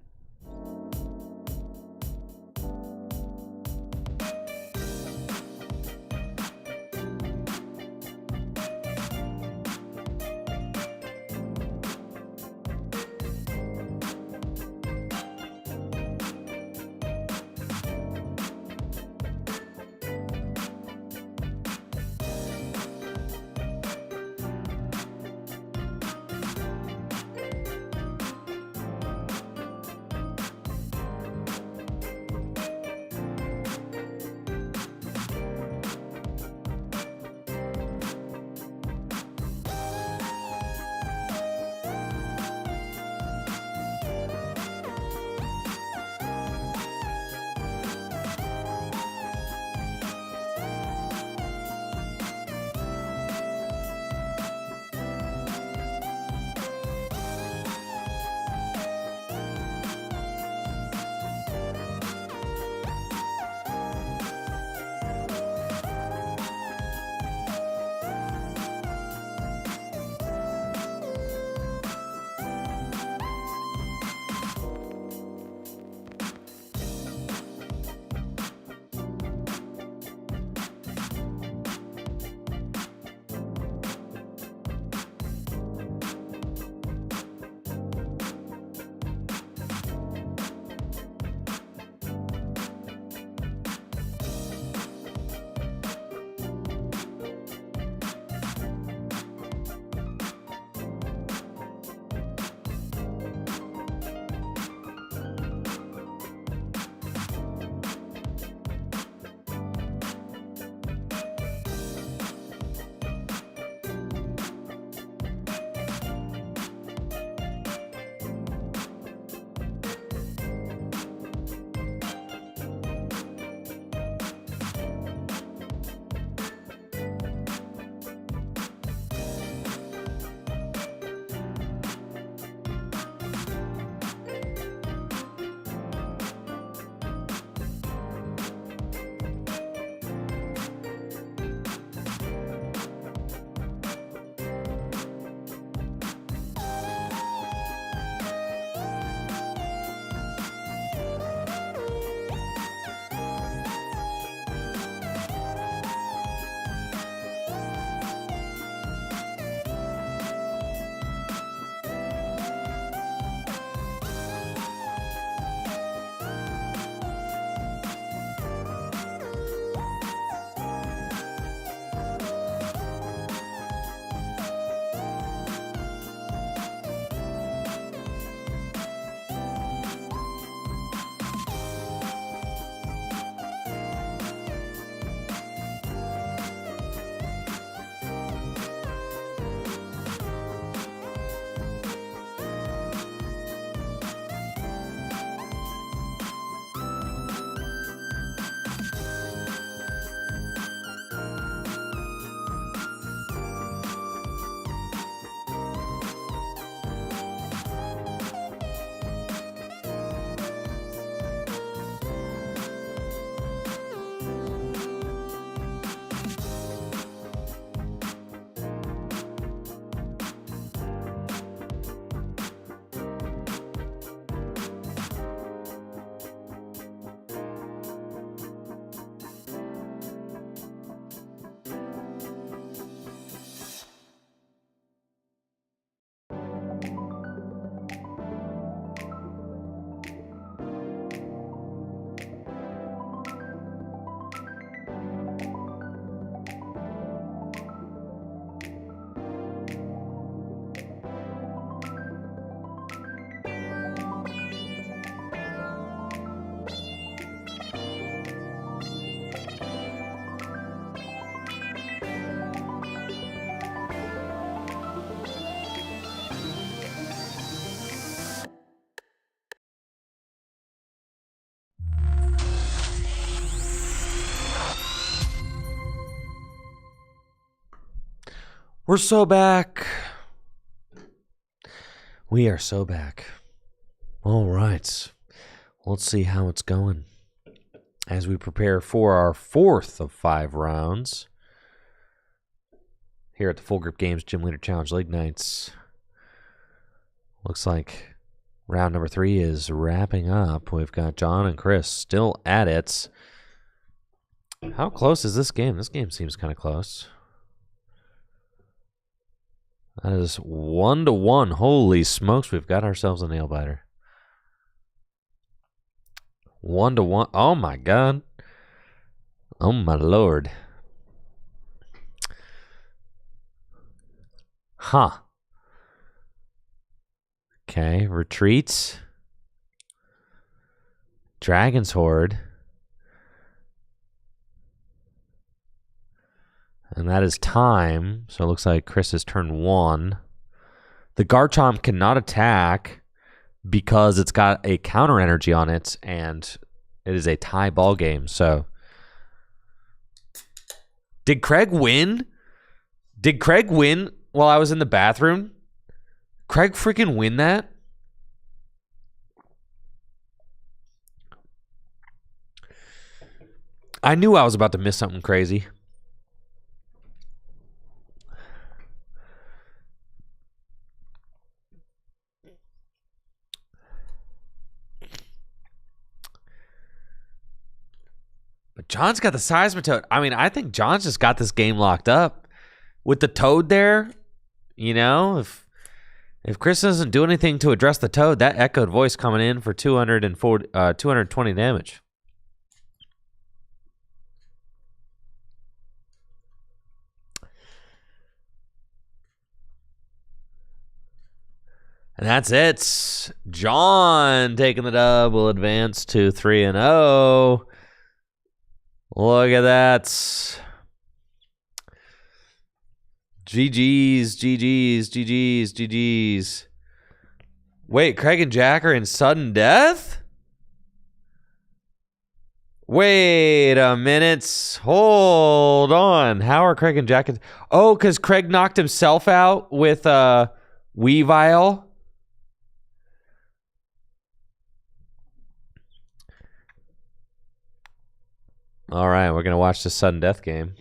We're so back. We are so back. All right. Let's see how it's going as we prepare for our 4th of 5 rounds here at the Full Grip Games Gym Leader Challenge League Nights. Looks like round number 3 is wrapping up. We've got John and Chris still at it. How close is this game? This game seems kind of close. That is 1-1. Holy smokes, we've got ourselves a nail biter. 1-1. Oh my God. Oh my Lord. Huh. Okay, retreats. Dragon's Horde. And that is time. So it looks like Chris is turn 1. The Garchomp cannot attack because it's got a counter energy on it, and it is a tie ball game. So, did Craig win? Did Craig win while I was in the bathroom? Craig freaking win that? I knew I was about to miss something crazy. But John's got the Seismitoad. I mean, I think John's just got this game locked up. With the Toad there, you know, if Chris doesn't do anything to address the Toad, that echoed voice coming in for 220 damage. And that's it. John taking the dub will advance to 3-0. Look at that. GG's, GG's, GG's, GG's. Wait, Craig and Jack are in sudden death? Wait a minute. Hold on. How are Craig and Jack? Oh, because Craig knocked himself out with Weavile. All right, we're going to watch the sudden death game.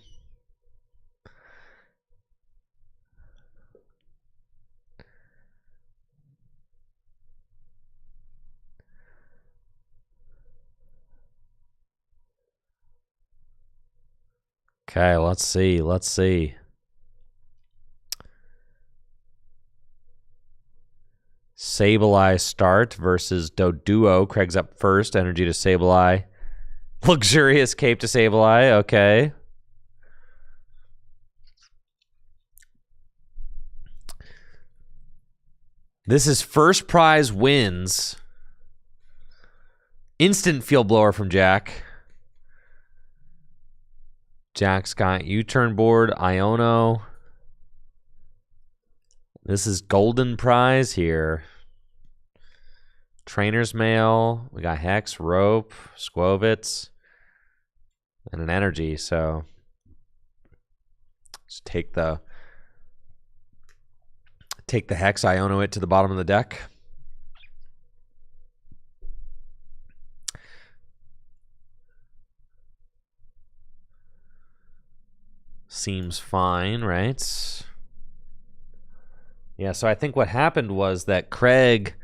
Okay, let's see. Let's see. Sableye start versus Doduo. Craig's up first. Energy to Sableye. Luxurious cape to Sableye. Okay. This is first prize wins. Instant field blower from Jack. Jack's got U-turn board, Iono. This is golden prize here. Trainer's mail. We got Hex, Rope, Squovitz, and an energy. So just take the Hex, Iono it to the bottom of the deck. Seems fine, right? Yeah, so I think what happened was that Craig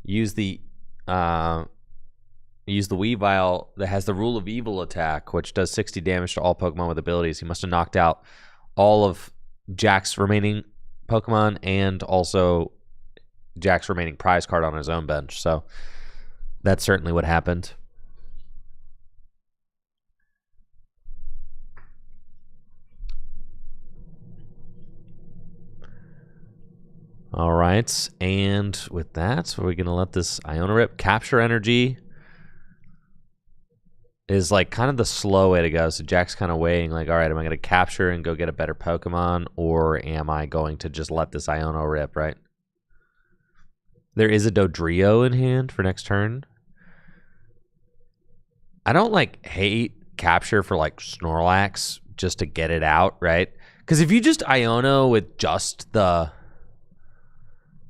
used the Weavile that has the Rule of Evil attack, which does 60 damage to all Pokemon with abilities. He must have knocked out all of Jack's remaining Pokemon and also Jack's remaining prize card on his own bench. So that's certainly what happened. All right, and with that, we're going to let this Iono rip. Capture energy is like kind of the slow way to go. So Jack's kind of weighing like, all right, am I going to capture and go get a better Pokemon, or am I going to just let this Iono rip, right? There is a Dodrio in hand for next turn. I don't like hate capture for like Snorlax just to get it out, right? Because if you just Iono with just the...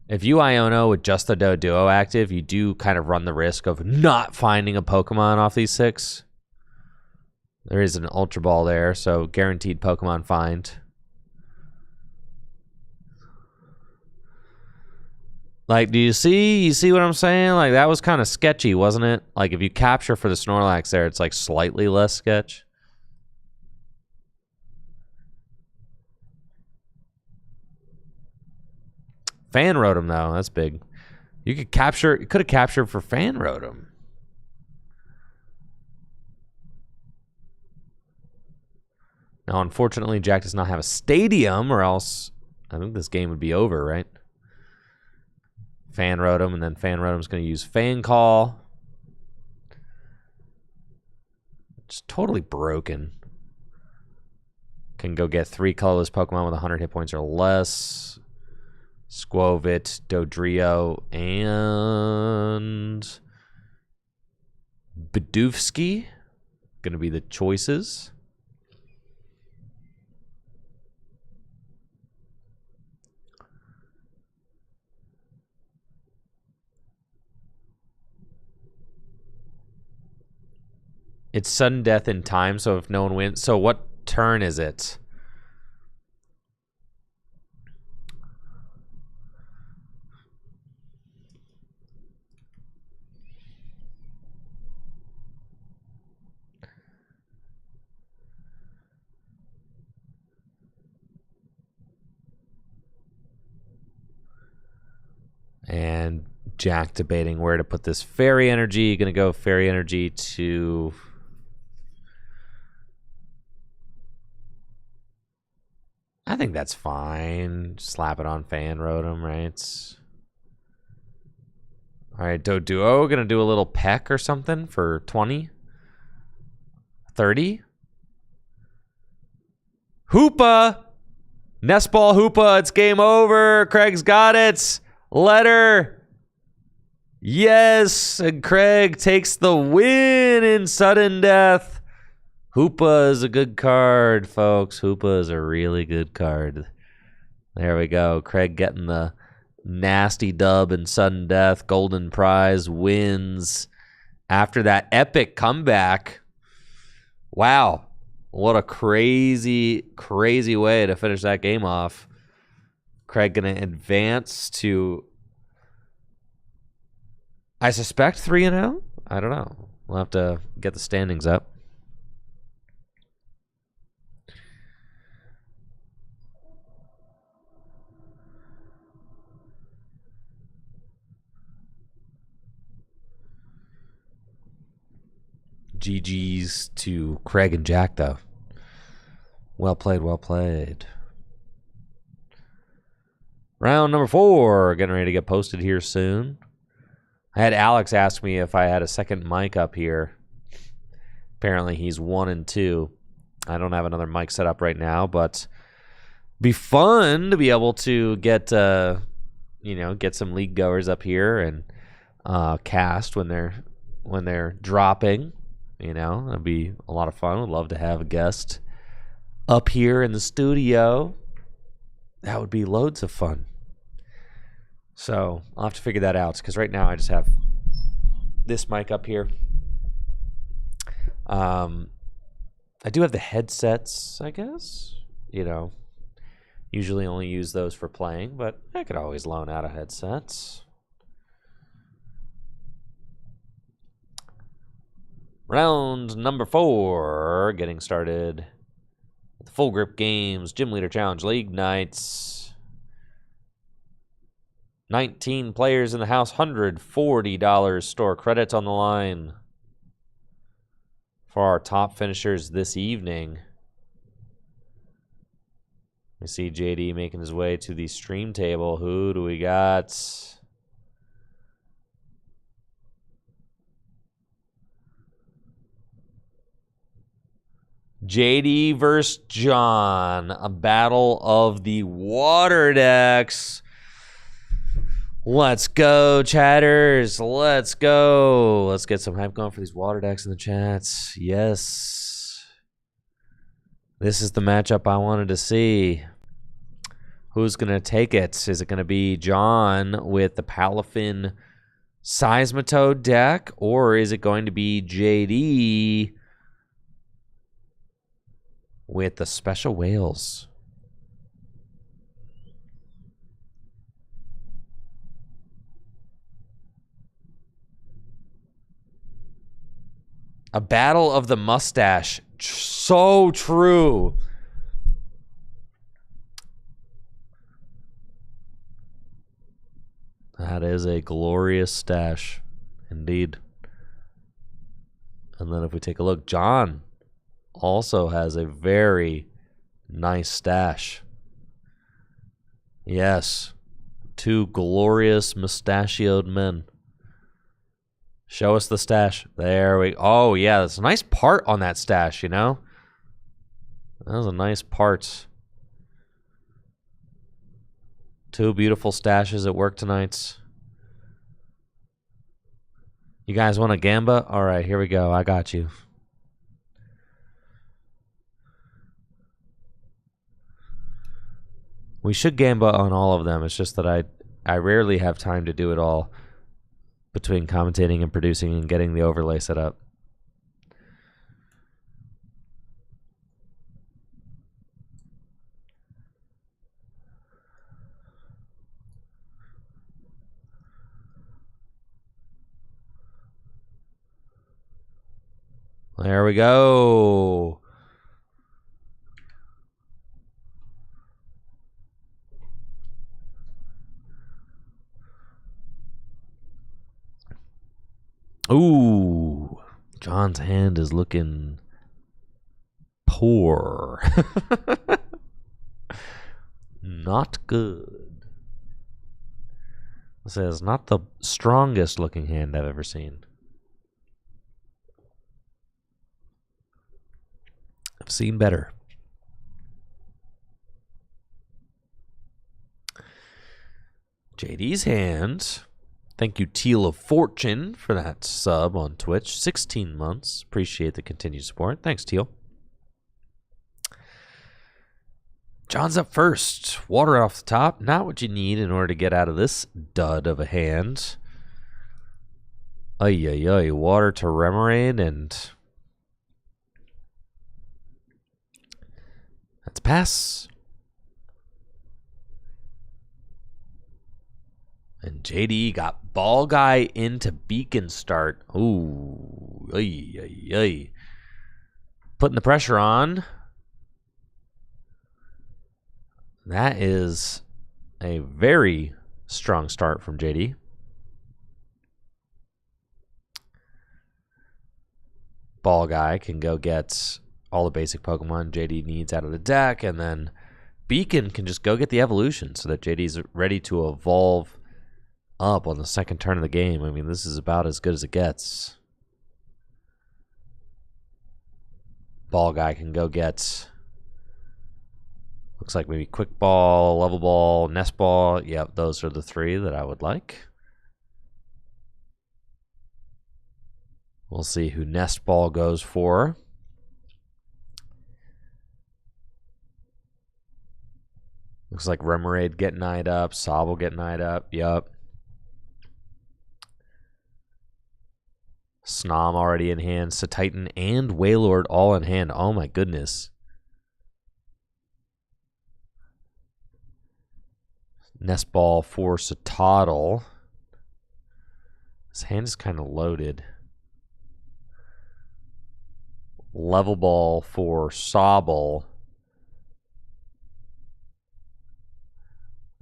If you Iono with just the Doduo active, you do kind of run the risk of not finding a Pokemon off these 6. There is an Ultra Ball there, so guaranteed Pokemon find. Like, do you see what I'm saying? Like, that was kind of sketchy, wasn't it? Like, if you capture for the Snorlax there, it's like slightly less sketch. Fan Rotom, though, that's big. You could have captured for Fan Rotom. Now, unfortunately, Jack does not have a stadium, or else I think this game would be over, right? Fan Rotom, and then Fan Rotom's going to use Fan Call. It's totally broken. Can go get 3 colorless Pokemon with 100 hit points or less. Squovit, Dodrio, and Bidooski going to be the choices. It's sudden death in time, so if no one wins... So what turn is it? And Jack debating where to put this Fairy Energy. Going to go Fairy Energy to... I think that's fine. Slap it on Fan Rotom, right? All right, Doduo going to do a little peck or something for 20? 30? Hoopa! Nestball Hoopa, it's game over. Craig's got it. Letter. Yes, and Craig takes the win in sudden death. Hoopa is a good card, folks. Hoopa is a really good card. There we go. Craig getting the nasty dub in sudden death. Golden prize wins after that epic comeback. Wow. What a crazy, crazy way to finish that game off. Craig going to advance to, I suspect, 3-0? I don't know. We'll have to get the standings up. GG's to Craig and Jack, though. Well played, well played. Round number 4, getting ready to get posted here soon. I had Alex ask me if I had a second mic up here. Apparently he's 1 and 2. I don't have another mic set up right now, but be fun to be able to get get some league goers up here and cast when they're dropping. You know, that'd be a lot of fun. Would love to have a guest up here in the studio. That would be loads of fun. So I'll have to figure that out, because right now I just have this mic up here. I do have the headsets, I guess. You know, usually only use those for playing, but I could always loan out a headset. Round number 4, getting started with the Full Grip Games Gym Leader Challenge League Nights. 19 players in the house, $140 store credits on the line for our top finishers this evening. We see JD making his way to the stream table. Who do we got? JD versus John, a battle of the water decks. Let's go, chatters. Let's go. Let's get some hype going for these water decks in the chats. Yes. This is the matchup I wanted to see. Who's going to take it? Is it going to be John with the Palafin Seismitoad deck, or is it going to be JD with the Special Whales? A battle of the mustache. So true. That is a glorious stash, indeed. And then if we take a look, John also has a very nice stash. Yes, two glorious mustachioed men. Show us the stash. There we go. Oh, yeah, that's a nice part on that stash, you know? That was a nice part. Two beautiful stashes at work tonight. You guys want a Gamba? All right, here we go. I got you. We should Gamba on all of them. It's just that I rarely have time to do it all between commentating and producing and getting the overlay set up. There we go. Ooh, John's hand is looking poor. Not good. This is not the strongest looking hand I've ever seen. I've seen better. JD's hand. Thank you, Teal of Fortune, for that sub on Twitch. 16 months. Appreciate the continued support. Thanks, Teal. John's up first. Water off the top. Not what you need in order to get out of this dud of a hand. Ay, ay, ay. Water to Remoraid, and that's a pass. And JD got Ball Guy into Beacon start. Ooh, ay, ay, ay. Putting the pressure on. That is a very strong start from JD. Ball Guy can go get all the basic Pokemon JD needs out of the deck, and then Beacon can just go get the evolution so that JD's ready to evolve up on the second turn of the game. I mean, this is about as good as it gets. Ball Guy can go get, looks like maybe Quick Ball, Level Ball, Nest Ball. Yep, those are the three that I would like. We'll see who Nest Ball goes for. Looks like Remoraid getting eyed up, Sobble getting eyed up. Yup. Snom already in hand, Satitan and Wailord all in hand. Oh my goodness. Nest Ball for Satotl. His hand is kind of loaded. Level Ball for Sobble.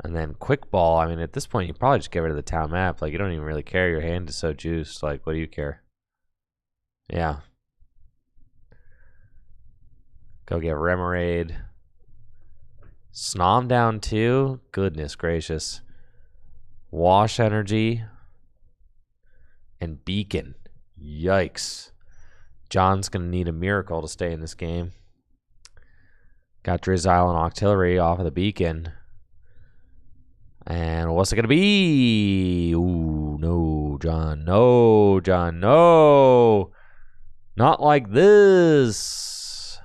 And then Quick Ball. I mean, at this point, you probably just get rid of the town map. Like, you don't even really care. Your hand is so juiced. Like, what do you care? Yeah. Go get Remoraid. Snom down too. Goodness gracious. Wash Energy. And Beacon. Yikes. John's going to need a miracle to stay in this game. Got Drizzile and Octillery off of the Beacon. And what's it going to be? Ooh, no, John. No, John. No. Not like this.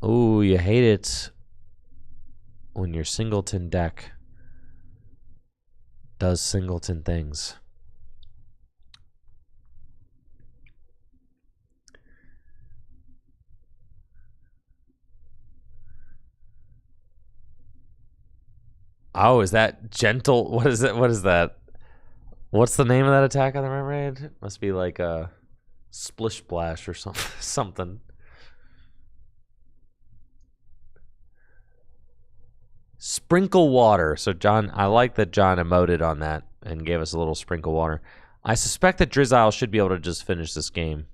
Oh, you hate it when your singleton deck does singleton things. Oh, is that gentle? What is it? What is that? What's the name of that attack on the mermaid? Must be like a splish splash or something. Something. Sprinkle water. So John, I like that John emoted on that and gave us a little sprinkle water. I suspect that Drizzile should be able to just finish this game.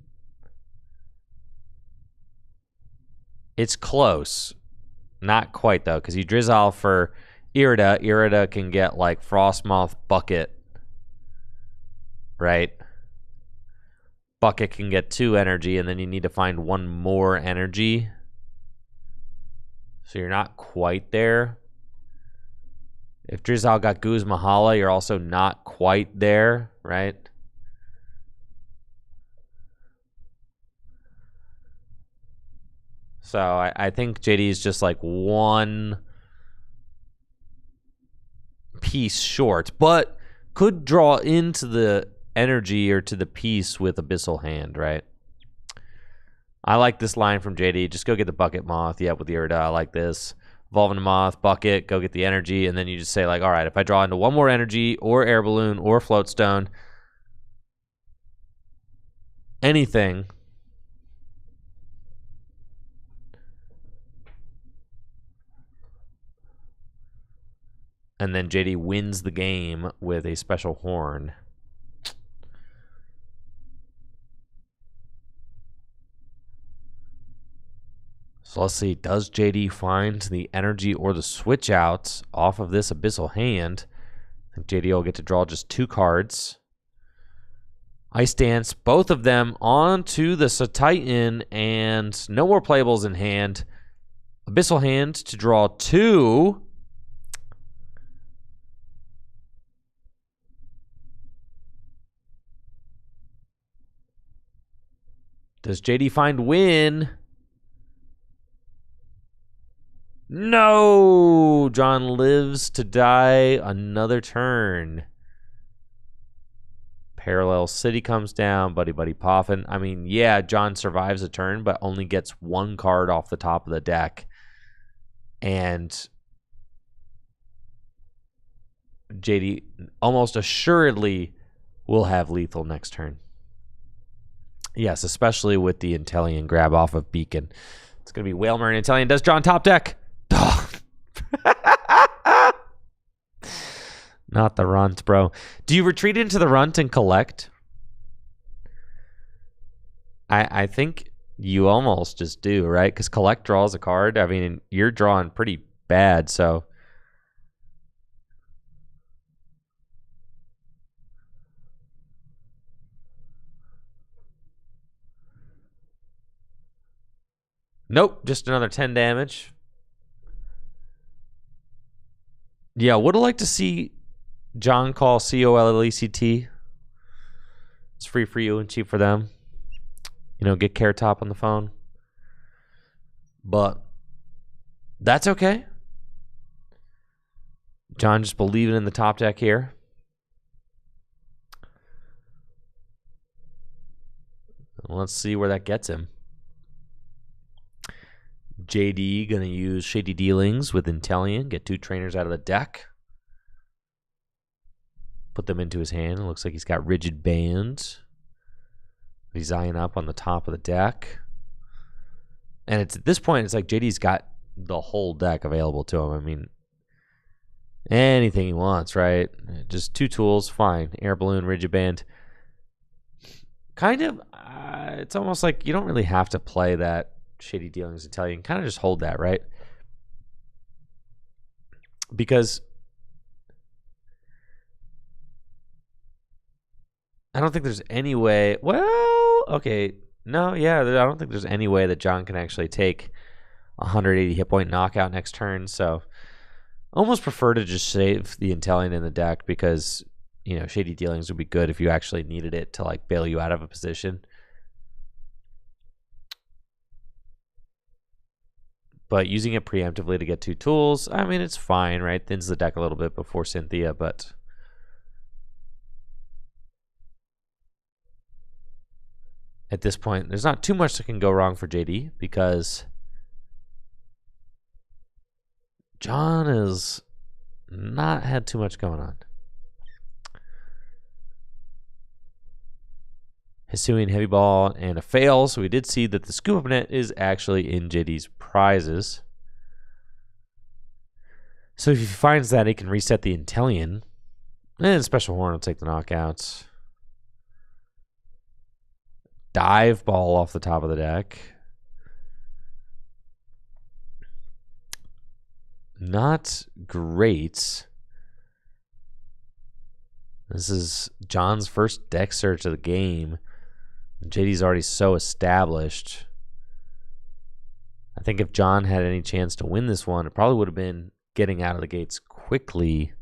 It's close. Not quite, though, because you Drizzile for Irida. Irida can get, like, Frostmoth Bucket. Right? Bucket can get 2 energy, and then you need to find 1 more energy. So you're not quite there. If Drizzile got Guz Mahala, you're also not quite there, right? So I think JD is just like 1 piece short, but could draw into the energy or to the piece with Abyssal Hand, right? I like this line from JD. Just go get the Bucket Moth. Yeah, with the Irida, I like this. Evolve into Moth, Bucket, go get the energy, and then you just say, like, all right, if I draw into 1 more energy or Air Balloon or Floatstone, anything, and then JD wins the game with a special horn. So let's see, does JD find the energy or the switch outs off of this Abyssal Hand? I think JD will get to draw just 2 cards. Ice Dance, both of them onto the Titan, and no more playables in hand. Abyssal Hand to draw 2. Does JD find win? No! John lives to die another turn. Parallel City comes down. Buddy Buddy Poffin. I mean, yeah, John survives a turn, but only gets 1 card off the top of the deck. And JD almost assuredly will have lethal next turn. Yes, especially with the Intellion grab off of Beacon. It's going to be Whalmer and Intellion. Does John top deck? Not the runt, bro. Do you retreat into the runt and collect? I think you almost just do, right? Because collect draws a card. I mean, you're drawing pretty bad, so. Nope, just another 10 damage. Yeah, would have liked to see John call COLECT. It's free for you and cheap for them. You know, get Carrot Top on the phone. But that's okay. John just believing in the top deck here. Let's see where that gets him. JD going to use Shady Dealings with Intellion. Get 2 trainers out of the deck. Put them into his hand. It looks like he's got Rigid Band. He's eyeing up on the top of the deck. And it's at this point, it's like JD's got the whole deck available to him. I mean, anything he wants, right? Just 2 tools, fine. Air Balloon, Rigid Band. Kind of, it's almost like you don't really have to play that Shady Dealings Intellion. Kind of just hold that, right? Because I don't think there's any way. Well, okay. No, yeah, I don't think there's any way that John can actually take 180 hit point knockout next turn. So almost prefer to just save the Intellion in the deck because, you know, Shady Dealings would be good if you actually needed it to, like, bail you out of a position. But using it preemptively to get 2 tools, I mean, it's fine, right? Thins the deck a little bit before Cynthia, but at this point, there's not too much that can go wrong for JD because John has not had too much going on. Hisuian Heavy Ball and a fail, so we did see that the Scoop Up Net is actually in JD's prizes. So if he finds that, he can reset the Intellion, and Special Horn will take the knockouts. Dive Ball off the top of the deck. Not great. This is John's first deck search of the game. JD's already so established. I think if John had any chance to win this one, it probably would have been getting out of the gates quickly.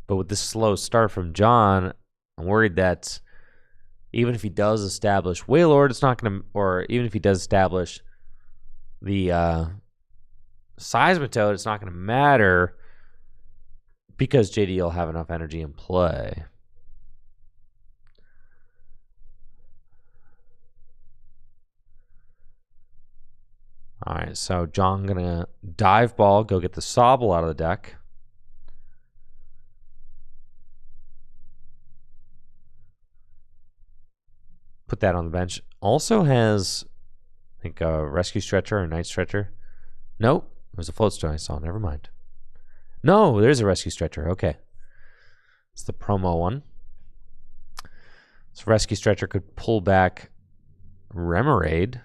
But with this slow start from John, I'm worried that even if he does establish Wailord, it's not going to, or even if he does establish the Seismitoad, it's not going to matter because JD will have enough energy in play. All right, so John gonna Dive Ball, go get the Sobble out of the deck. Put that on the bench. Also has, I think, a Rescue Stretcher or Night Stretcher. Nope, there's a Floatstone I saw. Never mind. No, there's a Rescue Stretcher. Okay, it's the promo one. So Rescue Stretcher could pull back Remoraid.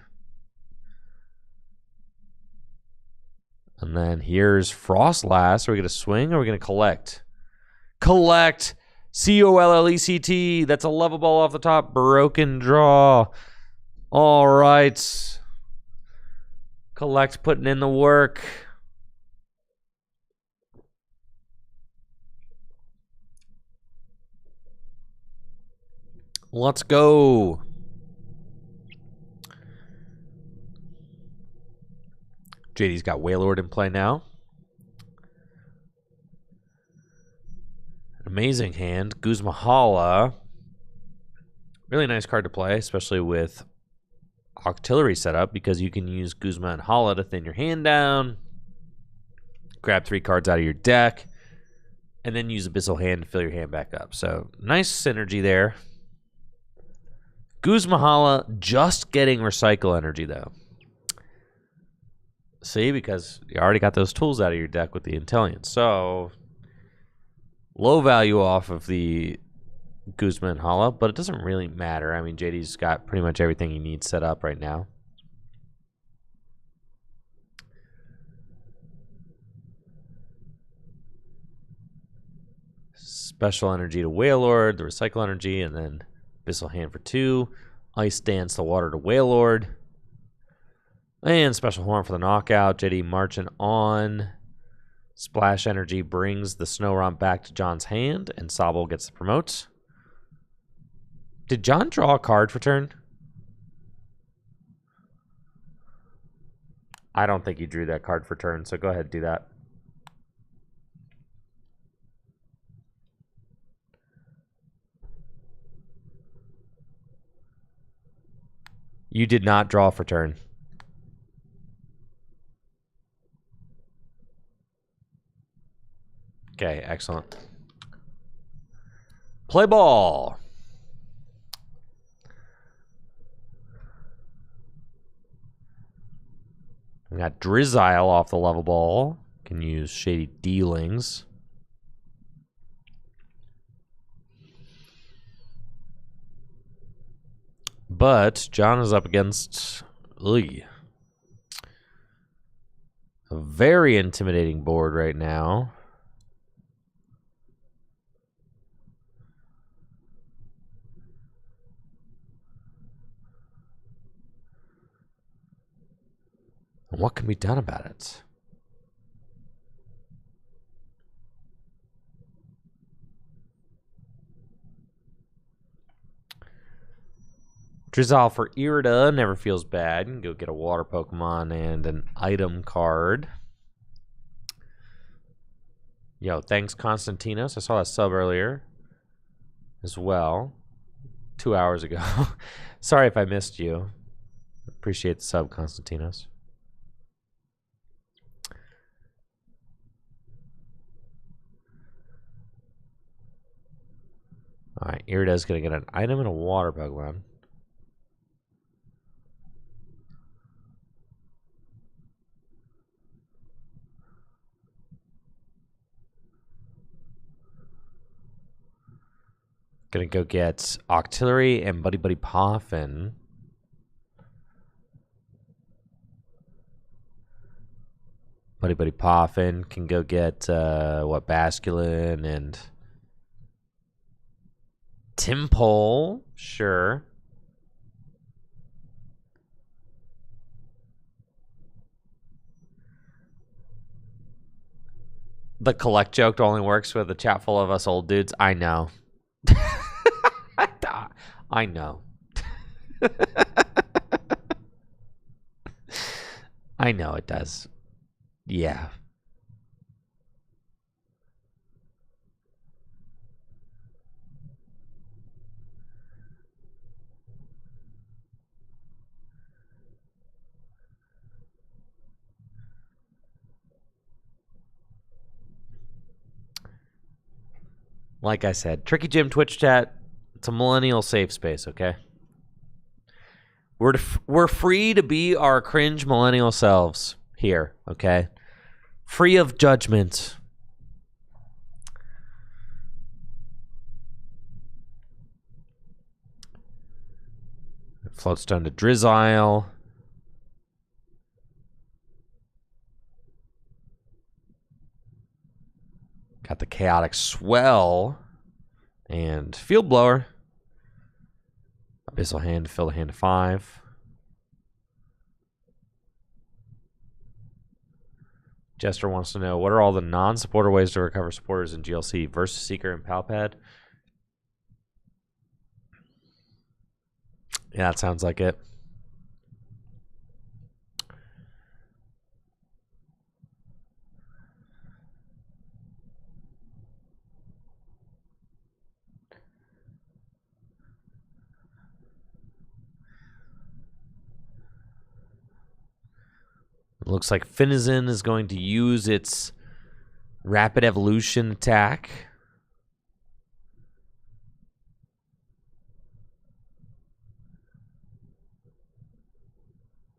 And then here's Frostlass. Are we going to swing or are we going to collect? Collect! C-O-L-L-E-C-T. That's a level ball off the top. Broken draw. All right. Collect, putting in the work. Let's go. JD's got Wailord in play now. Amazing hand. Guzmahala. Really nice card to play, especially with Octillery set up, because you can use Guzma and Hala to thin your hand down, grab 3 cards out of your deck, and then use Abyssal Hand to fill your hand back up. So nice synergy there. Guzmahala just getting recycle energy, though. See, because you already got those tools out of your deck with the Intellion. So, low value off of the Guzma and Hala, but it doesn't really matter. I mean, JD's got pretty much everything he needs set up right now. Special energy to Wailord, the recycle energy, and then Abyssal Hand for 2. Ice Dance the water to Wailord. And Special Horn for the knockout. JD marching on. Splash Energy brings the Snow Romp back to John's hand, and Sobble gets the promote. Did John draw a card for turn? I don't think he drew that card for turn, so go ahead and do that. You did not draw for turn. Okay, excellent. Play ball. We got Drizzile off the level ball. Can use Shady Dealings. But John is up against a very intimidating board right now. And what can be done about it? Drizzle for Irida never feels bad. You can go get a water Pokemon and an item card. Yo, thanks, Constantinos. I saw that sub earlier as well. 2 hours ago. Sorry if I missed you. Appreciate the sub, Constantinos. Alright, Irida's going to get an item and a water Pokemon. Gonna go get Octillery and Buddy Buddy Poffin. Buddy Buddy Poffin can go get Basculin and Timpole. Sure. The collect joke only works with a chat full of us old dudes. I know. I know. I know it does. Yeah. Like I said, Tricky Jim Twitch chat, it's a millennial safe space, okay? We're free to be our cringe millennial selves here, okay? Free of judgment. Floatstone to Drizzile. Got the Chaotic Swell and Field Blower. Abyssal Hand to fill the hand to 5. Jester wants to know, what are all the non-supporter ways to recover supporters in GLC versus Seeker and Palpad? Yeah, that sounds like it. Looks like Finizen is going to use its Rapid Evolution attack.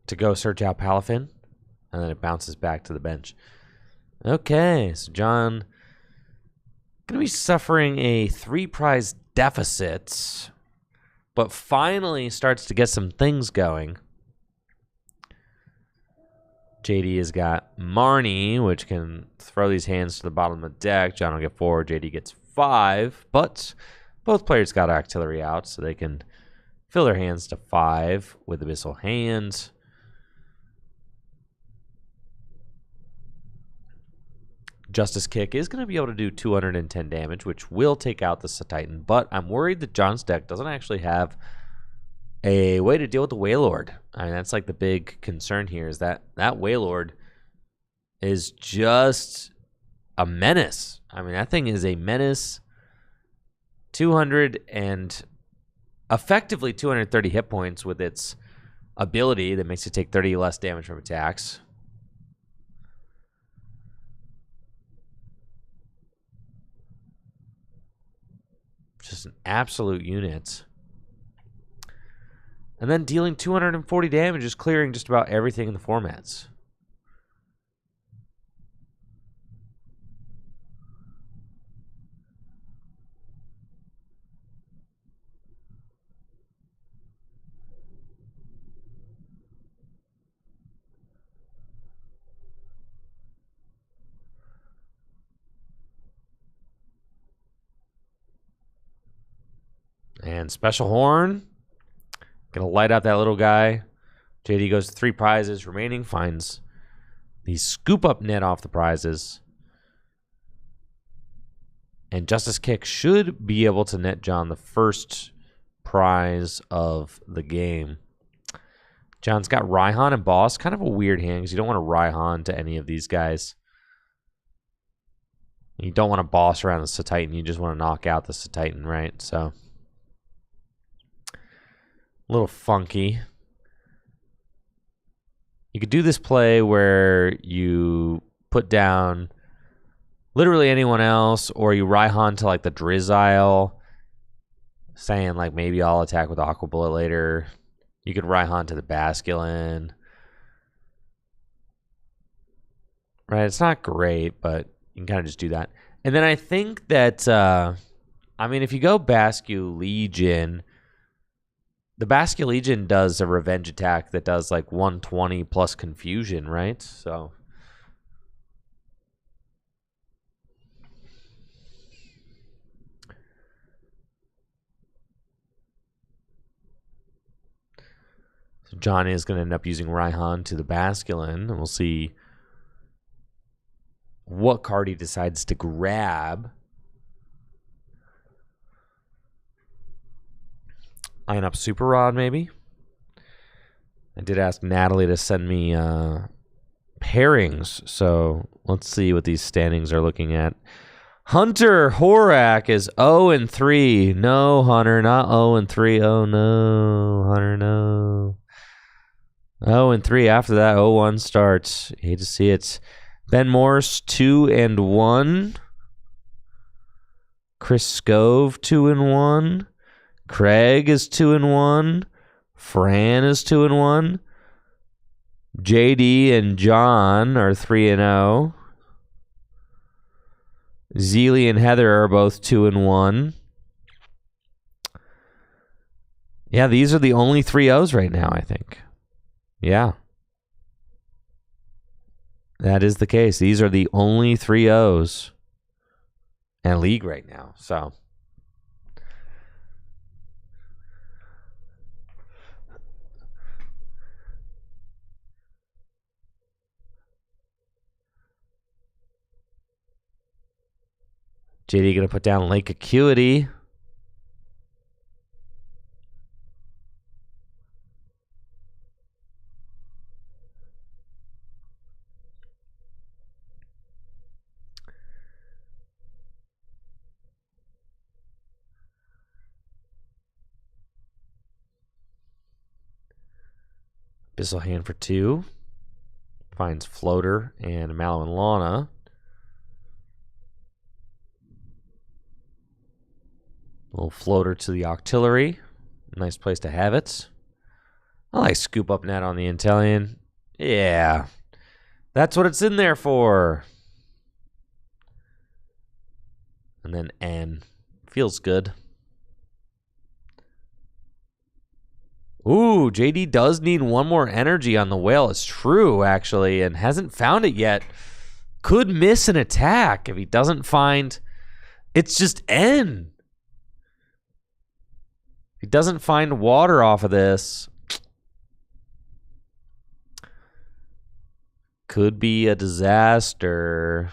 To go search out Palafin. And then it bounces back to the bench. Okay, so John going to be suffering a 3-prize deficit. But finally starts to get some things going. JD has got Marnie, which can throw these hands to the bottom of the deck. John will get 4. JD gets 5. But both players got Octillery out, so they can fill their hands to 5 with Abyssal Hand. Justice Kick is going to be able to do 210 damage, which will take out the Titan. But I'm worried that John's deck doesn't actually have a way to deal with the Wailord. I mean, that's like the big concern here, is that Wailord is just a menace. I mean, that thing is a menace. 200 and effectively 230 hit points with its ability that makes it take 30 less damage from attacks. Just an absolute unit. And then dealing 240 damage is clearing just about everything in the formats. And Special Horn. Gonna light out that little guy. JD goes to 3 prizes remaining. Finds the scoop up net off the prizes. And Justice Kick should be able to net John the first prize of the game. John's got Raihan and Boss. Kind of a weird hand because you don't want to Raihan to any of these guys. You don't want to boss around the Satitan. You just want to knock out the Satitan, right? So, a little funky. You could do this play where you put down literally anyone else, or you Raihan to like the Drizzile, saying like maybe I'll attack with Aqua Bullet later. You could Raihan to the Basculin. Right, it's not great, but you can kind of just do that. And then I think that, I mean, if you go Bascu Legion, the Bascu Legion does a revenge attack that does like 120 plus confusion, right? So John is going to end up using Raihan to the Basculin, and we'll see what card he decides to grab. Line up Super Rod, maybe. I did ask Natalie to send me pairings, so let's see what these standings are looking at. Hunter Horak is 0-3. No, Hunter, not 0-3. Oh, no, Hunter, no. 0-3. After that, 0-1 starts. Hate to see it. Ben Morse, 2-1. Chris Scove, 2-1. Craig is 2-1. Fran is 2-1. JD and John are 3-0. Zeely and Heather are both 2-1. Yeah, these are the only 3-0s right now, I think. Yeah. That is the case. These are the only 3-0s in league right now. So JD going to put down Lake Acuity. Abyssal Hand for 2. Finds Floater and Mallow and Lana. Little Floater to the Octillery. Nice place to have it. I like Scoop Up Net on the Intellion. Yeah. That's what it's in there for. And then N. Feels good. Ooh, JD does need one more energy on the whale. It's true, actually, and hasn't found it yet. Could miss an attack if he doesn't find... It's just N. If he doesn't find water off of this, could be a disaster.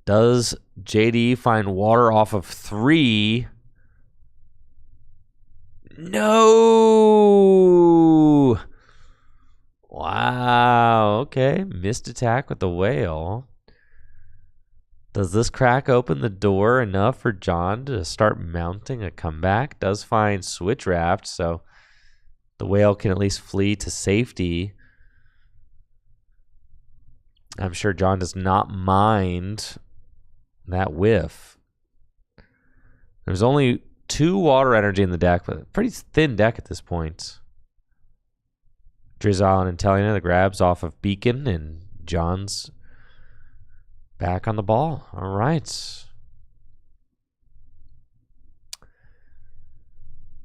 Does JD find water off of 3? No! Wow, okay. Missed attack with the whale. Does this crack open the door enough for John to start mounting a comeback? Does find Switch Raft, so the whale can at least flee to safety. I'm sure John does not mind that whiff. There's only 2 water energy in the deck, but pretty thin deck at this point. Drizzile and Intelliana, the grabs off of Beacon, and John's back on the ball. All right.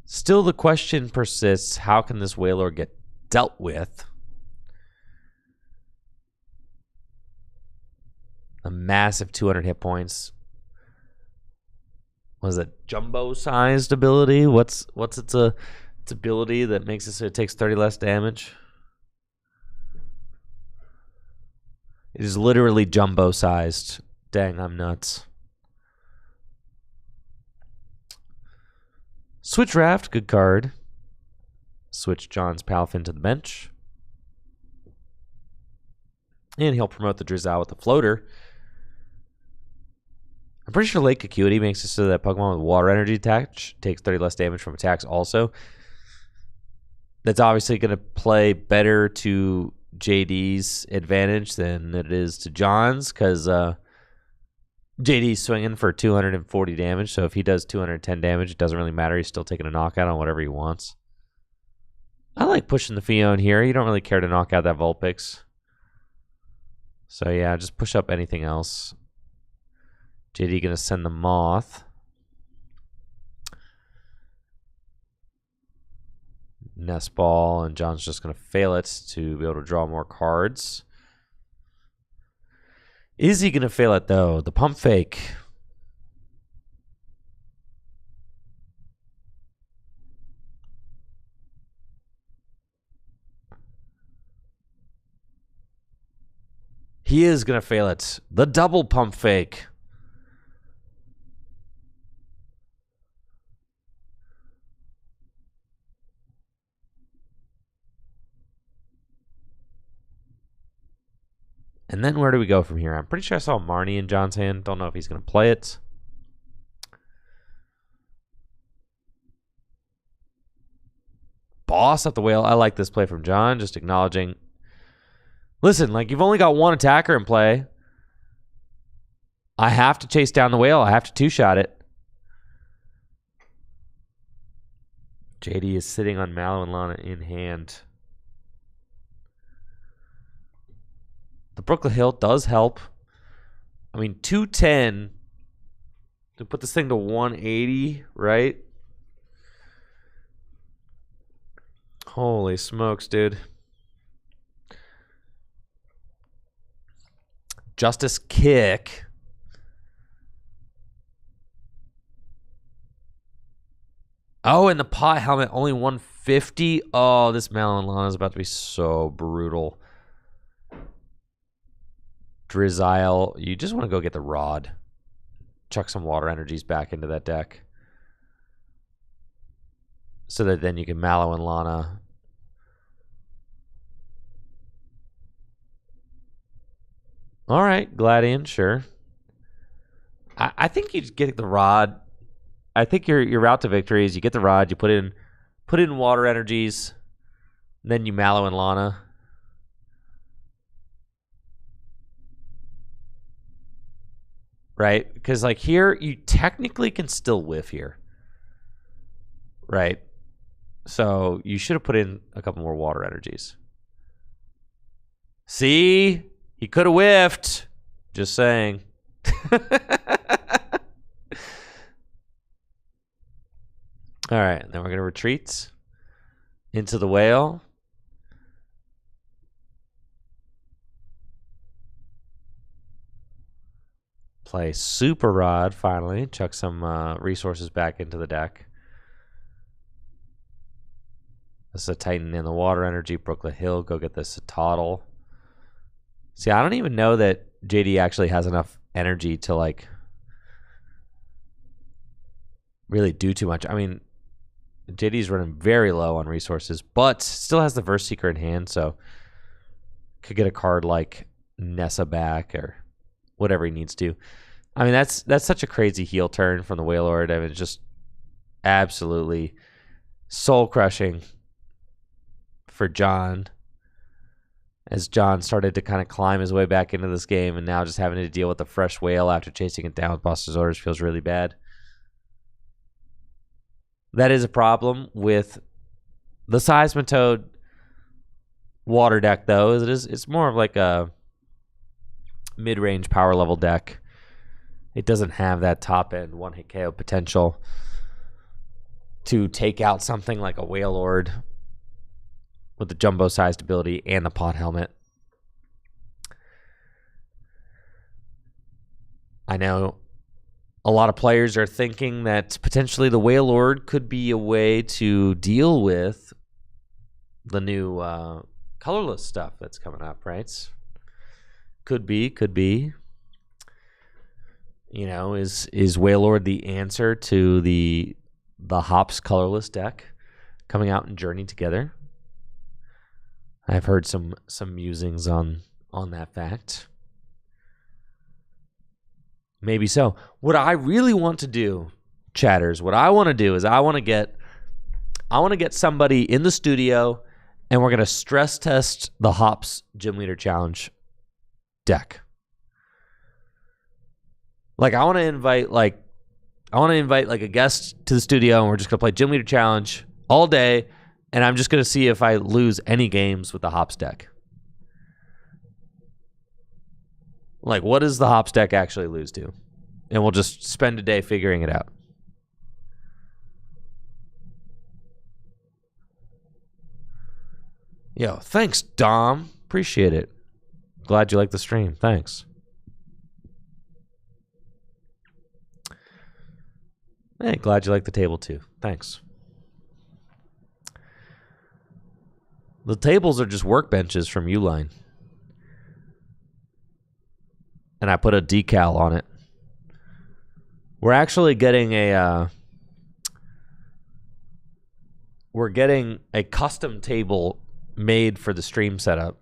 Still the question persists, how can this Wailord get dealt with? A massive 200 hit points. Was it jumbo-sized ability? What's its ability that makes it so it takes 30 less damage? It is literally jumbo-sized. Dang, I'm nuts. Switch Raft, good card. Switch John's Palafin to the bench. And he'll promote the Drizzle with the floater. I'm pretty sure Lake Acuity makes it so that Pokemon with water energy attach takes 30 less damage from attacks also. That's obviously going to play better to JD's advantage than it is to John's, because JD's swinging for 240 damage, so if he does 210 damage, it doesn't really matter. He's still taking a knockout on whatever he wants. I like pushing the Fion here. You don't really care to knock out that Vulpix. So yeah, just push up anything else. JD going to send the Moth. Nest Ball, and John's just going to fail it to be able to draw more cards. Is he going to fail it, though? The Pump Fake. He is going to fail it. The Double Pump Fake. And then where do we go from here? I'm pretty sure I saw Marnie in John's hand. Don't know if he's going to play it. Boss at the whale. I like this play from John. Just acknowledging. Listen, like, you've only got one attacker in play. I have to chase down the whale. I have to two-shot it. JD is sitting on Mallow and Lana in hand. The Brooklyn Hill does help. I mean, 210 to put this thing to 180, right? Holy smokes, dude. Justice Kick. Oh, and the pot helmet, only 150. Oh, this Mallow and Lana is about to be so brutal. Drizzile, you just want to go get the Rod. Chuck some water energies back into that deck. So that then you can Mallow and Lana. All right, Gladian, sure. I think you just get the Rod. I think your route to victory is you get the Rod, you put in water energies, then you Mallow and Lana. Right? Because, like, here, you technically can still whiff here. Right? So, you should have put in a couple more water energies. See? He could have whiffed. Just saying. All right. Then we're going to retreat into the whale. Play Super Rod, finally. Chuck some resources back into the deck. This is a Titan in the water energy. Brooklyn Hill, go get this Toddle. See, I don't even know that JD actually has enough energy to, like, really do too much. I mean, JD's running very low on resources, but still has the Verse Seeker in hand, so could get a card like Nessa back or whatever he needs to. I mean, that's such a crazy heel turn from the Wailord. I mean, it's just absolutely soul-crushing for John, as John started to kind of climb his way back into this game, and now just having to deal with the fresh whale after chasing it down with Buster's Orders feels really bad. That is a problem with the Seismitoad water deck, though. It's more of like a mid-range power level deck. It doesn't have that top-end one-hit KO potential to take out something like a Wailord with the jumbo-sized ability and the pot helmet. I know a lot of players are thinking that potentially the Wailord could be a way to deal with the new colorless stuff that's coming up, right? Could be. is Wailord the answer to the Hops colorless deck coming out in Journey together? I've heard some musings on that fact. Maybe so. What I really want to do, chatters, what I want to do is I want to get somebody in the studio, and we're going to stress test the Hops Gym Leader Challenge deck. Like, I want to invite a guest to the studio, and we're just going to play Gym Leader Challenge all day, and I'm just going to see if I lose any games with the Hops deck. Like, what does the Hops deck actually lose to? And we'll just spend a day figuring it out. Yo, thanks, Dom. Appreciate it. Glad you like the stream. Thanks. Hey, glad you like the table too. Thanks. The tables are just workbenches from Uline. And I put a decal on it. We're actually getting a custom table made for the stream setup,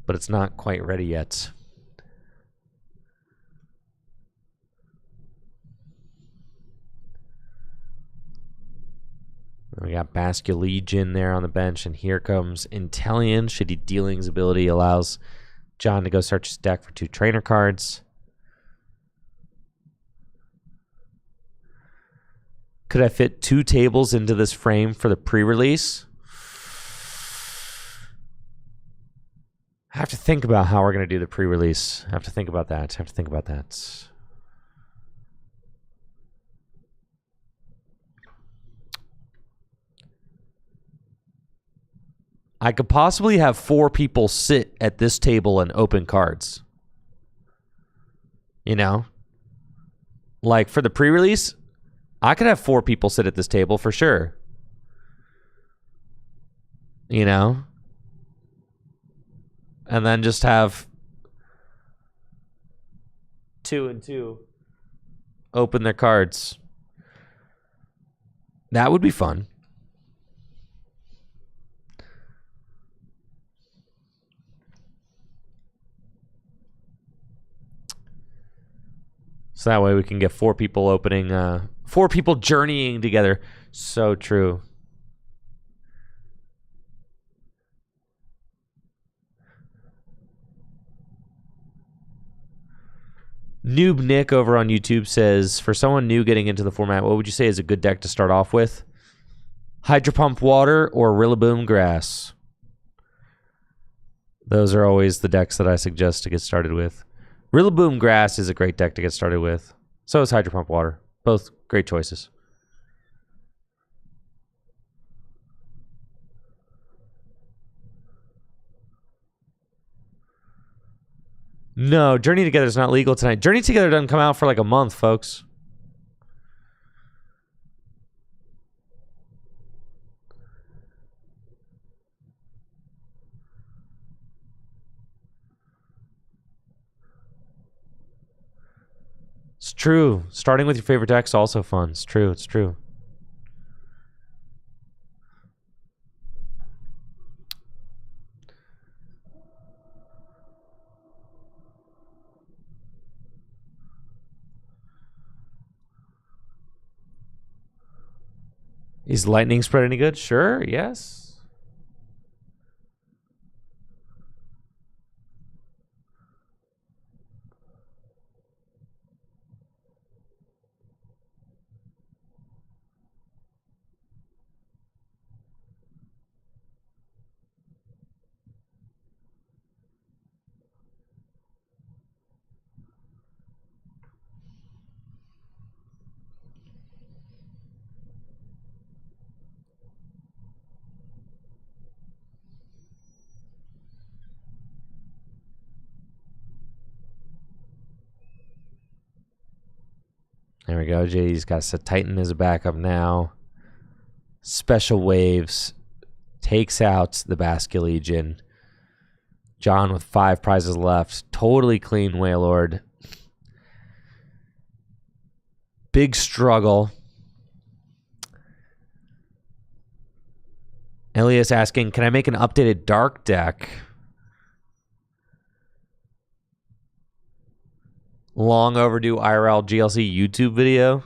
but it's not quite ready yet. We got Basculegion there on the bench, and here comes Intellion. Shitty Dealings ability allows John to go search his deck for 2 trainer cards. Could I fit 2 tables into this frame for the pre-release? I have to think about how we're going to do the pre-release. I have to think about that. I could possibly have 4 people sit at this table and open cards. Like for the pre-release, I could have 4 people sit at this table for sure. And then just have 2 and 2 open their cards. That would be fun. So that way we can get 4 people opening, 4 people journeying together. So true. Noob Nick over on YouTube says, for someone new getting into the format, what would you say is a good deck to start off with? Hydro Pump Water or Rillaboom Grass? Those are always the decks that I suggest to get started with. Rillaboom Grass is a great deck to get started with. So is Hydro Pump Water. Both great choices. No, Journey Together is not legal tonight. Journey Together doesn't come out for like a month, folks. It's true. Starting with your favorite deck's also fun. It's true. It's true. Is Lightning Spread any good? Sure. Yes. There we go. JD's got Titan as a backup now. Special Waves takes out the Basculegion. John with 5 prizes left. Totally clean Wailord. big struggle. Elias asking, can I make an updated dark deck? Long overdue IRL GLC YouTube video.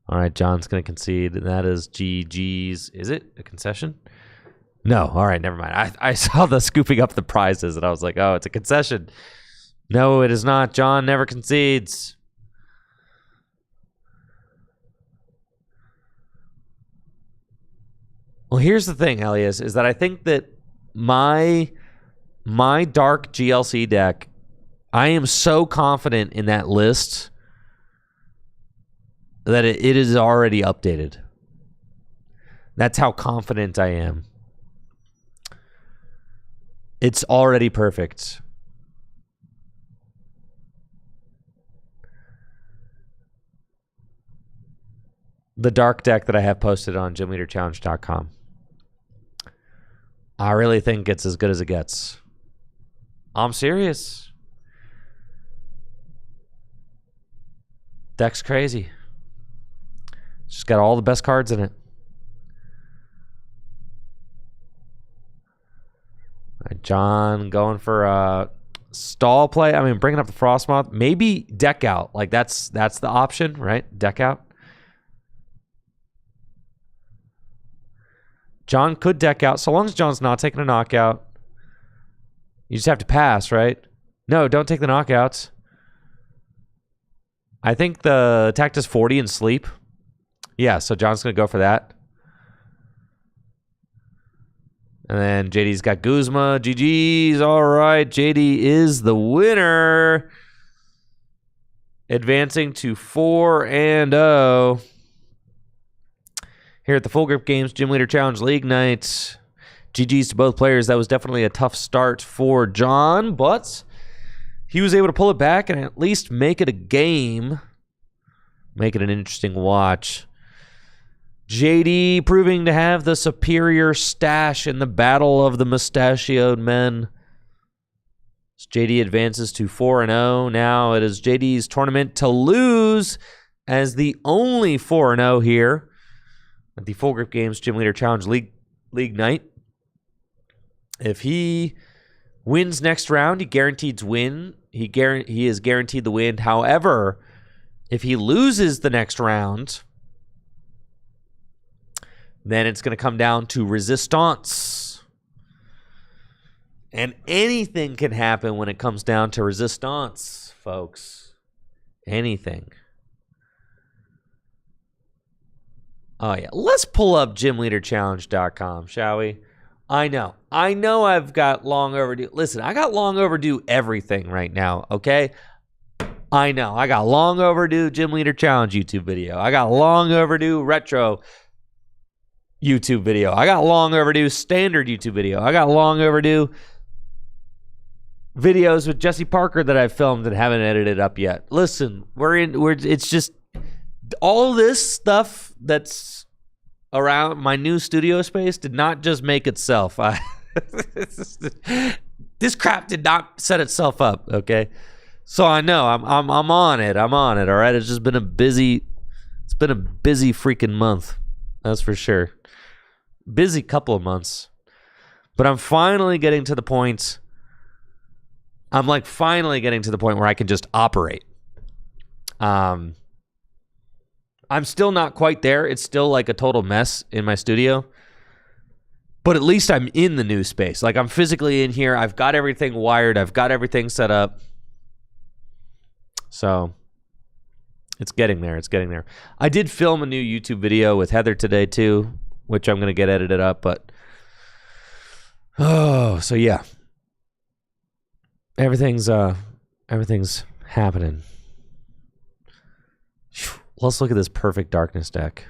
All right, John's going to concede. And that is GG's. Is it a concession? No. All right, never mind. I saw the scooping up the prizes, and I was like, oh, it's a concession. No, it is not. John never concedes. Well, here's the thing, Elias, is that I think that my dark GLC deck, I am so confident in that list that it is already updated. That's how confident I am. It's already perfect. The dark deck that I have posted on gymleaderchallenge.com. I really think it's as good as it gets. I'm serious. Deck's crazy. Just got all the best cards in it. All right, John going for stall play. I mean, bringing up the Frostmoth. Maybe deck out. Like that's the option, right? Deck out. John could deck out, so long as John's not taking a knockout. You just have to pass, right? No, don't take the knockouts. I think the attack does 40 and sleep. Yeah, so John's going to go for that. And then JD's got Guzma. GG's. All right, JD is the winner. Advancing to 4-0. Here at the Full Grip Games Gym Leader Challenge League Night. GG's to both players. That was definitely a tough start for John, but he was able to pull it back and at least make it a game. Make it an interesting watch. JD proving to have the superior stash in the battle of the mustachioed men. As JD advances to 4-0. Now it is JD's tournament to lose as the only 4-0 here at the Full Grip Games Gym Leader Challenge League Night. If he wins next round, he guaranteed win. He is guaranteed the win. However, if he loses the next round, then it's going to come down to resistance. And anything can happen when it comes down to resistance, folks. Anything. Oh, yeah. Let's pull up gymleaderchallenge.com, shall we? I know I've got long overdue. Listen, I got long overdue everything right now, okay? I know. I got long overdue Gym Leader Challenge YouTube video. I got long overdue retro YouTube video. I got long overdue standard YouTube video. I got long overdue videos with Jesse Parker that I've filmed and haven't edited up yet. Listen, it's just all this stuff that's around my new studio space did not just make itself. This crap did not set itself up, okay? So I know I'm on it. I'm on it. All right. It's just been a busy freaking month. That's for sure. Busy couple of months. But I'm finally getting to the point. I'm like finally getting to the point where I can just operate. I'm still not quite there. It's still like a total mess in my studio. But at least I'm in the new space. Like I'm physically in here. I've got everything wired. I've got everything set up. So it's getting there. It's getting there. I did film a new YouTube video with Heather today too, which I'm going to get edited up. But so yeah, everything's happening. Let's look at this perfect darkness deck.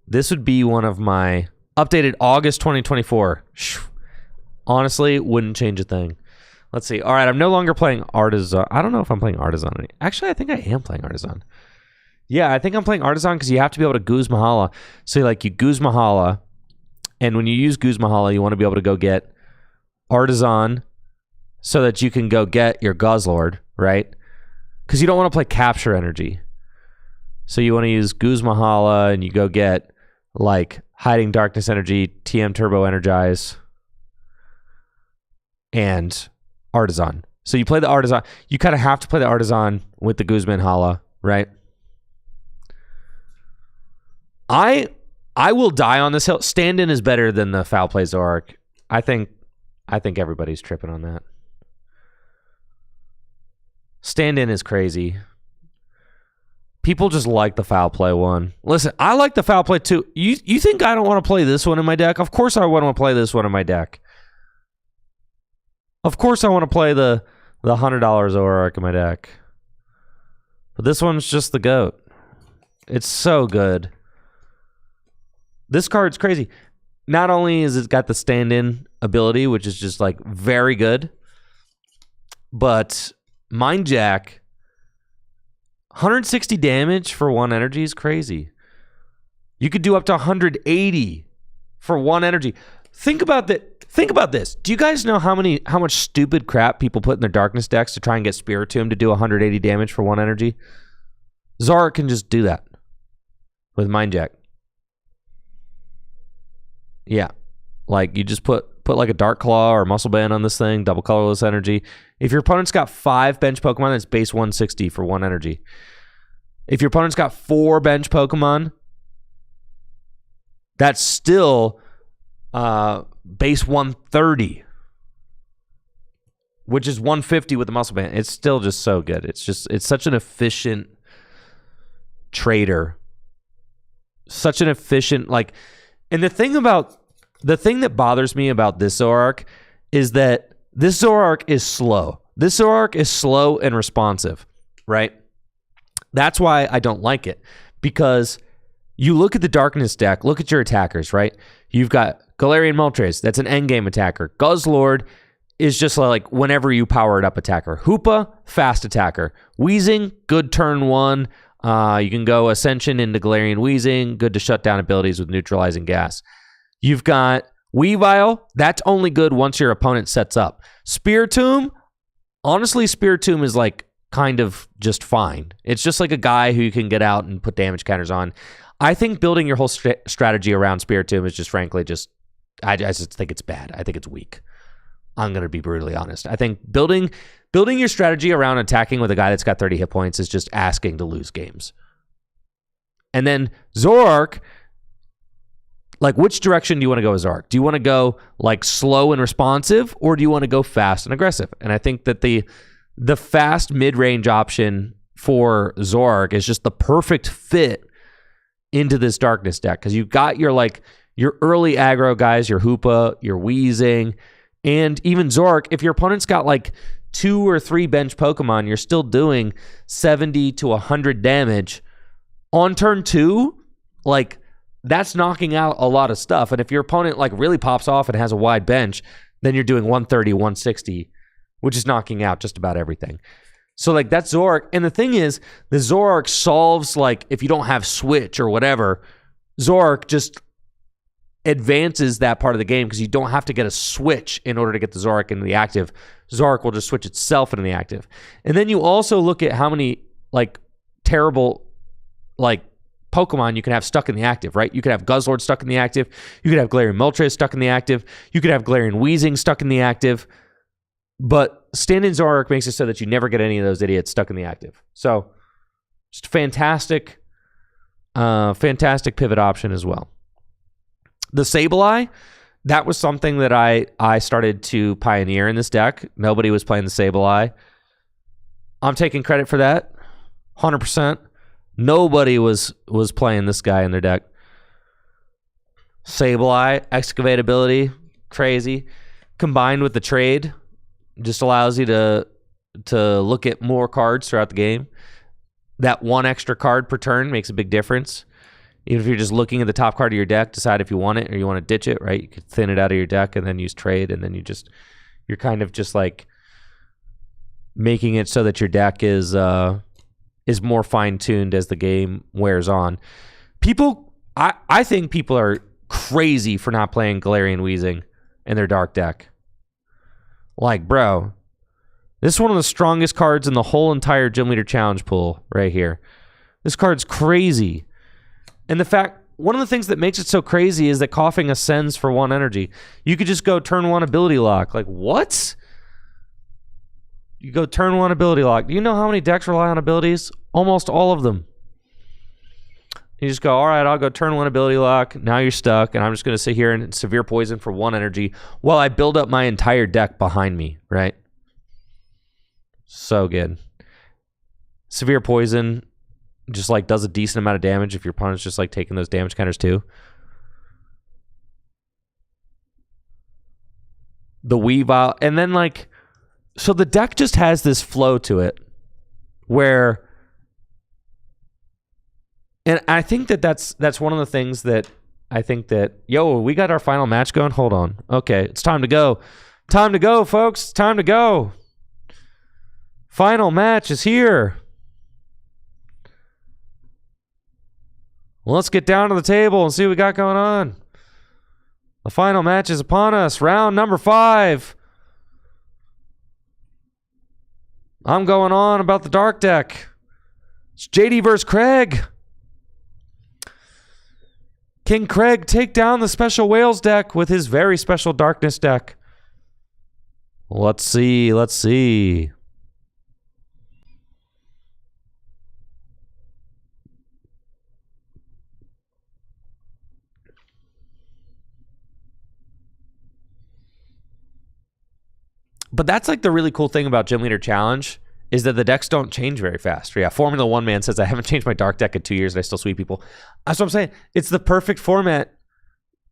This would be one of my updated August 2024. Honestly, wouldn't change a thing. Let's see. All right, I'm no longer playing Artisan. I don't know if I'm playing Artisan. Actually, I think I am playing Artisan. Yeah, I think I'm playing Artisan because you have to be able to Guz Mahala. So like you Guz Mahala, and when you use Guz Mahala, you want to be able to go get Artisan so that you can go get your Guzzlord, right? because you don't want to play capture energy. So you want to use Guzmahala, and you go get like Hiding Darkness Energy, TM Turbo Energize, and Artisan. So you play the Artisan. You kind of have to play the Artisan with the Guzmanhala, right? I will die on this hill. Stand-in is better than the Foul Play Zoroark. I think everybody's tripping on that. Stand-in is crazy. People just like the Foul Play one. Listen, I like the Foul Play too. You think I don't want to play this one in my deck? Of course I want to play this one in my deck. Of course I want to play the $100 Zoroark in my deck. But this one's just the GOAT. It's so good. This card's crazy. Not only is it got the stand-in ability, which is just like very good, but Mind Jack, 160 damage for 1 energy is crazy. You could do up to 180 for 1 energy. Think about that. Think about this. Do you guys know how much stupid crap people put in their darkness decks to try and get Spiritomb to do 180 damage for 1 energy? Zoroark can just do that with Mind Jack. Yeah. Like you just put like a Dark Claw or Muscle Band on this thing, double colorless energy. If your opponent's got 5 bench Pokemon, that's base 160 for 1 energy. If your opponent's got 4 bench Pokemon, that's still base 130, which is 150 with the Muscle Band. It's still just so good. It's such an efficient trader. Such an efficient, like, and the thing that bothers me about this Zoroark is that this Zoroark is slow. This Zoroark is slow and responsive, right? That's why I don't like it, because you look at the Darkness deck, look at your attackers, right? You've got Galarian Moltres, that's an endgame attacker. Guzzlord is just like whenever you power it up attacker. Hoopa, fast attacker. Weezing, good turn 1. You can go Ascension into Galarian Weezing, good to shut down abilities with neutralizing gas. You've got Weavile, that's only good once your opponent sets up. Spiritomb, honestly, Spiritomb is like kind of just fine. It's just like a guy who you can get out and put damage counters on. I think building your whole strategy around Spiritomb is just frankly I just think it's bad. I think it's weak. I'm going to be brutally honest. I think building your strategy around attacking with a guy that's got 30 hit points is just asking to lose games. And then Zoroark, like, which direction do you want to go with Zoroark? Do you want to go like slow and responsive, or do you want to go fast and aggressive? And I think that the fast mid-range option for Zoroark is just the perfect fit into this Darkness deck, because you've got your early aggro guys, your Hoopa, your Weezing, and even Zoroark. If your opponent's got like 2 or 3 bench Pokemon, you're still doing 70 to 100 damage on turn 2. Like, that's knocking out a lot of stuff. And if your opponent like really pops off and has a wide bench, then you're doing 130, 160, which is knocking out just about everything. So like that's Zoroark. And the thing is, the Zoroark solves, like, if you don't have Switch or whatever, Zoroark just advances that part of the game, because you don't have to get a Switch in order to get the Zoroark into the active. Zoroark will just switch itself into the active. And then you also look at how many like terrible like Pokemon you can have stuck in the active, right? You could have Guzzlord stuck in the active. You could have Galarian Moltres stuck in the active. You could have Galarian Weezing stuck in the active. But stand-in Zoroark makes it so that you never get any of those idiots stuck in the active. So, just fantastic pivot option as well. The Sableye, that was something that I started to pioneer in this deck. Nobody was playing the Sableye. I'm taking credit for that, 100%. Nobody was playing this guy in their deck. Sableye, excavate ability, crazy. Combined with the trade, just allows you to look at more cards throughout the game. That 1 extra card per turn makes a big difference. Even if you're just looking at the top card of your deck, decide if you want it or you want to ditch it, right? You could thin it out of your deck and then use trade, and then you're kind of just like making it so that your deck is more fine-tuned as the game wears on. I think people are crazy for not playing Galarian Weezing in their dark deck. Like, bro, This is one of the strongest cards in the whole entire Gym Leader Challenge pool right here. This card's crazy. And the fact, one of the things that makes it so crazy is that Coughing ascends for 1 energy. You could just go turn 1 ability lock. Like, what? You go turn 1 ability lock. Do you know how many decks rely on abilities? Almost all of them. You just go, all right, I'll go turn 1 ability lock. Now you're stuck, and I'm just going to sit here and severe poison for 1 energy while I build up my entire deck behind me, right? So good. Severe poison just like does a decent amount of damage if your opponent's just like taking those damage counters too. The Weavile, and then like, so the deck just has this flow to it where, and I think that that's one of the things that I think that, yo, we got our final match going. Hold on. Okay, it's time to go. Time to go, folks. Time to go. Final match is here. Well, let's get down to the table and see what we got going on. The final match is upon us. Round number 5. I'm going on about the dark deck. It's JD versus Craig. King Craig take down the special whales deck with his very special darkness deck. Let's see. Let's see. But that's like the really cool thing about Gym Leader Challenge is that the decks don't change very fast. Yeah, Formula 1 man says, I haven't changed my dark deck in 2 years and I still sweep people. That's what I'm saying. It's the perfect format.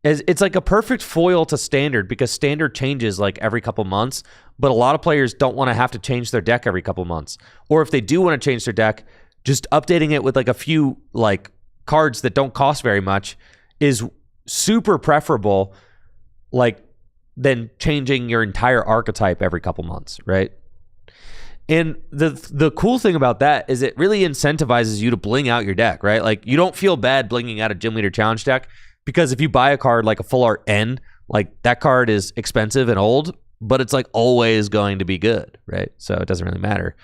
It's like a perfect foil to Standard because Standard changes like every couple months, but a lot of players don't want to have to change their deck every couple months. Or if they do want to change their deck, just updating it with like a few like cards that don't cost very much is super preferable. Like, than changing your entire archetype every couple months, right? And the cool thing about that is it really incentivizes you to bling out your deck, right? Like, you don't feel bad blinging out a Gym Leader Challenge deck because if you buy a card like a Full Art N, like that card is expensive and old, but it's like always going to be good, right? So it doesn't really matter.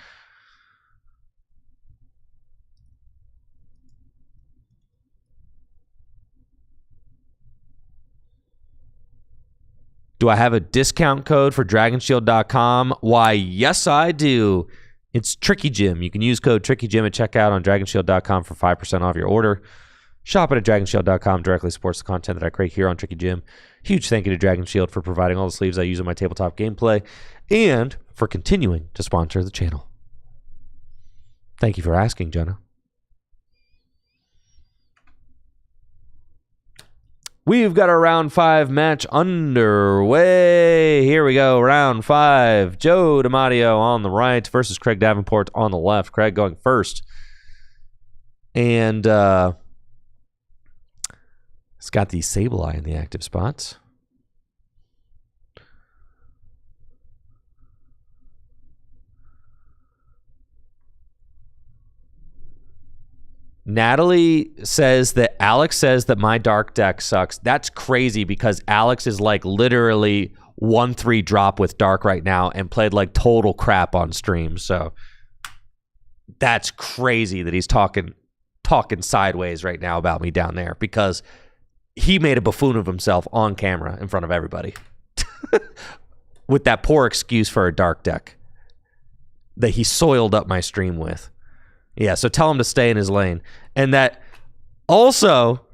Do I have a discount code for dragonshield.com? Why, yes, I do. It's Tricky Gym. You can use code TrickyGym at checkout on dragonshield.com for 5% off your order. Shopping at dragonshield.com directly supports the content that I create here on Tricky Gym. Huge thank you to Dragon Shield for providing all the sleeves I use in my tabletop gameplay and for continuing to sponsor the channel. Thank you for asking, Jenna. We've got our round 5 match underway. Here we go, round 5. Joe DiMatteo on the right versus Craig Davenport on the left. Craig going first. And it's got the Sableye in the active spots. Natalie says that Alex says that my dark deck sucks. That's crazy because Alex is like literally 1-3 drop with dark right now and played like total crap on stream. So that's crazy that he's talking sideways right now about me down there because he made a buffoon of himself on camera in front of everybody with that poor excuse for a dark deck that he soiled up my stream with. Yeah, so tell him to stay in his lane. And that also,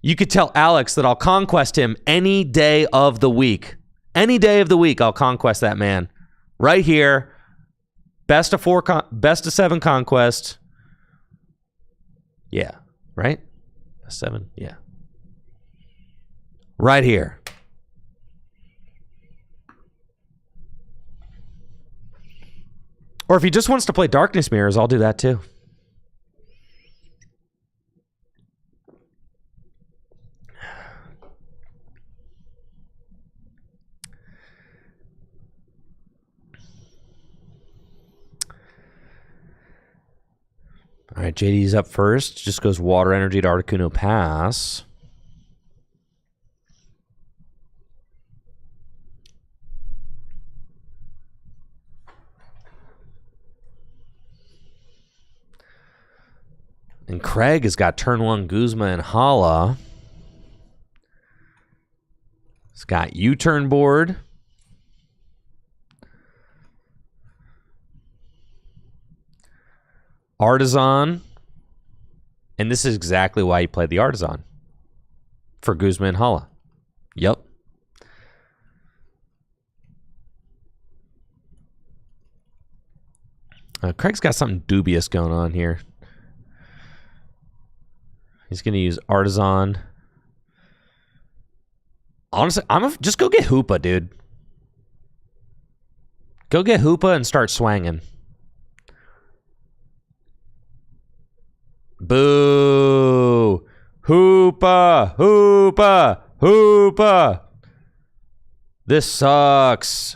you could tell Alex that I'll conquest him any day of the week. Any day of the week, I'll conquest that man. Right here. Best of 7 conquest. Yeah, right? Best 7, yeah. Right here. Or if he just wants to play Darkness Mirrors, I'll do that too. All right, JD's up first. Just goes Water Energy to Articuno Pass. And Craig has got turn 1 Guzma and Hala. He's got U-turn board. Artisan. And this is exactly why he played the Artisan. For Guzma and Hala. Yep. Craig's got something dubious going on here. He's going to use Artisan. Honestly, just go get Hoopa, dude. Go get Hoopa and start swanging. Boo! Hoopa! Hoopa! Hoopa! This sucks.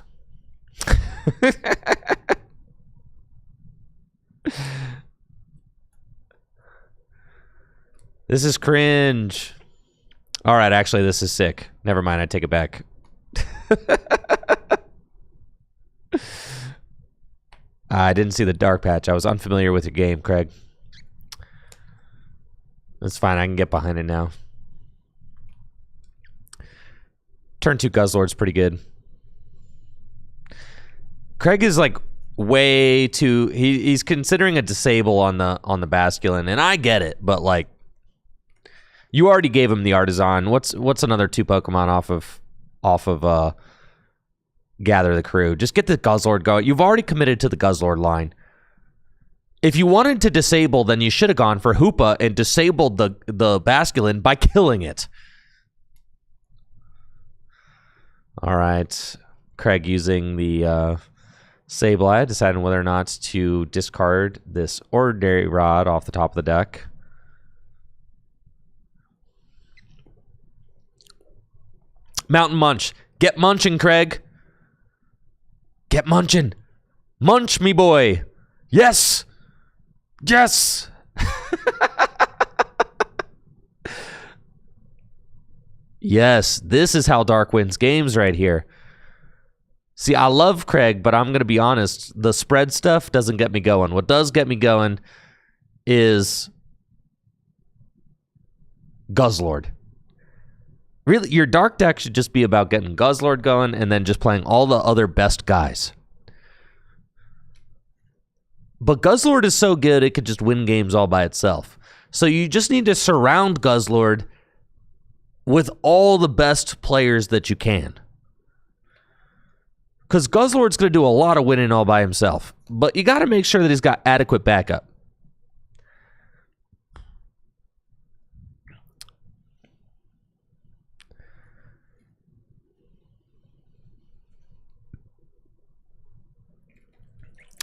This is cringe. All right, actually, this is sick. Never mind, I take it back. I didn't see the dark patch. I was unfamiliar with your game, Craig. That's fine. I can get behind it now. Turn 2 Guzzlord's pretty good. Craig is like way too... He's considering a disable on the Basculin, and I get it, but like... You already gave him the Artisan. What's another 2 Pokemon off of Gather the Crew? Just get the Guzzlord going. You've already committed to the Guzzlord line. If you wanted to disable, then you should have gone for Hoopa and disabled the Basculin by killing it. All right. Craig using the Sableye, deciding whether or not to discard this Ordinary Rod off the top of the deck. Mountain Munch. Get munching, Craig. Get munching. Munch, me boy. Yes. Yes. Yes, this is how Dark wins games right here. See, I love Craig, but I'm going to be honest. The spread stuff doesn't get me going. What does get me going is Guzzlord. Really, your Dark deck should just be about getting Guzzlord going and then just playing all the other best guys. But Guzzlord is so good, it could just win games all by itself. So you just need to surround Guzzlord with all the best players that you can. Because Guzzlord's going to do a lot of winning all by himself. But you got to make sure that he's got adequate backup.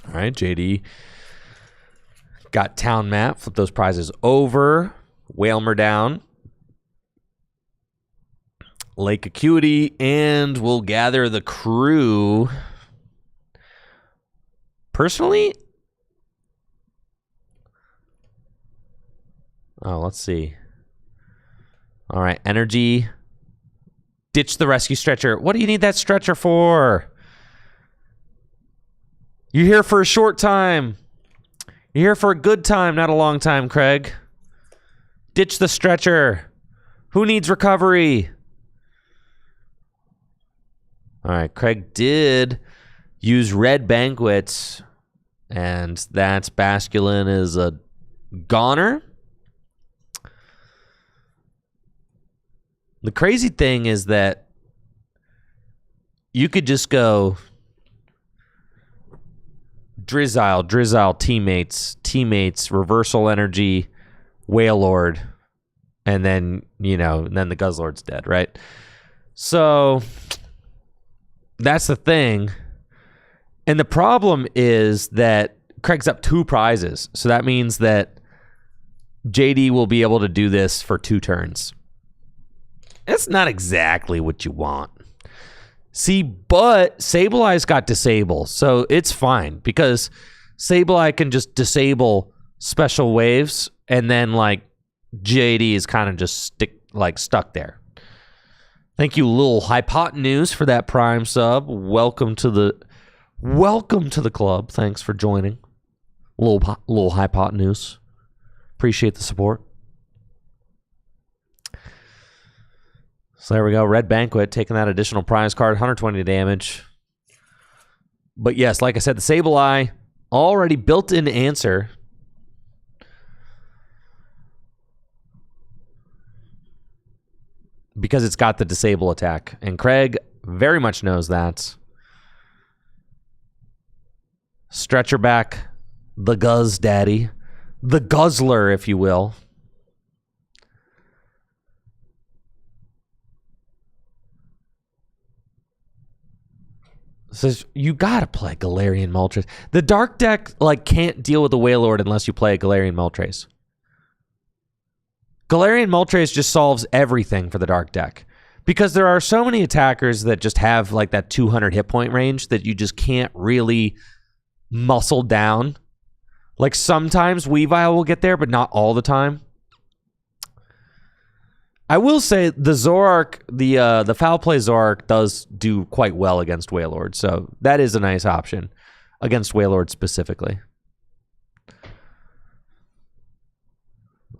All right, JD got town map. Flip those prizes over. Whalmer down. Lake Acuity, and we'll gather the crew. Personally, let's see. All right, energy. Ditch the rescue stretcher. What do you need that stretcher for? You're here for a short time. You're here for a good time, not a long time, Craig. Ditch the stretcher. Who needs recovery? All right, Craig did use Red Banquets, and that's Basculin is a goner. The crazy thing is that you could just go Drizzile, teammates, reversal energy, Wailord, and then, then the Guzzlord's dead, right? So that's the thing. And the problem is that Craig's up 2 prizes. So that means that JD will be able to do this for 2 turns. That's not exactly what you want. See, but Sableye's got disable, so it's fine because Sableye can just disable special waves, and then like JD is kind of just stuck there. Thank you, Lil Hypotenuse, for that Prime sub. Welcome to the club. Thanks for joining, Lil Hypotenuse. Appreciate the support. So there we go. Red Banquet taking that additional prize card, 120 damage. But yes, like I said, the Sableye, already built-in answer. Because it's got the disable attack. And Craig very much knows that. Stretcher back, the Guzz Daddy. The Guzzler, if you will. Says you gotta play Galarian Moltres. The dark deck like can't deal with the Wailord unless you play a Galarian Moltres. Galarian Moltres just solves everything for the dark deck. Because there are so many attackers that just have like that 200 hit point range that you just can't really muscle down. Like sometimes Weavile will get there, but not all the time. I will say the Zoroark, the foul play Zoroark does do quite well against Wailord, so that is a nice option against Wailord specifically.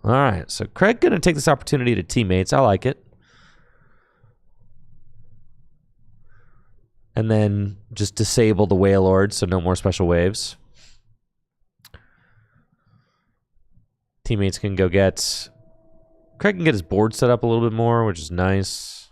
All right, so Craig gonna take this opportunity to teammates. I like it. And then just disable the Wailord, so no more special waves. Teammates can go get... Craig can get his board set up a little bit more, which is nice.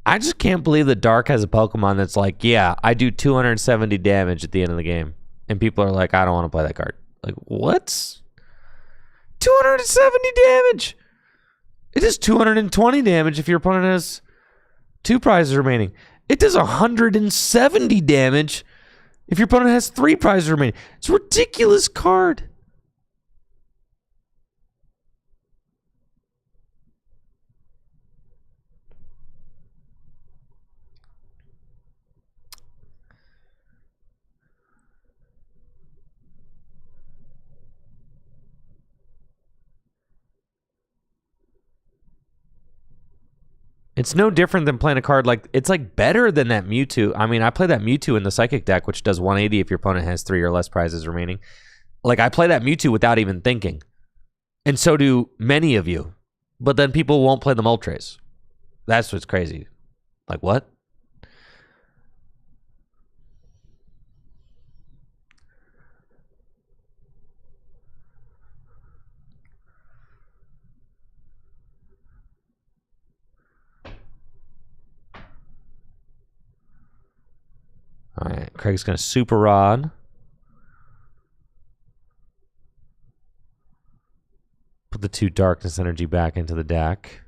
I just can't believe that Dark has a Pokemon that's like, yeah, I do 270 damage at the end of the game. And people are like, I don't want to play that card. Like, what? 270 damage? It does 220 damage if your opponent has 2 prizes remaining. It does 170 damage if your opponent has 3 prizes remaining. It's a ridiculous card. It's no different than playing a card like... It's like better than that Mewtwo. I mean, I play that Mewtwo in the Psychic deck, which does 180 if your opponent has 3 or less prizes remaining. Like, I play that Mewtwo without even thinking. And so do many of you. But then people won't play the Moltres. That's what's crazy. Like, what? All right, Craig's going to Super Rod. Put the 2 Darkness Energy back into the deck.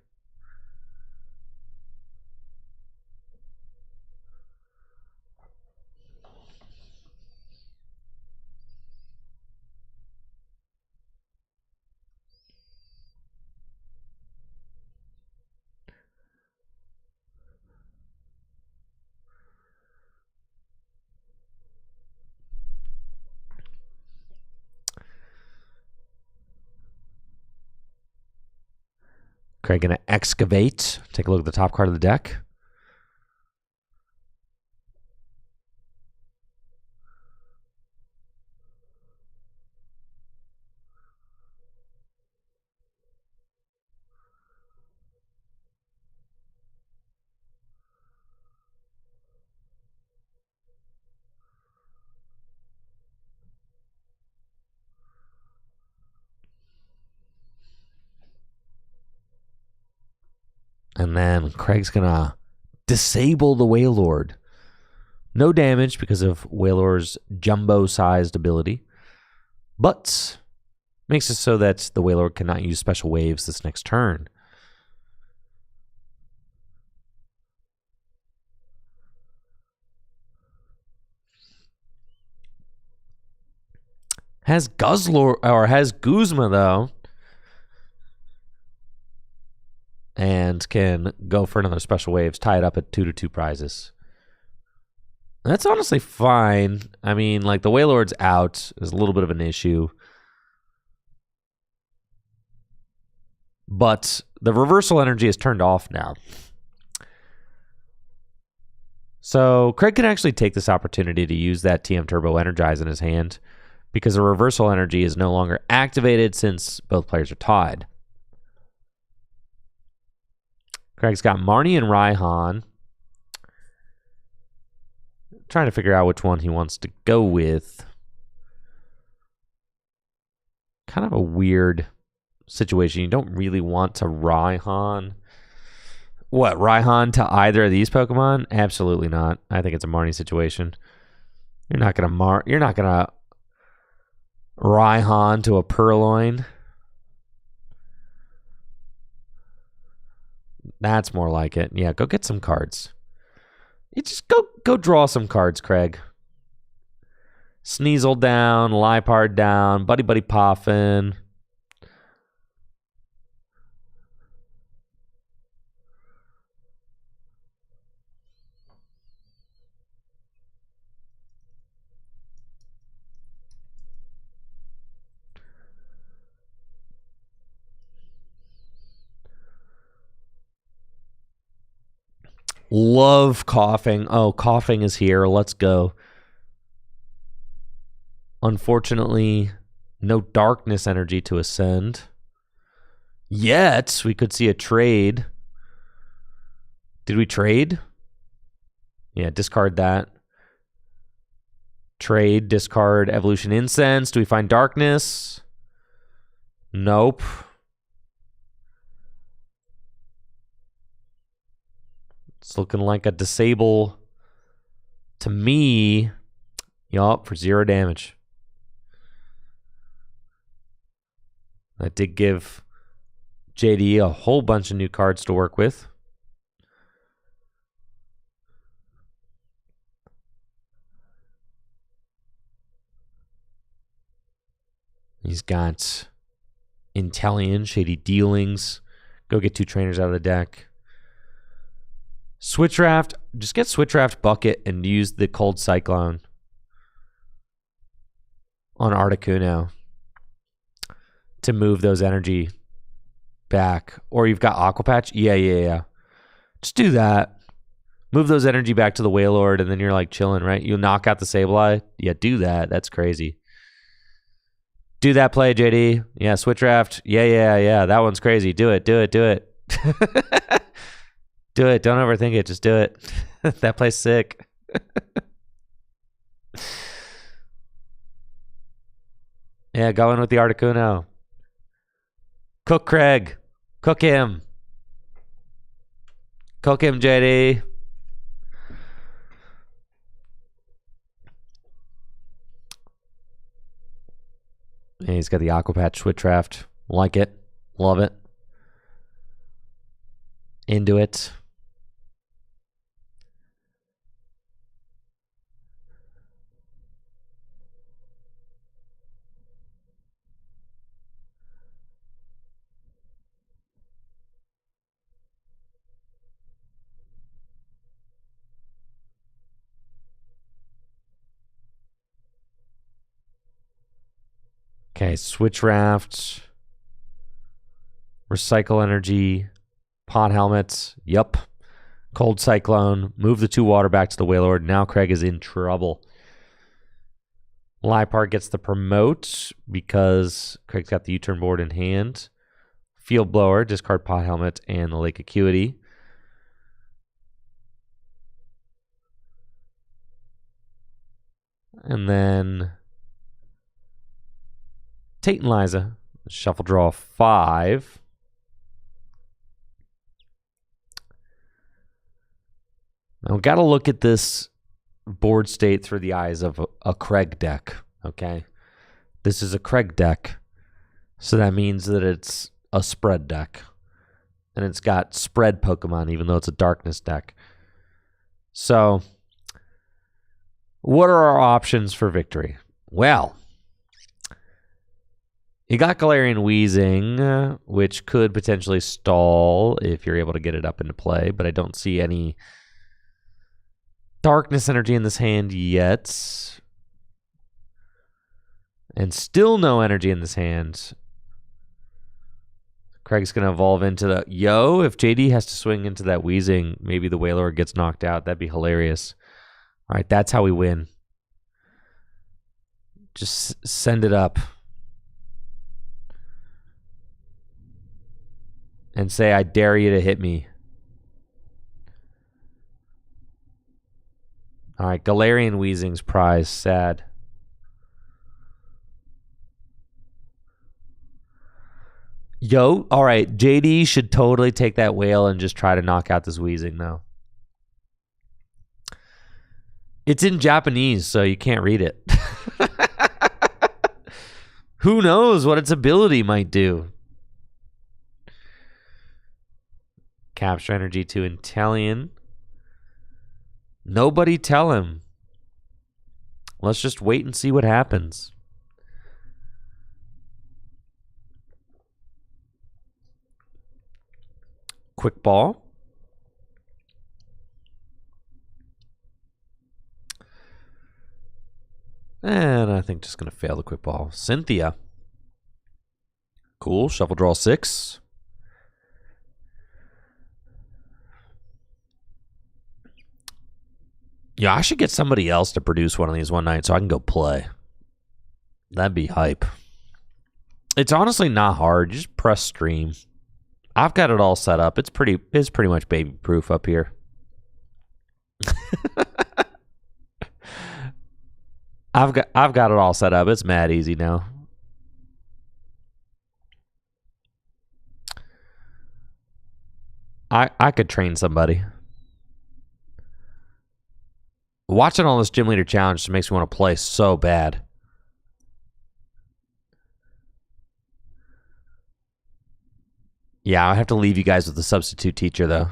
Craig going to Excavate. Take a look at the top card of the deck. And then Craig's going to disable the Wailord. No damage because of Wailord's jumbo-sized ability. But makes it so that the Wailord cannot use special waves this next turn. Has Guzzlord, or has Guzma, though. And can go for another special waves, tie it up at 2/2 prizes. That's honestly fine. I mean, like, the Wailord's out is a little bit of an issue. But the reversal energy is turned off now. So Craig can actually take this opportunity to use that TM Turbo Energize in his hand because the reversal energy is no longer activated since both players are tied. Craig's got Marnie and Raihan. Trying to figure out which one he wants to go with. Kind of a weird situation. You don't really want to Raihan. What, Raihan to either of these Pokemon? Absolutely not. I think it's a Marnie situation. You're not gonna Raihan to a Purloin. That's more like it. Yeah, go get some cards. You just go draw some cards, Craig. Sneasel down, Liepard down, Buddy Buddy Poffin. Love Coughing. Oh, Coughing is here. Let's go. Unfortunately, no Darkness energy to ascend. Yet, we could see a trade. Did we trade? Yeah, discard that. Trade, discard Evolution Incense. Do we find Darkness? Nope. It's looking like a disable to me. Yup, for 0 damage. That did give JD a whole bunch of new cards to work with. He's got Intellion, Shady Dealings. Go get 2 trainers out of the deck. Switch Raft. Just get Switch Raft Bucket and use the Cold Cyclone on Articuno to move those energy back. Or you've got Aqua Patch. Yeah. Just do that. Move those energy back to the Wailord, and then you're like chilling, right? You'll knock out the Sableye. Yeah, do that. That's crazy. Do that play, JD. Yeah, Switch Raft. Yeah. That one's crazy. Do it. Do it. Do it. Don't overthink it. Just do it. That play's sick. Yeah, go in with the Articuno. Cook Craig. Cook him. Cook him, JD. And he's got the Aqua Patch Switch Raft. Like it. Love it. Into it. Okay, Switch Raft. Recycle Energy. Pot Helmets. Yup. Cold Cyclone. Move the 2 water back to the Wailord. Now Craig is in trouble. Liepard gets the promote because Craig's got the U-turn board in hand. Field Blower. Discard Pot Helmet and the Lake Acuity. And then Tate and Liza. Shuffle draw 5. Now, we've got to look at this board state through the eyes of a Craig deck, okay? This is a Craig deck, so that means that it's a spread deck. And it's got spread Pokemon, even though it's a darkness deck. So, what are our options for victory? Well, You got Galarian Wheezing, which could potentially stall if you're able to get it up into play, but I don't see any darkness energy in this hand yet. And still no energy in this hand. Craig's going to evolve into the... Yo, if JD has to swing into that Wheezing, maybe the Wailord gets knocked out. That'd be hilarious. All right, that's how we win. Just send it up. And say, I dare you to hit me. All right, Galarian Wheezing's prize. Sad. Yo, all right, JD should totally take that whale and just try to knock out this Wheezing, though. It's in Japanese, so you can't read it. Who knows what its ability might do? Capture energy to Inteleon. Nobody tell him. Let's just wait and see what happens. Quick ball. And I think just going to fail the quick ball. Cynthia. Cool. Shuffle draw 6. Yeah, I should get somebody else to produce one of these one night so I can go play. That'd be hype. It's honestly not hard. You just press stream. I've got it all set up. It's pretty much baby proof up here. I've got it all set up. It's mad easy now. I could train somebody. Watching all this gym leader challenge just makes me want to play so bad. Yeah, I have to leave you guys with a substitute teacher, though.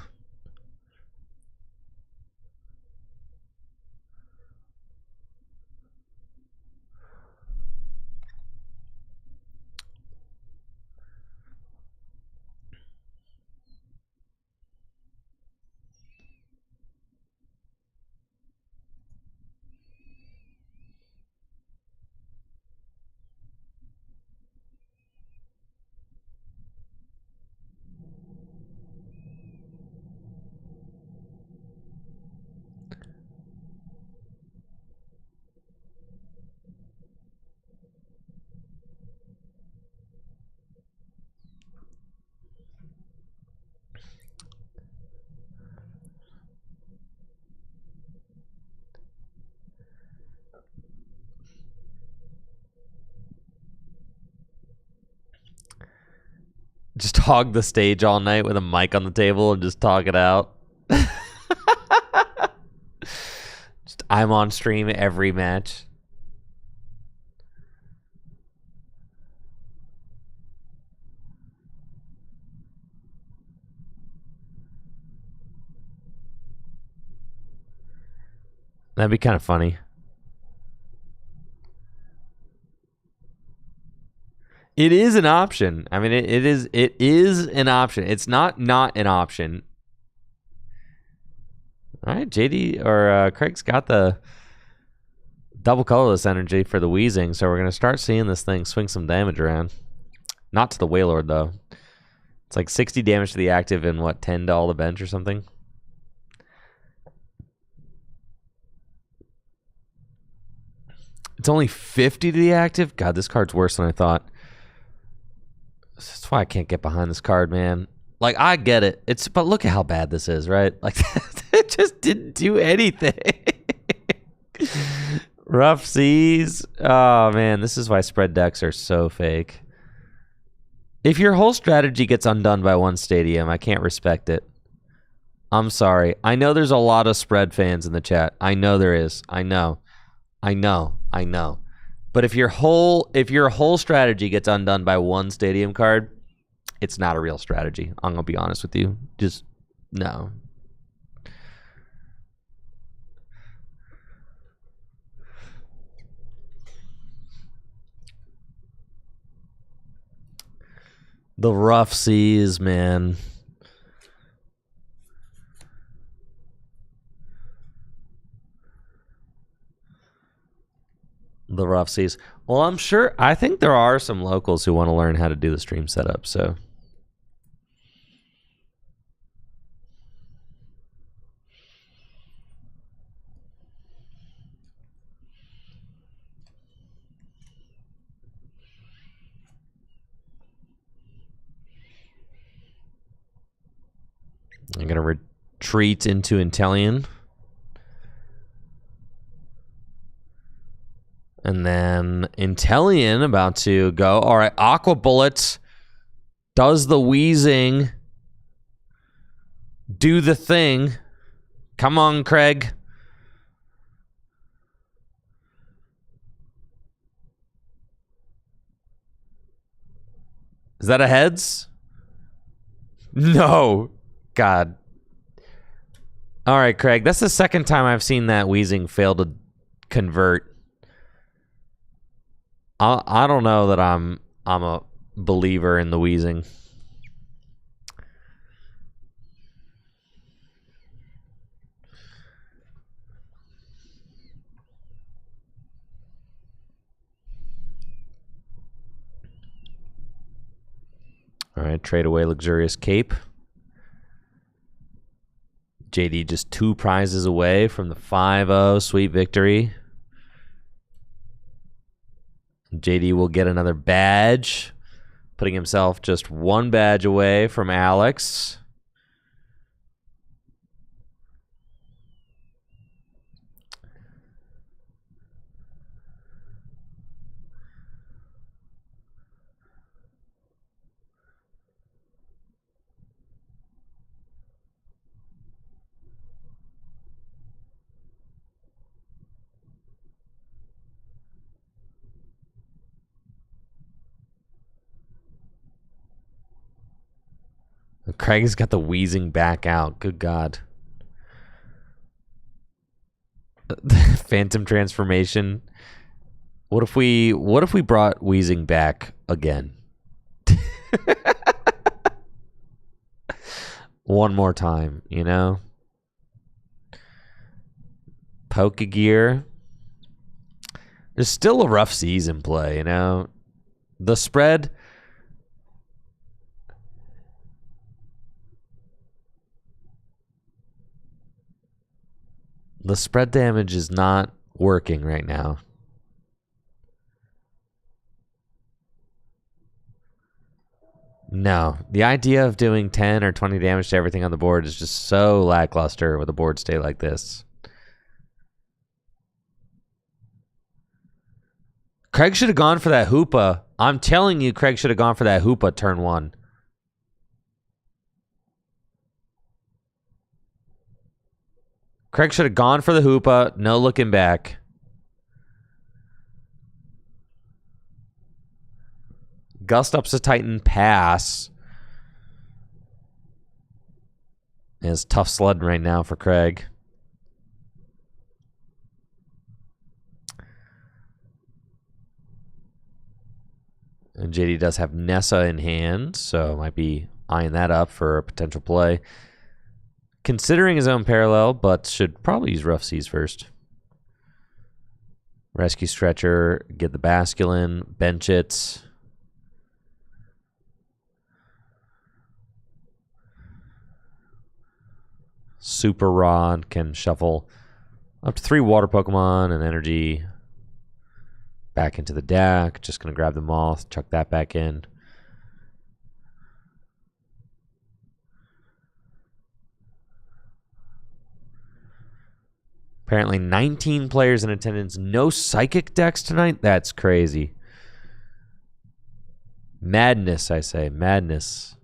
Just hog the stage all night with a mic on the table and just talk it out. Just I'm on stream every match. That'd be kind of funny. It is an option. I mean, it is an option. It's not an option. All right, JD or Craig's got the double colorless energy for the Wheezing, so we're going to start seeing this thing swing some damage around. Not to the Wailord, though. It's like 60 damage to the active and, what, 10 to all the bench or something? It's only 50 to the active? God, this card's worse than I thought. That's why I can't get behind this card, man. Like, I get it. But look at how bad this is, right? Like, it just didn't do anything. Rough seas. Oh, man, this is why spread decks are so fake. If your whole strategy gets undone by one stadium, I can't respect it. I'm sorry. I know there's a lot of spread fans in the chat. I know there is. I know. But if your whole strategy gets undone by one stadium card, it's not a real strategy. I'm gonna be honest with you. Just no. The rough seas, man. The rough seas. Well, I think there are some locals who want to learn how to do the stream setup, so. I'm going to retreat into Intellion. And then Intellion about to go. All right, Aqua Bullet does the wheezing. Do the thing. Come on, Craig. Is that a heads? No. God. All right, Craig. That's the second time I've seen that wheezing fail to convert. I don't know that I'm a believer in the wheezing. All right, trade away Luxurious Cape. JD just 2 prizes away from the 5-0 sweet victory. JD will get another badge, putting himself just 1 badge away from Alex. Craig's got the wheezing back out. Good God. Phantom transformation. What if we brought wheezing back again? One more time, you know? Pokegear. There's still a rough season play, you know? The spread. The spread damage is not working right now. No. The idea of doing 10 or 20 damage to everything on the board is just so lackluster with a board state like this. Craig should have gone for that Hoopa. I'm telling you, Craig should have gone for that Hoopa turn 1. Craig should have gone for the Hoopa. No looking back. Gust ups a Titan, pass. And it's tough sledding right now for Craig. And JD does have Nessa in hand, so might be eyeing that up for a potential play. Considering his own parallel, but should probably use Rough Seas first. Rescue Stretcher, get the Basculin, bench it. Super Rod can shuffle up to 3 water Pokemon and energy back into the deck. Just going to grab the Moth, chuck that back in. Apparently 19 players in attendance. No Psychic decks tonight? That's crazy. Madness, I say. Madness.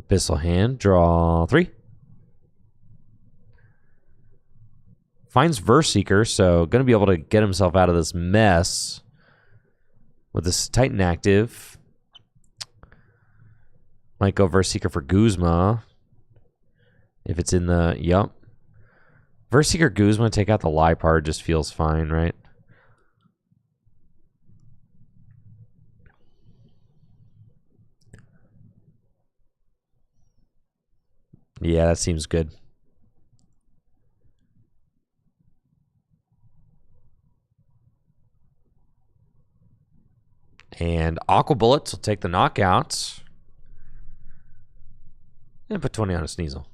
Abyssal Hand. Draw 3. Finds Verse Seeker, so going to be able to get himself out of this mess with this Titan active. Might go Verse Seeker for Guzma. If it's in the... Yup. Versieker Guzma, take out the Lipard, just feels fine, right? Yeah, that seems good. And Aqua Bullets will take the knockouts. And put 20 on a Sneasel.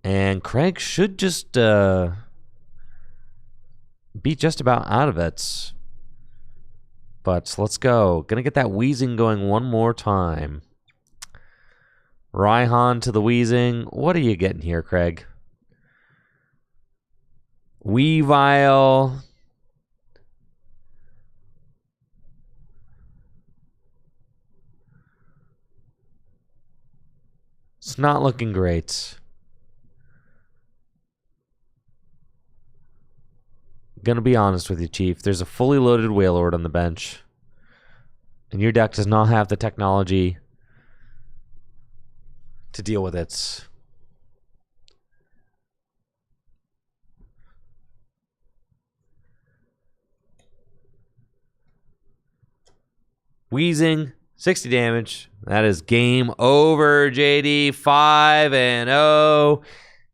And Craig should just be just about out of it. But let's go. Gonna get that wheezing going one more time. Raihan to the wheezing. What are you getting here, Craig? Weavile. It's not looking great. Gonna be honest with you, Chief. There's a fully loaded Wailord on the bench. And your deck does not have the technology to deal with it. Wheezing, 60 damage. That is game over, JD. 5-0.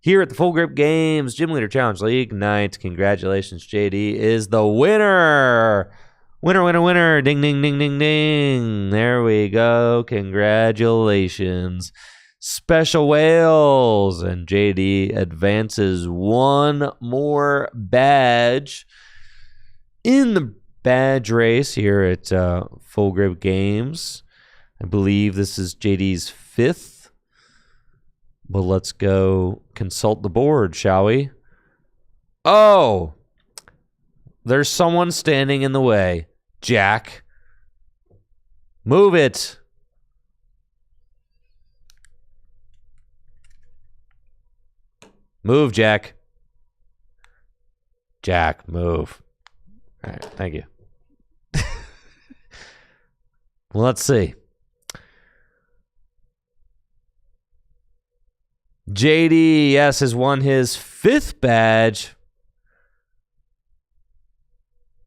Here at the Full Grip Games Gym Leader Challenge League night. Congratulations, JD is the winner. Winner, winner, winner. Ding, ding, ding, ding, ding. There we go. Congratulations. Special whales. And JD advances one more badge in the badge race here at Full Grip Games. I believe this is JD's 5th. But let's go consult the board, shall we? Oh! There's someone standing in the way. Jack. Move it. Move, Jack. Jack, move. All right, thank you. Well, let's see. JD, yes, has won his 5th badge.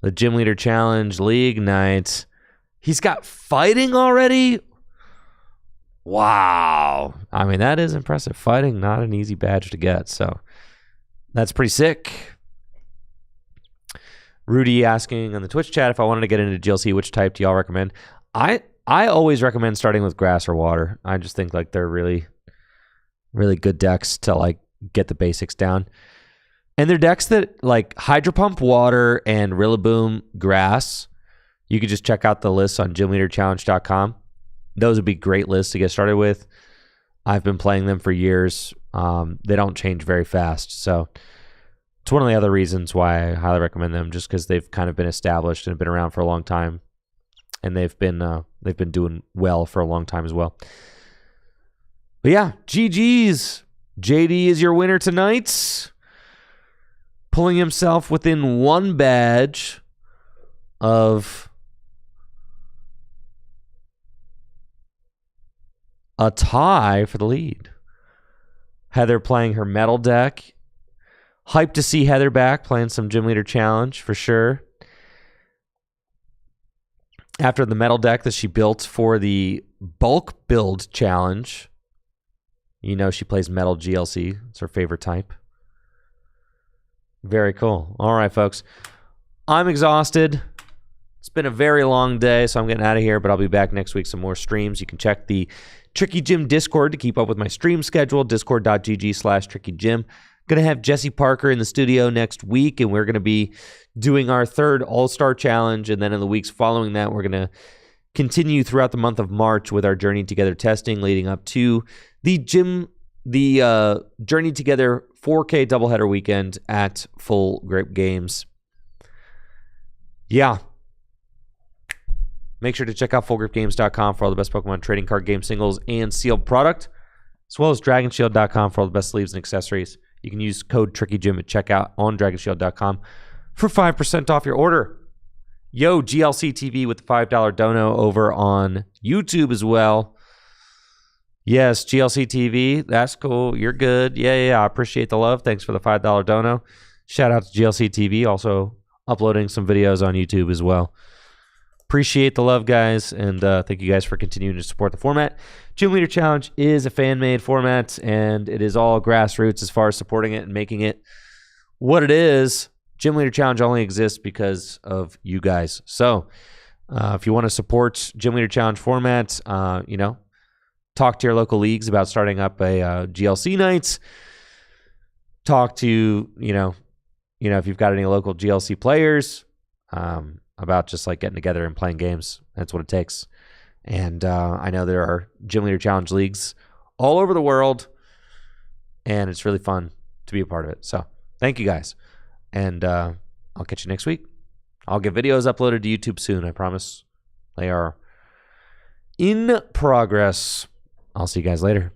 The Gym Leader Challenge League night. He's got fighting already? Wow. I mean, that is impressive. Fighting, not an easy badge to get, so that's pretty sick. Rudy asking on the Twitch chat if I wanted to get into GLC, which type do y'all recommend? I always recommend starting with grass or water. I just think like they're really good decks to like get the basics down. And they're decks that like Hydro Pump Water and Rillaboom Grass. You could just check out the lists on gymleaderchallenge.com. Those would be great lists to get started with. I've been playing them for years. They don't change very fast. So it's one of the other reasons why I highly recommend them, just because they've kind of been established and have been around for a long time. And they've been doing well for a long time as well. But yeah, GG's. JD is your winner tonight. Pulling himself within one badge of a tie for the lead. Heather playing her metal deck. Hyped to see Heather back playing some Gym Leader Challenge for sure. After the metal deck that she built for the bulk build challenge. You know she plays metal GLC. It's her favorite type. Very cool. All right, folks. I'm exhausted. It's been a very long day, so I'm getting out of here, but I'll be back next week, some more streams. You can check the Tricky Gym Discord to keep up with my stream schedule, discord.gg/trickygym. Going to have Jesse Parker in the studio next week, and we're going to be doing our 3rd All-Star Challenge, and then in the weeks following that, we're going to continue throughout the month of March with our Journey Together testing leading up to the Journey Together 4K doubleheader weekend at Full Grip Games. Yeah. Make sure to check out fullgripgames.com for all the best Pokemon trading card game singles and sealed product, as well as dragonshield.com for all the best sleeves and accessories. You can use code TrickyGym at checkout on dragonshield.com for 5% off your order. Yo, GLC TV with the $5 dono over on YouTube as well. Yes, GLC TV. That's cool. You're good. Yeah. I appreciate the love. Thanks for the $5 dono. Shout out to GLC TV. Also uploading some videos on YouTube as well. Appreciate the love, guys, and thank you guys for continuing to support the format. Gym Leader Challenge is a fan-made format, and it is all grassroots as far as supporting it and making it what it is. Gym Leader Challenge only exists because of you guys. So if you want to support Gym Leader Challenge format, talk to your local leagues about starting up a GLC nights. Talk to, if you've got any local GLC players, about just like getting together and playing games. That's what it takes. And I know there are Gym Leader Challenge leagues all over the world, and it's really fun to be a part of it. So thank you guys. And I'll catch you next week. I'll get videos uploaded to YouTube soon, I promise. They are in progress. I'll see you guys later.